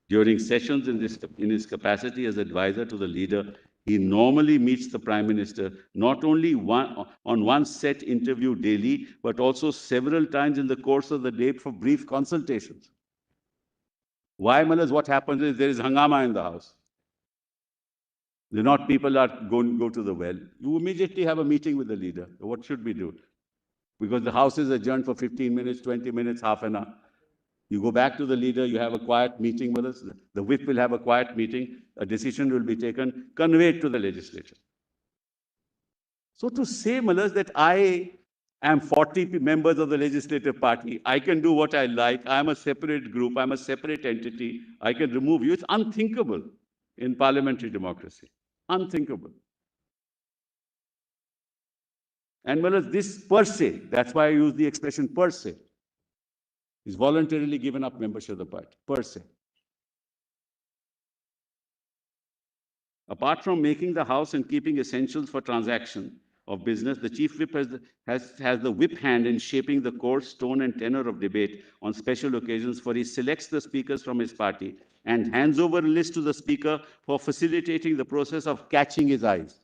During sessions in his capacity as advisor to the leader, he normally meets the Prime Minister not only on one set interview daily, but also several times in the course of the day for brief consultations. Why, what happens is there is hangama in the House. People are going to go to the well. You immediately have a meeting with the leader. What should we do? Because the House is adjourned for 15 minutes, 20 minutes, half an hour. You go back to the leader, you have a quiet meeting with us. The whip will have a quiet meeting. A decision will be taken, conveyed to the legislature. So to say, that I am 40 members of the legislative party, I can do what I like, I'm a separate group, I'm a separate entity, I can remove you, it's unthinkable in parliamentary democracy. Unthinkable. And this per se, that's why I use the expression per se, is voluntarily given up membership of the party, per se. Apart from making the House and keeping essentials for transaction of business, the Chief Whip has the whip hand in shaping the course, tone, and tenor of debate on special occasions, for he selects the speakers from his party and hands over a list to the speaker for facilitating the process of catching his eyes.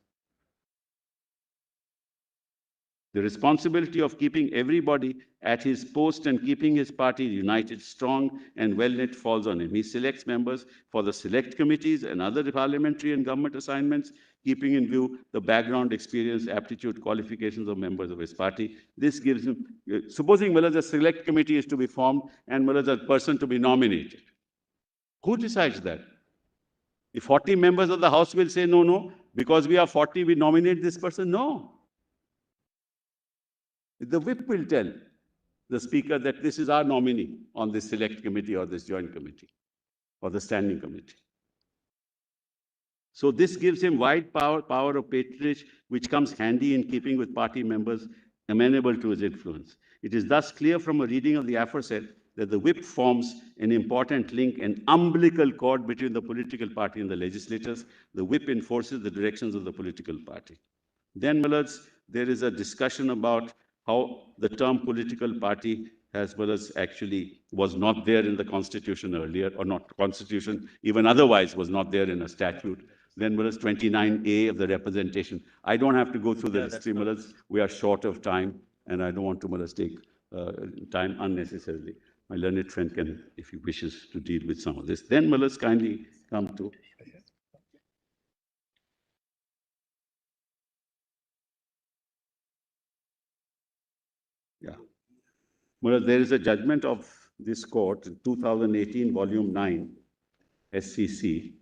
The responsibility of keeping everybody at his post and keeping his party united, strong, and well-knit falls on him. He selects members for the select committees and other parliamentary and government assignments, keeping in view the background, experience, aptitude, qualifications of members of his party. This gives him, supposing a select committee is to be formed and a person to be nominated. Who decides that? If 40 members of the House will say, no, because we are 40, we nominate this person? No. The whip will tell the speaker that this is our nominee on this select committee or this joint committee or the standing committee. So this gives him wide power of patronage, which comes handy in keeping with party members amenable to his influence. It is thus clear from a reading of the aforesaid that the whip forms an important link, an umbilical cord between the political party and the legislators. The whip enforces the directions of the political party. Then, my lords, there is a discussion about how the term political party as well as actually was not there in the Constitution earlier, or not Constitution, even otherwise was not there in a statute. Then was 29A of the representation. I don't have to go through the history, Mullahs. We are short of time, and I don't want to, Mullahs, take time unnecessarily. My learned friend can, if he wishes, to deal with some of this. Then, Mullahs, kindly come to. Yeah. Mullahs, there is a judgment of this court in 2018, volume 9, SCC.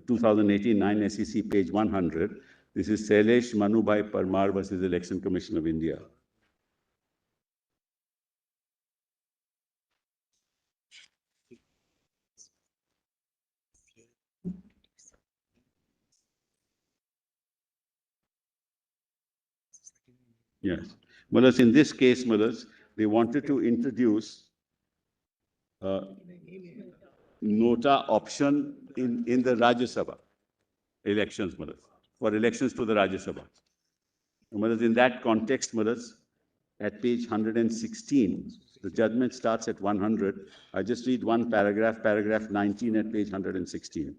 2018 9 SEC, page 100. This is Sailesh Manubhai Parmar versus Election Commission of India. Yes. Mullahs, in this case, Mullahs, they wanted to introduce nota option in the Rajya Sabha elections, Mullahs, for elections to the Rajya Sabha. Mullahs, in that context, Mullahs, at page 116, the judgment starts at 100. I just read one paragraph, paragraph 19 at page 116.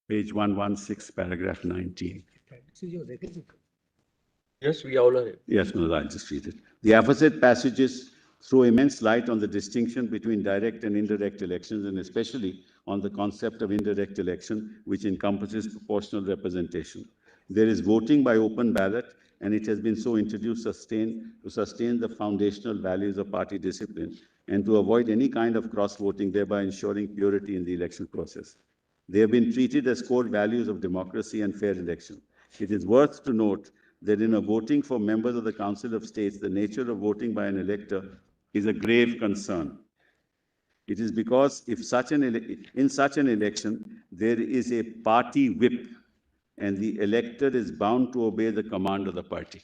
Page 116, paragraph 19. Yes, we all are. Yes, no, I'll just read it. The aforesaid passages throw immense light on the distinction between direct and indirect elections, and especially on the concept of indirect election, which encompasses proportional representation. There is voting by open ballot, and it has been so introduced to sustain the foundational values of party discipline and to avoid any kind of cross-voting, thereby ensuring purity in the election process. They have been treated as core values of democracy and fair election. It is worth to note that in a voting for members of the Council of States, the nature of voting by an elector is a grave concern. It is because if in such an election, there is a party whip, and the elector is bound to obey the command of the party.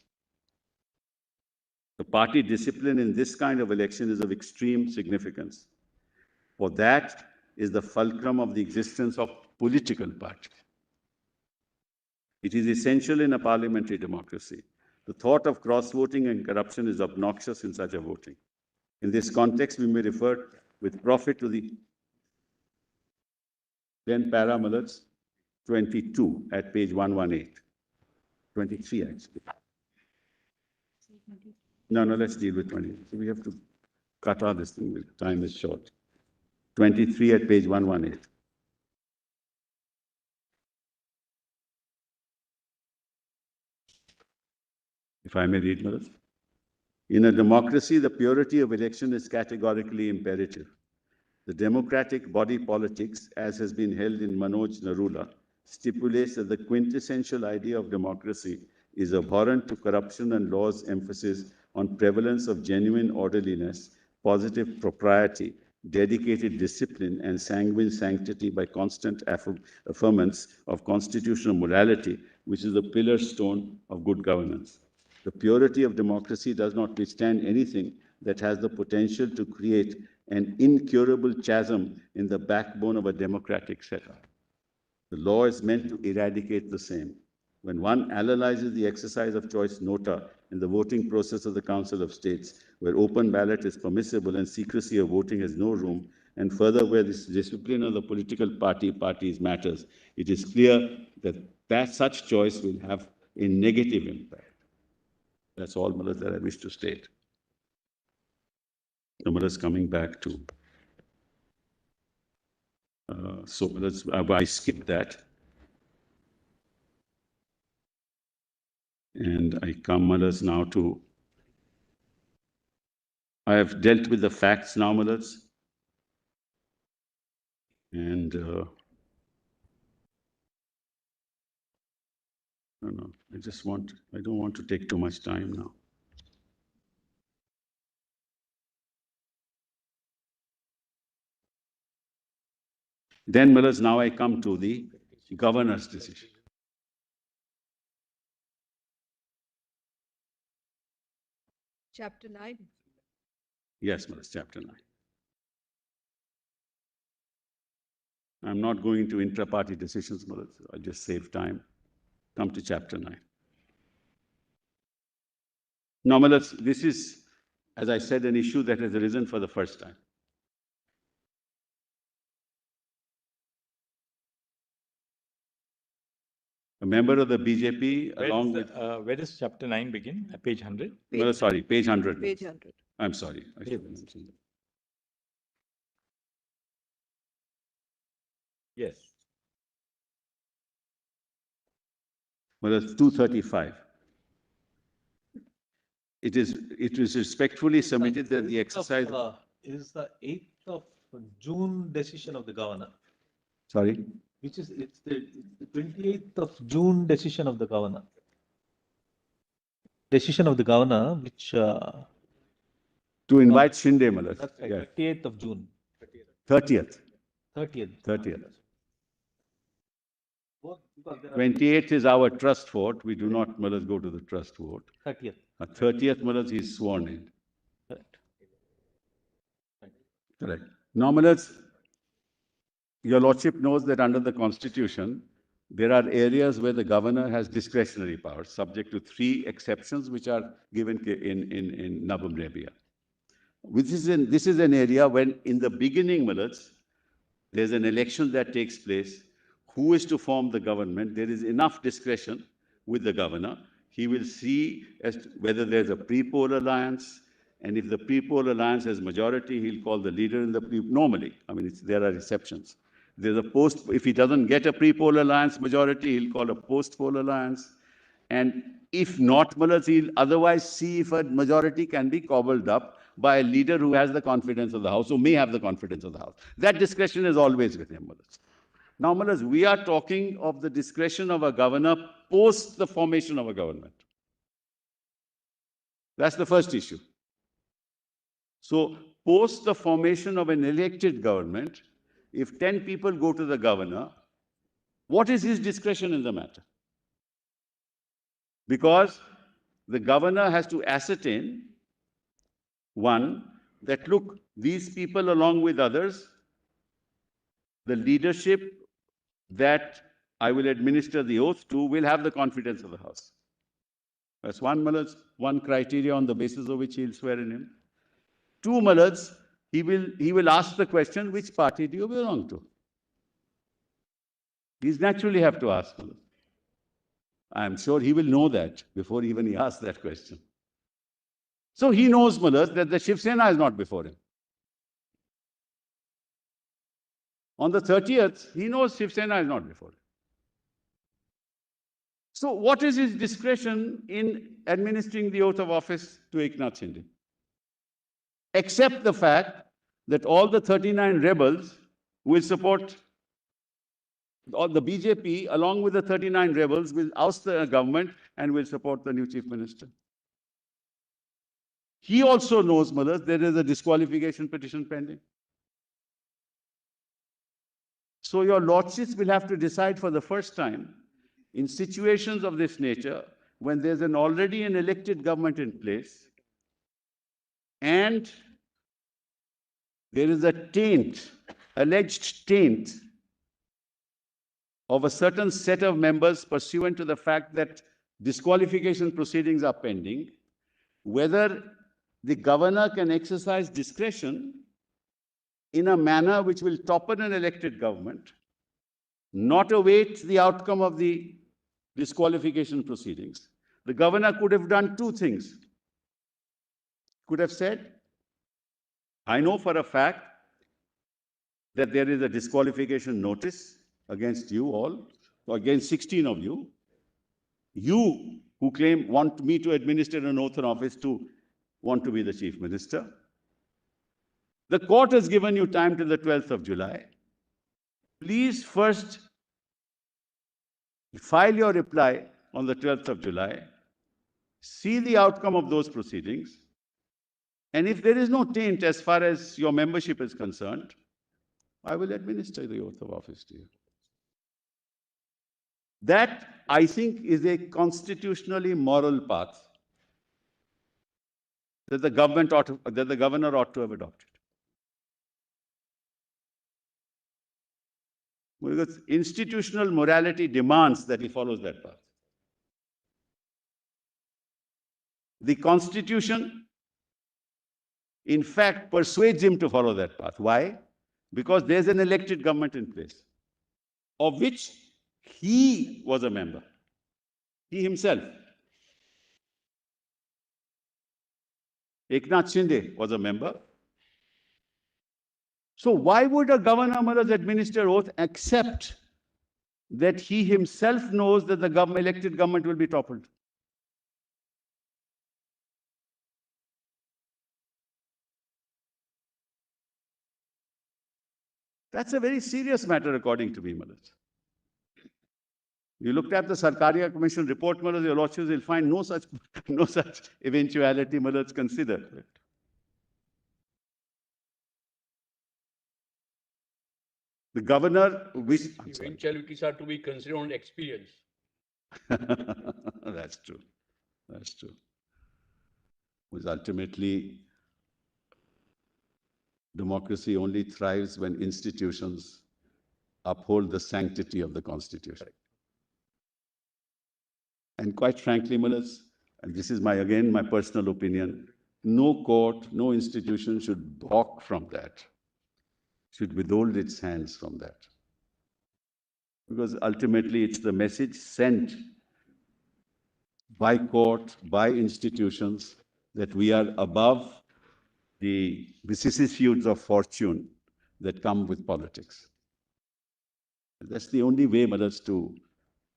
The party discipline in this kind of election is of extreme significance. For that is the fulcrum of the existence of political party. It is essential in a parliamentary democracy. The thought of cross-voting and corruption is obnoxious in such a voting. In this context, we may refer with profit to the then para, Mullahs, 22 at page 118. 23 actually. No, let's deal with 20. So we have to cut out this thing. Time is short. 23 at page 118. If I may read, Mullahs. In a democracy, the purity of election is categorically imperative. The democratic body politics, as has been held in Manoj Narula, stipulates that the quintessential idea of democracy is abhorrent to corruption and law's emphasis on prevalence of genuine orderliness, positive propriety, dedicated discipline, and sanguine sanctity by constant affirmance of constitutional morality, which is the pillar stone of good governance. The purity of democracy does not withstand anything that has the potential to create an incurable chasm in the backbone of a democratic setup. The law is meant to eradicate the same. When one analyzes the exercise of choice nota in the voting process of the Council of States, where open ballot is permissible and secrecy of voting has no room, and further where this discipline of the political parties matters, it is clear that such choice will have a negative impact. That's all, Mullahs, that I wish to state. The Mullahs coming back to So I skip that. And I come, Malas, now to, I have dealt with the facts now, Malas. And no, I don't want to take too much time now. Then, Malas, now I come to the governor's decision. Chapter 9. Yes, Malas, chapter 9. I'm not going to intra-party decisions, Malas. I'll just save time. Come to chapter 9. Now, Malas, this is, as I said, an issue that has arisen for the first time. A member of the BJP, along with... Where does chapter 9 begin? Page 100? No, sorry, page 100. Page 100. I'm sorry. I should have mentioned that. Yes. Well, that's 235. It is respectfully submitted that the exercise... Is the 8th of June decision of the governor. Sorry? Which is, it's the 28th of June decision of the governor. Decision of the governor, which... To invite Shinde, Malas. That's right, Yes. 28th of June. 30th. 30th. 30th. Both, because there are 28th is our trust vote. We do not, Malas, go to the trust vote. 30th. 30th, Malas, he is sworn in. Correct. Correct. Now, Malas, your Lordship knows that under the Constitution, there are areas where the governor has discretionary powers, subject to 3 exceptions which are given in Nabam Rebia. This is an area when, in the beginning, Malas, there's an election that takes place. Who is to form the government? There is enough discretion with the governor. He will see as to whether there's a pre-poll alliance, and if the pre-poll alliance has majority, he'll call the leader in the normally. I mean, there are exceptions. There's a post, if he doesn't get a pre-poll alliance majority, he'll call a post-poll alliance. And if not, Malas, he'll otherwise see if a majority can be cobbled up by a leader who has the confidence of the House, who may have the confidence of the House. That discretion is always with him, Malas. Now, Malas, we are talking of the discretion of a governor post the formation of a government. That's the first issue. So, post the formation of an elected government, if 10 people go to the governor, what is his discretion in the matter? Because the governor has to ascertain, one, that look, these people along with others, the leadership that I will administer the oath to will have the confidence of the House. That's one, Malas, one criteria on the basis of which he'll swear in him. 2, Malas, he will ask the question, which party do you belong to? He's naturally have to ask, Malas. I'm sure he will know that before even he asks that question. So he knows, Malas, that the Shiv Sena is not before him. On the 30th, he knows Shiv Sena is not before him. So what is his discretion in administering the oath of office to Eknath Shinde? Except the fact that all the 39 rebels will support, or the BJP, along with the 39 rebels, will oust the government and will support the new chief minister. He also knows, Malas, there is a disqualification petition pending. So your lordships will have to decide for the first time, in situations of this nature, when there's already an elected government in place, and there is a taint, alleged taint, of a certain set of members pursuant to the fact that disqualification proceedings are pending, whether the governor can exercise discretion in a manner which will topple an elected government, not await the outcome of the disqualification proceedings. The governor could have done 2 things. Could have said, I know for a fact that there is a disqualification notice against you all, or against 16 of you. You who want me to administer an oath of office to want to be the Chief Minister. The court has given you time till the 12th of July. Please first file your reply on the 12th of July, see the outcome of those proceedings, and if there is no taint as far as your membership is concerned, I will administer the oath of office to you. That, I think, is a constitutionally moral path that the governor ought to have adopted. Because institutional morality demands that he follows that path. The Constitution, in fact, persuades him to follow that path. Why? Because there's an elected government in place, of which he was a member. He himself. Eknath Shinde was a member. So why would a governor administer oath except that he himself knows that the elected government will be toppled? That's a very serious matter, according to me, Malaj. You looked at the Sarkaria Commission report, Malaj, your lordships will find no such eventuality, Malaj, considered. The governor, eventualities are to be considered on experience. That's true. That's true. Because ultimately, democracy only thrives when institutions uphold the sanctity of the Constitution. And quite frankly, Malaj, and this is again my personal opinion, no court, no institution should balk from that, should withhold its hands from that. Because ultimately it's the message sent by court, by institutions, that we are above the vicissitudes of fortune that come with politics. That's the only way, Malaj,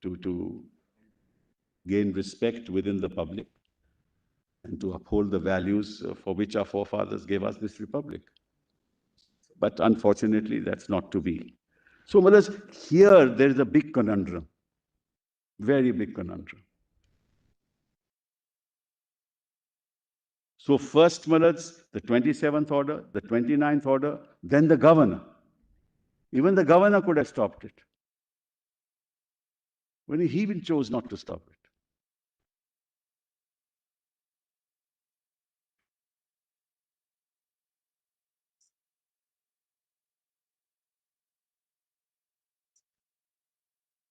to gain respect within the public and to uphold the values for which our forefathers gave us this republic. But unfortunately, that's not to be. So, Malaj, here there is a big conundrum, very big conundrum. So first, Malaj, the 27th order, the 29th order, then the governor. Even the governor could have stopped it. When he even chose not to stop it.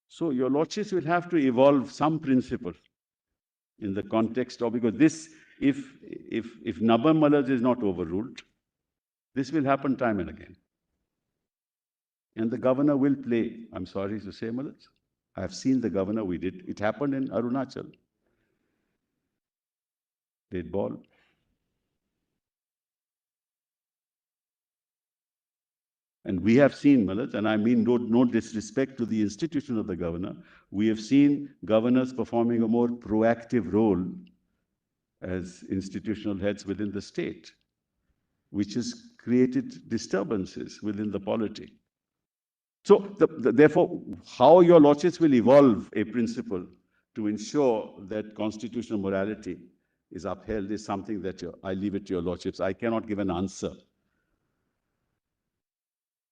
So your lordships will have to evolve some principle in the context of, because this, if Nabam Malaj is not overruled, this will happen time and again. And the governor will play, I'm sorry to say, Malaj, I have seen the governor, it happened in Arunachal. Played ball. And we have seen, Malaj, and I mean no disrespect to the institution of the governor, we have seen governors performing a more proactive role as institutional heads within the state, which has created disturbances within the polity. So, therefore, how your lordships will evolve a principle to ensure that constitutional morality is upheld is something that I leave it to your lordships. I cannot give an answer.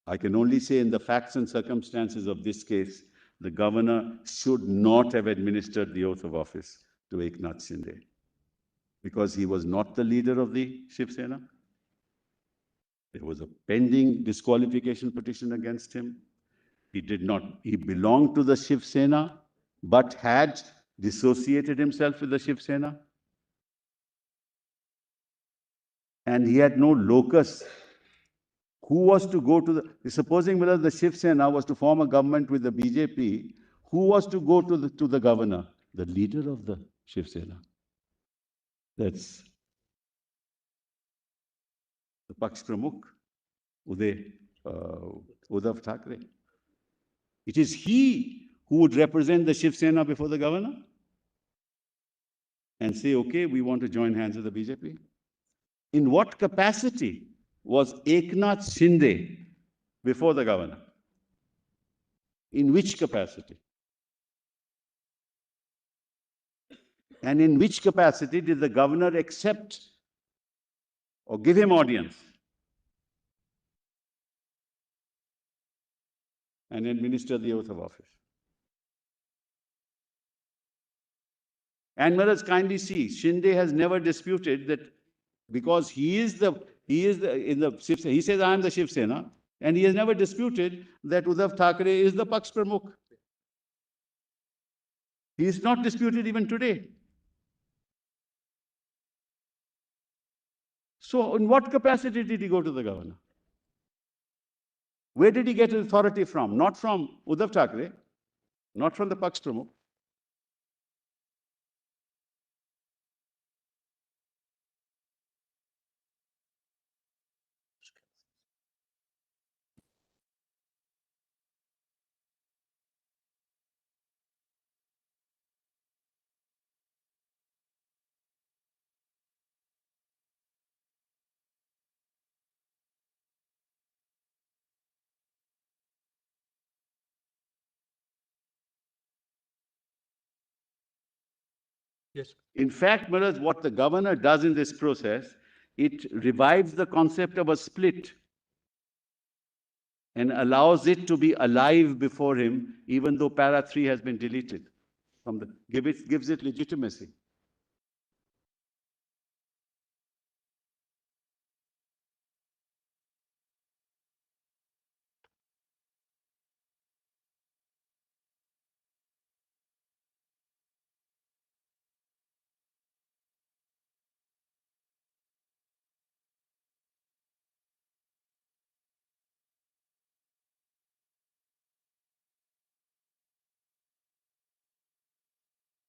I can only say in the facts and circumstances of this case, the governor should not have administered the oath of office to Eknath Shinde because he was not the leader of the Shiv Sena. There was a pending disqualification petition against him. He belonged to the Shiv Sena, but had dissociated himself with the Shiv Sena. And he had no locus. Who was to go to supposing whether the Shiv Sena was to form a government with the BJP, who was to go to the governor? The leader of the Shiv Sena. That's the Paksh Pramukh, Uday. Uddhav Thackeray. It is he who would represent the Shiv Sena before the governor and say, okay, we want to join hands with the BJP. In what capacity was Eknath Shinde before the governor? In which capacity? And in which capacity did the governor accept or give him audience and administer the oath of office? And let us kindly see, Shinde has never disputed that because he says I am the Shiv Sena, and he has never disputed that Uddhav Thackeray is the Paksh Pramukh. He is not disputed even today. So in what capacity did he go to the governor? Where did he get authority from? Not from Uddhav Thackeray, not from the Paksh Pramukh. Yes. In fact, Maharaj, what the governor does in this process, it revives the concept of a split and allows it to be alive before him, even though para 3 has been deleted. Gives it legitimacy.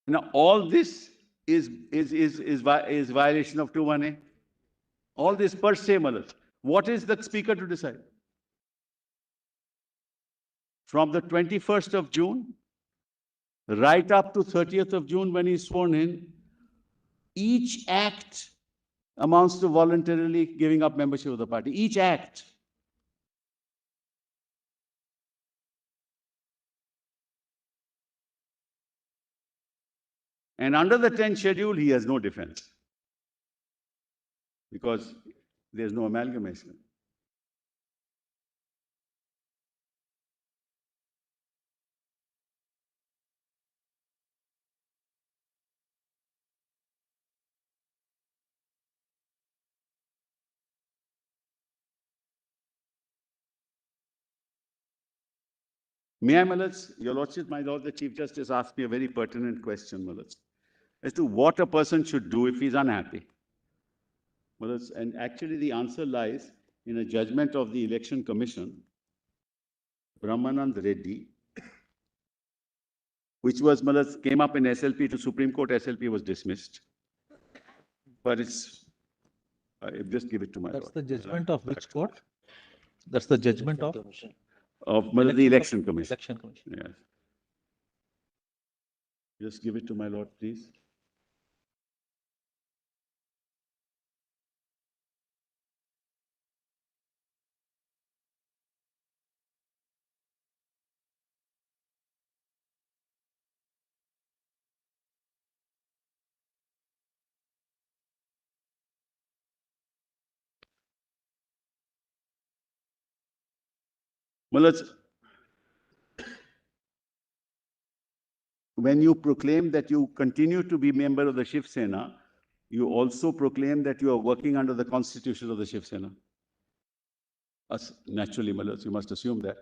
Now, all this is violation of 2(1)(a). All this per se, Maharaj. What is the speaker to decide? From the 21st of June, right up to 30th of June when he's sworn in, each act amounts to voluntarily giving up membership of the party. Each act. And under the 10th schedule, he has no defense because there's no amalgamation. May I, Malaj, Your Lordship, my Lord, the Chief Justice asked me a very pertinent question, Malaj, as to what a person should do if he's unhappy. Malaj, and actually the answer lies in a judgment of the Election Commission, Brahmanand Reddy, which was, Malaj, came up in SLP to Supreme Court. SLP was dismissed. But I just give it to my That's Lord. the judgment of which court? That's the judgment of The Election Commission. Election Commission. Yes. Just give it to my Lord, please. Malaj, when you proclaim that you continue to be member of the Shiv Sena, you also proclaim that you are working under the constitution of the Shiv Sena. Naturally, Malaj, you must assume that.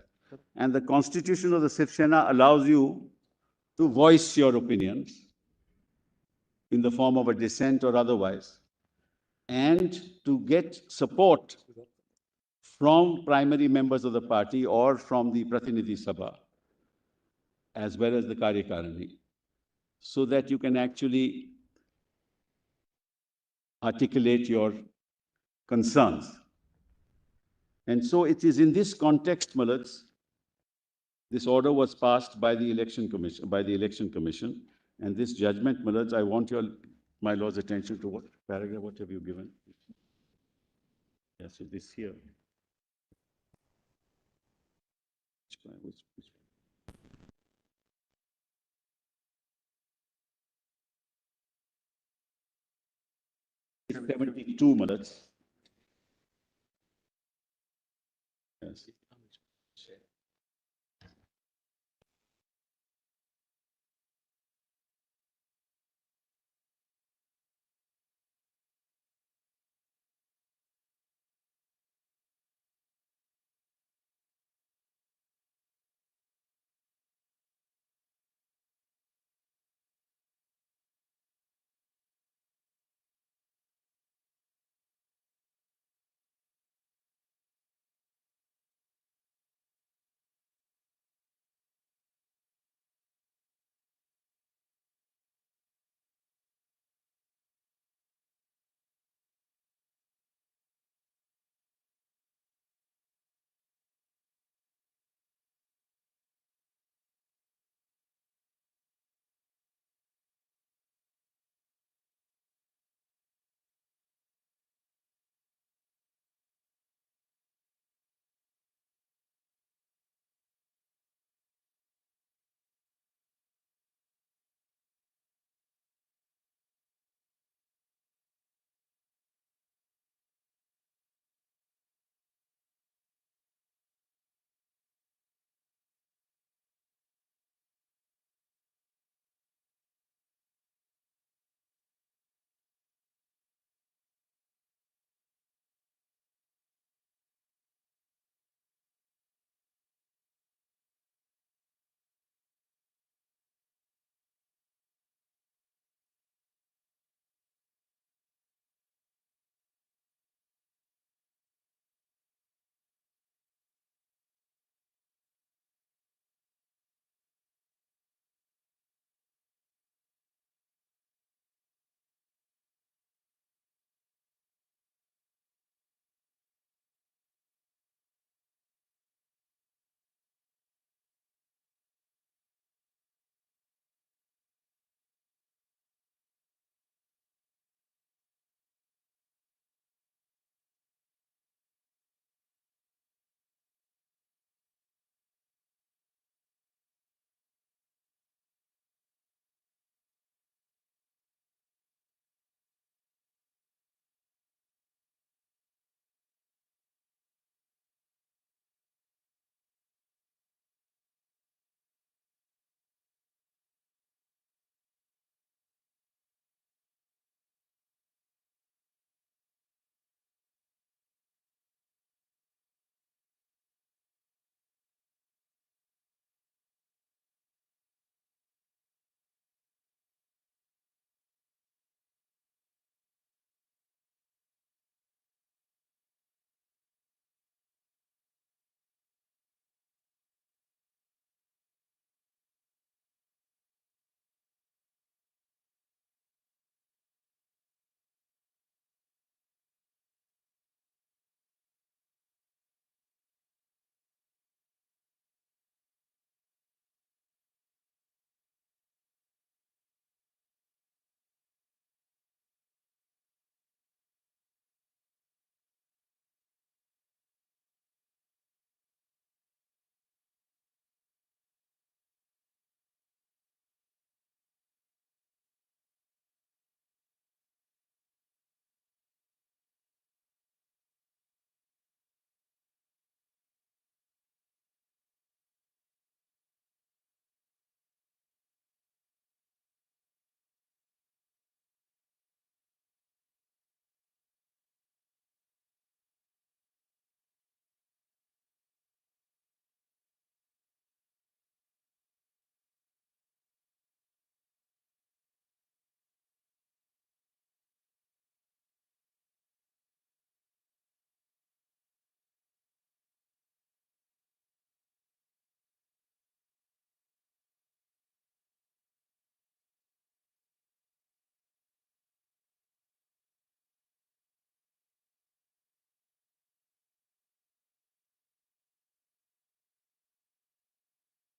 And the constitution of the Shiv Sena allows you to voice your opinions in the form of a dissent or otherwise, and to get support from primary members of the party or from the Pratinidhi Sabha, as well as the Karyakarani, so that you can actually articulate your concerns. And so it is in this context, Malats, this order was passed by the election commission, and this judgment, Malats, I want my lord's attention to what paragraph, what have you given? Yes, so this here. Which 72, Malats. Yes.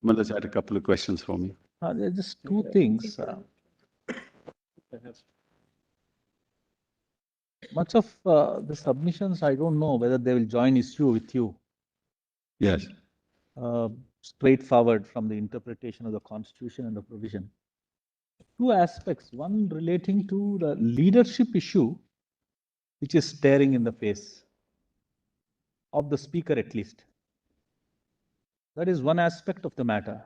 Malas had a couple of questions for me. There are just two things. Much of the submissions, I don't know whether they will join issue with you. Yes. Straightforward from the interpretation of the constitution and the provision. Two aspects, one relating to the leadership issue, which is staring in the face of the speaker at least. That is one aspect of the matter.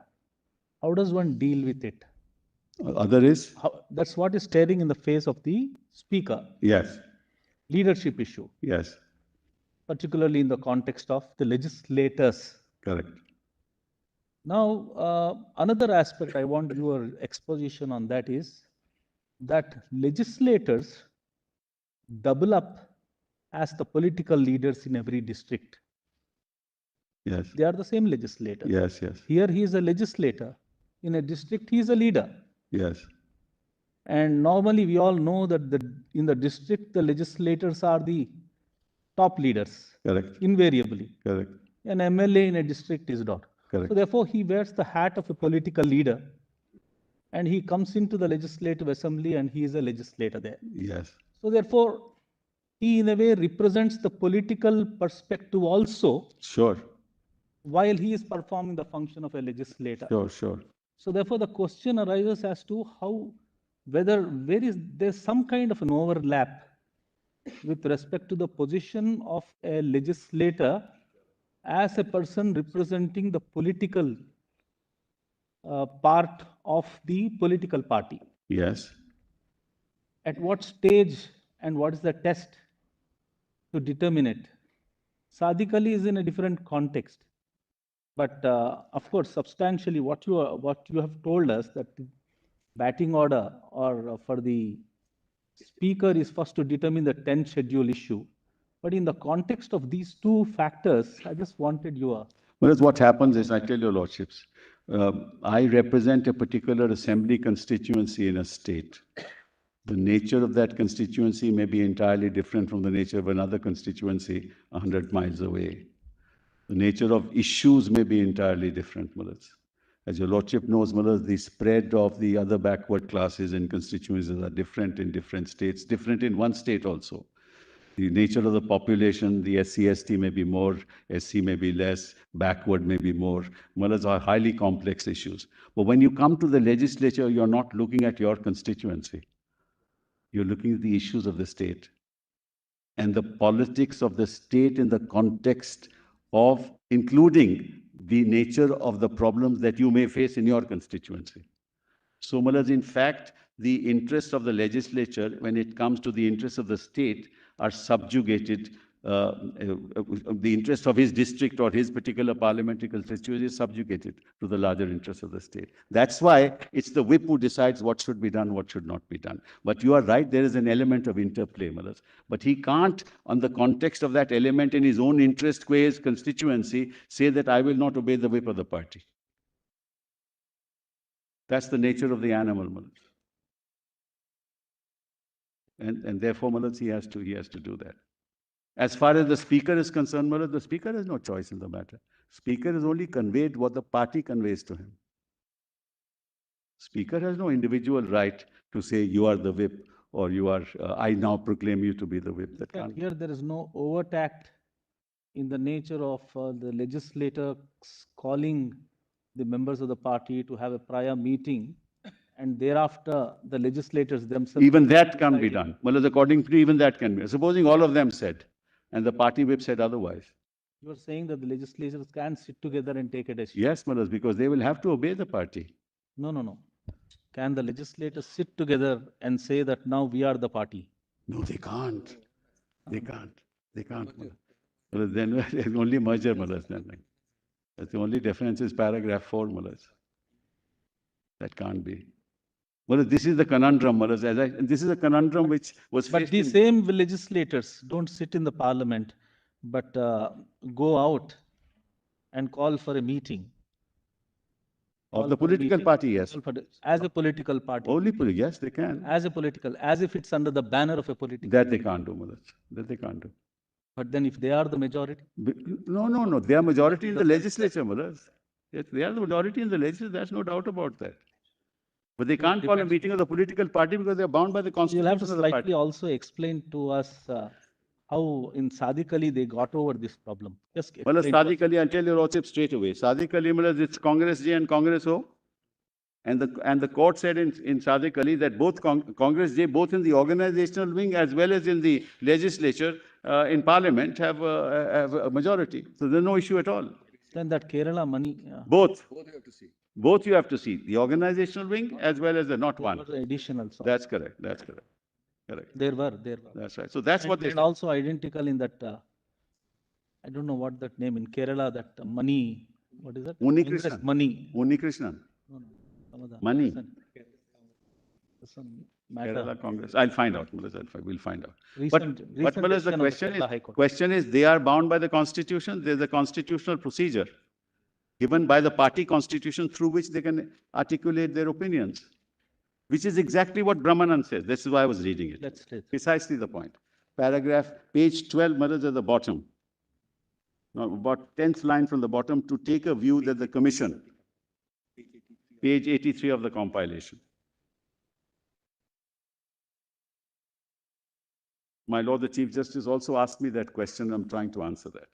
How does one deal with it? Other is? That's what is staring in the face of the speaker. Yes. Leadership issue. Yes. Particularly in the context of the legislators. Correct. Now, another aspect I want your exposition on that is that legislators double up as the political leaders in every district. Yes. They are the same legislator. Yes, yes. Here he is a legislator. In a district, he is a leader. Yes. And normally we all know that in the district, the legislators are the top leaders. Correct. Invariably. Correct. An MLA in a district is not. Correct. So therefore, he wears the hat of a political leader. And he comes into the legislative assembly and he is a legislator there. Yes. So therefore, he in a way represents the political perspective also. Sure. While he is performing the function of a legislator. Sure, sure. So therefore, the question arises as to how, whether there's some kind of an overlap with respect to the position of a legislator as a person representing the political part of the political party. Yes. At what stage and what is the test to determine it? Sadiq Ali is in a different context. But of course, substantially, what you have told us that the batting order or for the speaker is first to determine the 10th schedule issue. But in the context of these two factors, I just wanted your... Well, what happens is, I tell your lordships, I represent a particular assembly constituency in a state. The nature of that constituency may be entirely different from the nature of another constituency 100 miles away. The nature of issues may be entirely different, Mullahs. As your lordship knows, Mullahs, the spread of the other backward classes and constituencies are different in different states, different in one state also. The nature of the population, the SC/ST may be more, SC may be less, backward may be more. Mullahs are highly complex issues. But when you come to the legislature, you're not looking at your constituency. You're looking at the issues of the state and the politics of the state in the context of including the nature of the problems that you may face in your constituency. So, Mullahs, in fact, the interests of the legislature, when it comes to the interests of the state, are subjugated. The interest of his district or his particular parliamentary constituency is subjugated to the larger interests of the state. That's why it's the whip who decides what should be done, what should not be done. But you are right, there is an element of interplay, Mullahs. But he can't, on the context of that element in his own interest, his constituency, say that I will not obey the whip of the party. That's the nature of the animal, Mullahs. And therefore, Mullahs, he has to do that. As far as the speaker is concerned, Mullahs, the speaker has no choice in the matter. Speaker has only conveyed what the party conveys to him. Speaker has no individual right to say you are the whip or you are, I now proclaim you to be the whip. That can't. Here there is no overt act in the nature of the legislator calling the members of the party to have a prior meeting and thereafter the legislators themselves... Even that can be done. Well, according to even that can be. Supposing all of them said, and the party whip said otherwise. You are saying that the legislators can sit together and take a decision? Yes, Mullahs, because they will have to obey the party. No. Can the legislators sit together and say that now we are the party? No, they can't. They can't. Well, then there's only merger, Mullahs. That's the only difference is paragraph 4, Mullahs. That can't be. Well, this is the conundrum, Mullahs. This is a conundrum which was But these same legislators don't sit in the parliament, but go out and call for a meeting. Of the political party, yes. As a political party. Only political, yes, they can. As a political, as if it's under the banner of a political. That they can't do, Mullahs. That they can't do. But then if they are the majority? No. They are majority in the legislature, Mullahs. Yes, they are the majority in the legislature, there's no doubt about that. But they can't call a meeting of the political party because they're bound by the You'll constitution have to of the slightly party. also explain to us how in Sadiq Ali they got over this problem. Just Well, explain to us. Sadiq Ali, I'll tell you Lordship straight away. Sadiq Ali, it's Congress J and Congress O. And the court said in Sadiq Ali that both Congress J, both in the organizational wing as well as in the legislature, in parliament, have a majority. So there's no issue at all. Then that Kerala money. Both. Both you have to see. Both you have to see. The organizational wing as well as the not There one. was additional. That's correct. That's correct. Correct. There were. That's right. So that's what they And said. also identical in that, I don't know what that name in Kerala, that money, what is that? Uni Interest Krishnan. money. Uni Krishnan. No, no, some of the- Money. Some matter. Kerala Congress. I'll find out. We'll find out. Recent But the decision of question Kerala High Court. question is, they are bound by the constitution. There's a constitutional procedure given by the party constitution through which they can articulate their opinions, which is exactly what Brahmanan says. This is why I was reading it. Let's read. Precisely the point. Paragraph, page 12, Maharaj, at the bottom. Now, about 10th line from the bottom, to take a view that the commission, page 83 of the compilation. My Lord, the Chief Justice also asked me that question. I'm trying to answer that.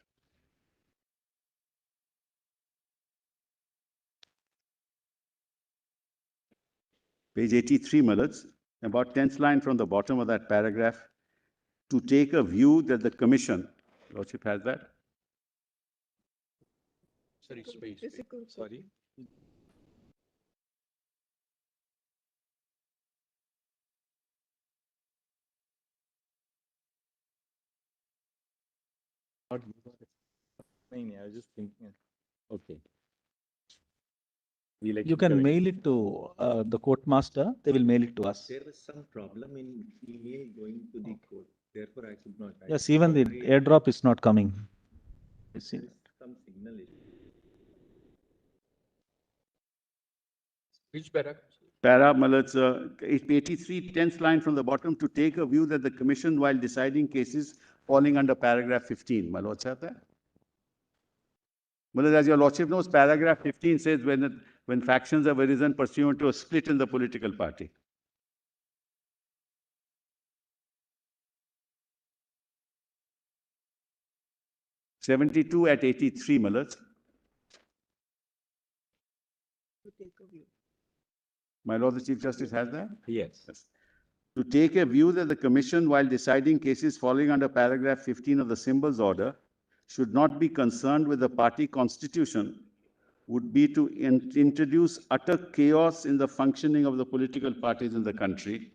Page 83, Maharaj, about 10th line from the bottom of that paragraph, to take a view that the commission, Lordship has that? Sorry, space. Physical. Sorry. I was just thinking. Okay. You can mail it to the court master. They will mail it to us. There was some problem in email going to the court. Therefore, I could not. Yes, even the airdrop is not coming. You see. Some signal issue. Which paragraph? Para, Maharaj, 83, 10th line from the bottom, to take a view that the commission, while deciding cases falling under paragraph 15. My Lord, have that? Maharaj, as your Lordship knows, paragraph 15 says when factions have arisen pursuant to a split in the political party. (72) at 83, Maharaj. To take a view. My Lord, the Chief Justice has that? Yes. To take a view that the Commission, while deciding cases falling under paragraph 15 of the Symbols Order, should not be concerned with the party constitution, would be to introduce utter chaos in the functioning of the political parties in the country,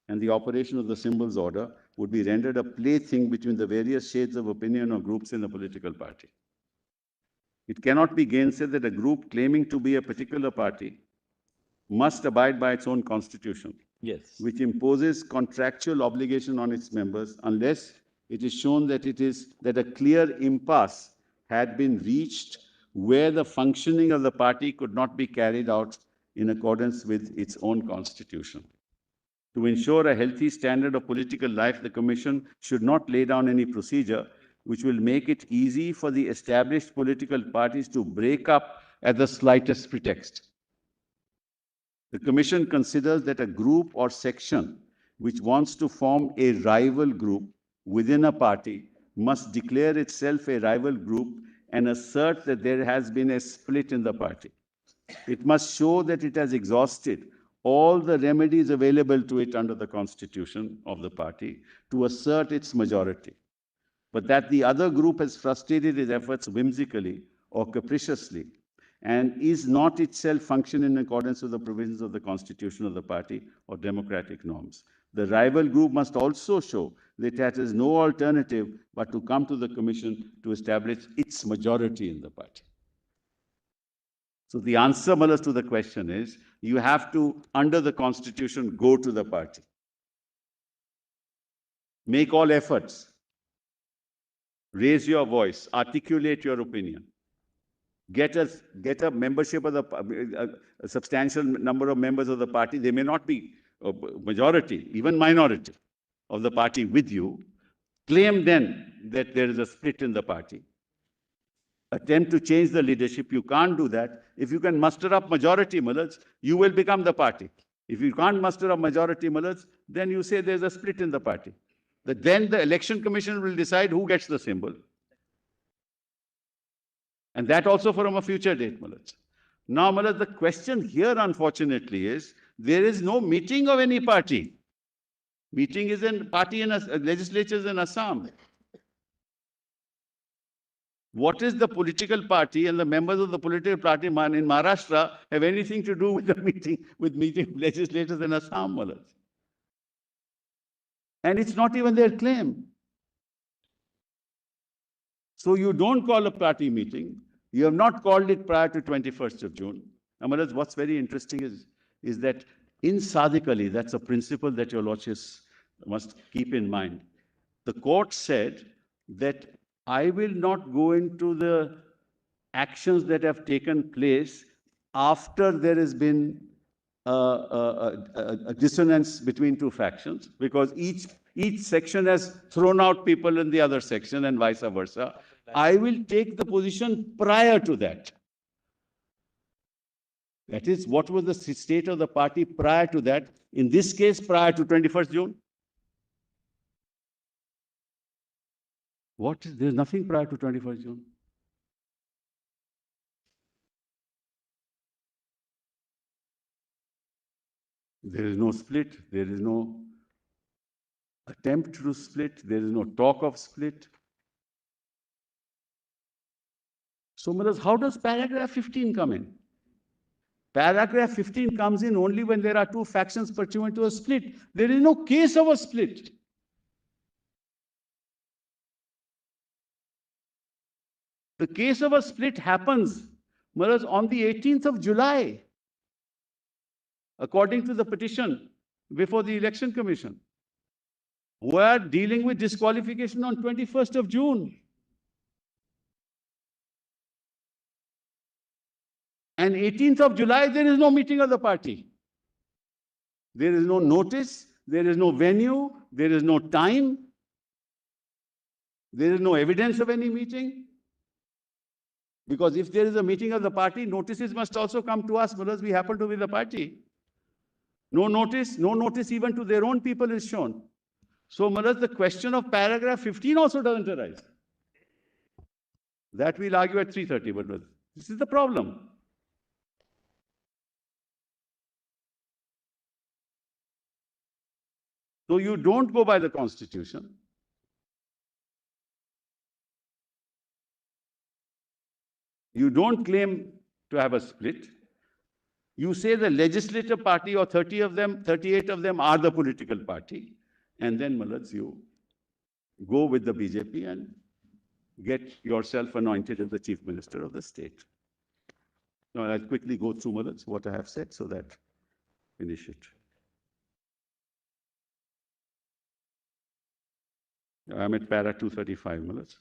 and the operation of the Symbols Order would be rendered a plaything between the various shades of opinion or groups in the political party. It cannot be gainsaid that a group claiming to be a particular party must abide by its own constitution, Yes. which imposes contractual obligation on its members unless it is shown that a clear impasse had been reached where the functioning of the party could not be carried out in accordance with its own constitution. To ensure a healthy standard of political life, the Commission should not lay down any procedure which will make it easy for the established political parties to break up at the slightest pretext. The Commission considers that a group or section which wants to form a rival group within a party must declare itself a rival group and assert that there has been a split in the party. It must show that it has exhausted all the remedies available to it under the constitution of the party to assert its majority, but that the other group has frustrated its efforts whimsically or capriciously and is not itself functioning in accordance with the provisions of the constitution of the party or democratic norms. The rival group must also show that it has no alternative but to come to the Commission to establish its majority in the party. So the answer, Malas, to the question is, you have to, under the constitution, go to the party. Make all efforts. Raise your voice, articulate your opinion. Get a membership of a substantial number of members of the party. They may not be a majority, even minority of the party with you. Claim then that there is a split in the party. attempt to change the leadership. You can't do that. If you can muster up majority, Mullahs, you will become the party. If you can't muster up majority, Mullahs, then you say there's a split in the party. Then the election commission will decide who gets the symbol. And that also from a future date, Mullahs. Now, Mullahs, the question here, unfortunately, is there is no meeting of any party. Meeting is in party in legislatures in Assam. What is the political party and the members of the political party in Maharashtra have anything to do with the meeting of legislators in Assam, Mullahs? And it's not even their claim. So you don't call a party meeting. You have not called it prior to 21st of June. Mullahs, what's very interesting is that in Sadiq Ali, that's a principle that your lordships must keep in mind. The court said that I will not go into the actions that have taken place after there has been a dissonance between two factions, because each section has thrown out people in the other section and vice versa. I will take the position prior to that. That is, what was the state of the party prior to that? In this case, prior to 21st June. There's nothing prior to 21st June. There is no split. There is no attempt to split. There is no talk of split. So, Mullahs, how does paragraph 15 come in? Paragraph 15 comes in only when there are two factions pursuant to a split. There is no case of a split. The case of a split happens, Mullahs, on the 18th of July, according to the petition before the Election Commission. We are dealing with disqualification on 21st of June. And 18th of July, there is no meeting of the party. There is no notice, there is no venue, there is no time, there is no evidence of any meeting. Because if there is a meeting of the party, notices must also come to us, because we happen to be the party. No notice even to their own people is shown. So, Mullahs, the question of paragraph 15 also doesn't arise. That we'll argue at 3:30, but this is the problem. So you don't go by the Constitution. You don't claim to have a split. You say the legislative party, or 30 of them, 38 of them are the political party. And then, Mullahs, you go with the BJP and get yourself anointed as the Chief Minister of the state. Now, I'll quickly go through, Mullahs, what I have said so that finish it. I'm at para 235, Mullahs.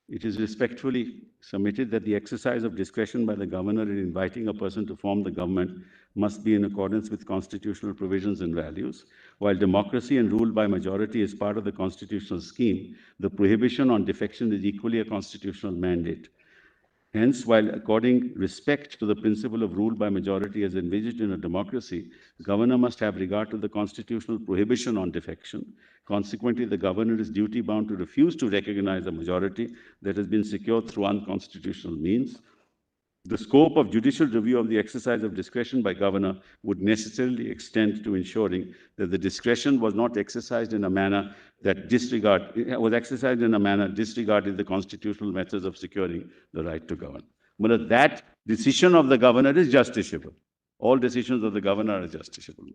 It is respectfully submitted that the exercise of discretion by the governor in inviting a person to form the government must be in accordance with constitutional provisions and values. While democracy and rule by majority is part of the constitutional scheme, the prohibition on defection is equally a constitutional mandate. Hence, while according respect to the principle of rule by majority as envisaged in a democracy, the governor must have regard to the constitutional prohibition on defection. Consequently, the governor is duty-bound to refuse to recognize a majority that has been secured through unconstitutional means. The scope of judicial review of the exercise of discretion by governor would necessarily extend to ensuring that the discretion was not exercised in a manner that disregarded the constitutional methods of securing the right to govern. But that decision of the governor is justiciable. All decisions of the governor are justiciable.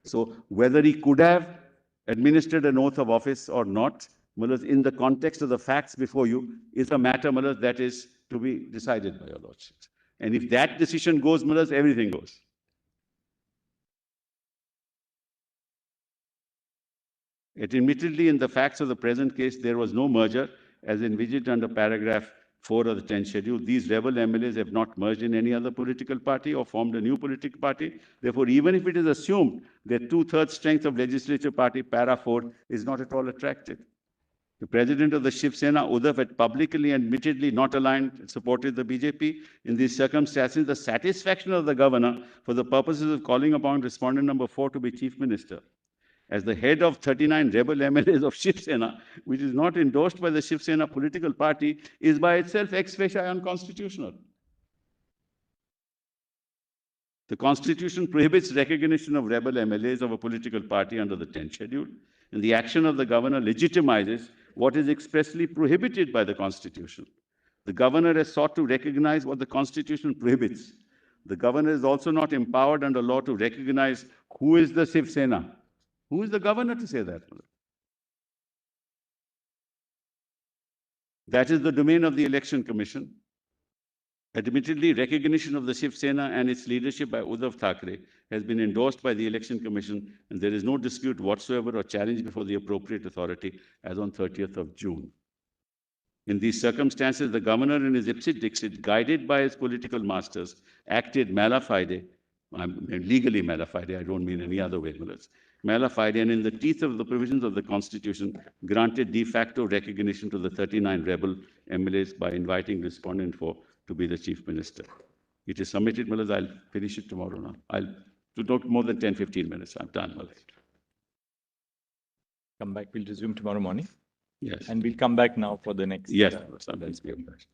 So whether he could have administered an oath of office or not, in the context of the facts before you, is a matter, that is to be decided by your lordships. And if that decision goes, everything goes. Admittedly, in the facts of the present case, there was no merger as envisaged under paragraph 4 of the 10th schedule. These rebel MLAs have not merged in any other political party or formed a new political party. Therefore, even if it is assumed that 2/3 strength of legislature party, para 4, is not at all attractive. The president of the Shiv Sena, Uddhav, had publicly and admittedly not aligned, supported the BJP. In these circumstances, the satisfaction of the governor for the purposes of calling upon respondent number 4 to be chief minister, as the head of 39 rebel MLAs of Shiv Sena, which is not endorsed by the Shiv Sena political party, is by itself ex facie unconstitutional. The Constitution prohibits recognition of rebel MLAs of a political party under the 10th schedule, and the action of the governor legitimizes what is expressly prohibited by the Constitution. The governor has sought to recognize what the Constitution prohibits. The governor is also not empowered under law to recognize who is the Shiv Sena. Who is the governor to say that? That is the domain of the Election Commission. Admittedly, recognition of the Shiv Sena and its leadership by Uddhav Thackeray has been endorsed by the Election Commission, and there is no dispute whatsoever or challenge before the appropriate authority as on 30th of June. In these circumstances, the governor in his ipsit dixit, guided by his political masters, acted mala fide, legally mala fide, I don't mean any other way, mala fide, and in the teeth of the provisions of the Constitution, granted de facto recognition to the 39 rebel MLAs by inviting respondent 4 to be the chief minister. It is submitted, Malas. I'll finish it tomorrow now. I'll talk more than 10-15 minutes. I'm done, Malas. Come back. We'll resume tomorrow morning. Yes. And we'll come back now for the next. Yes, let's be obliged.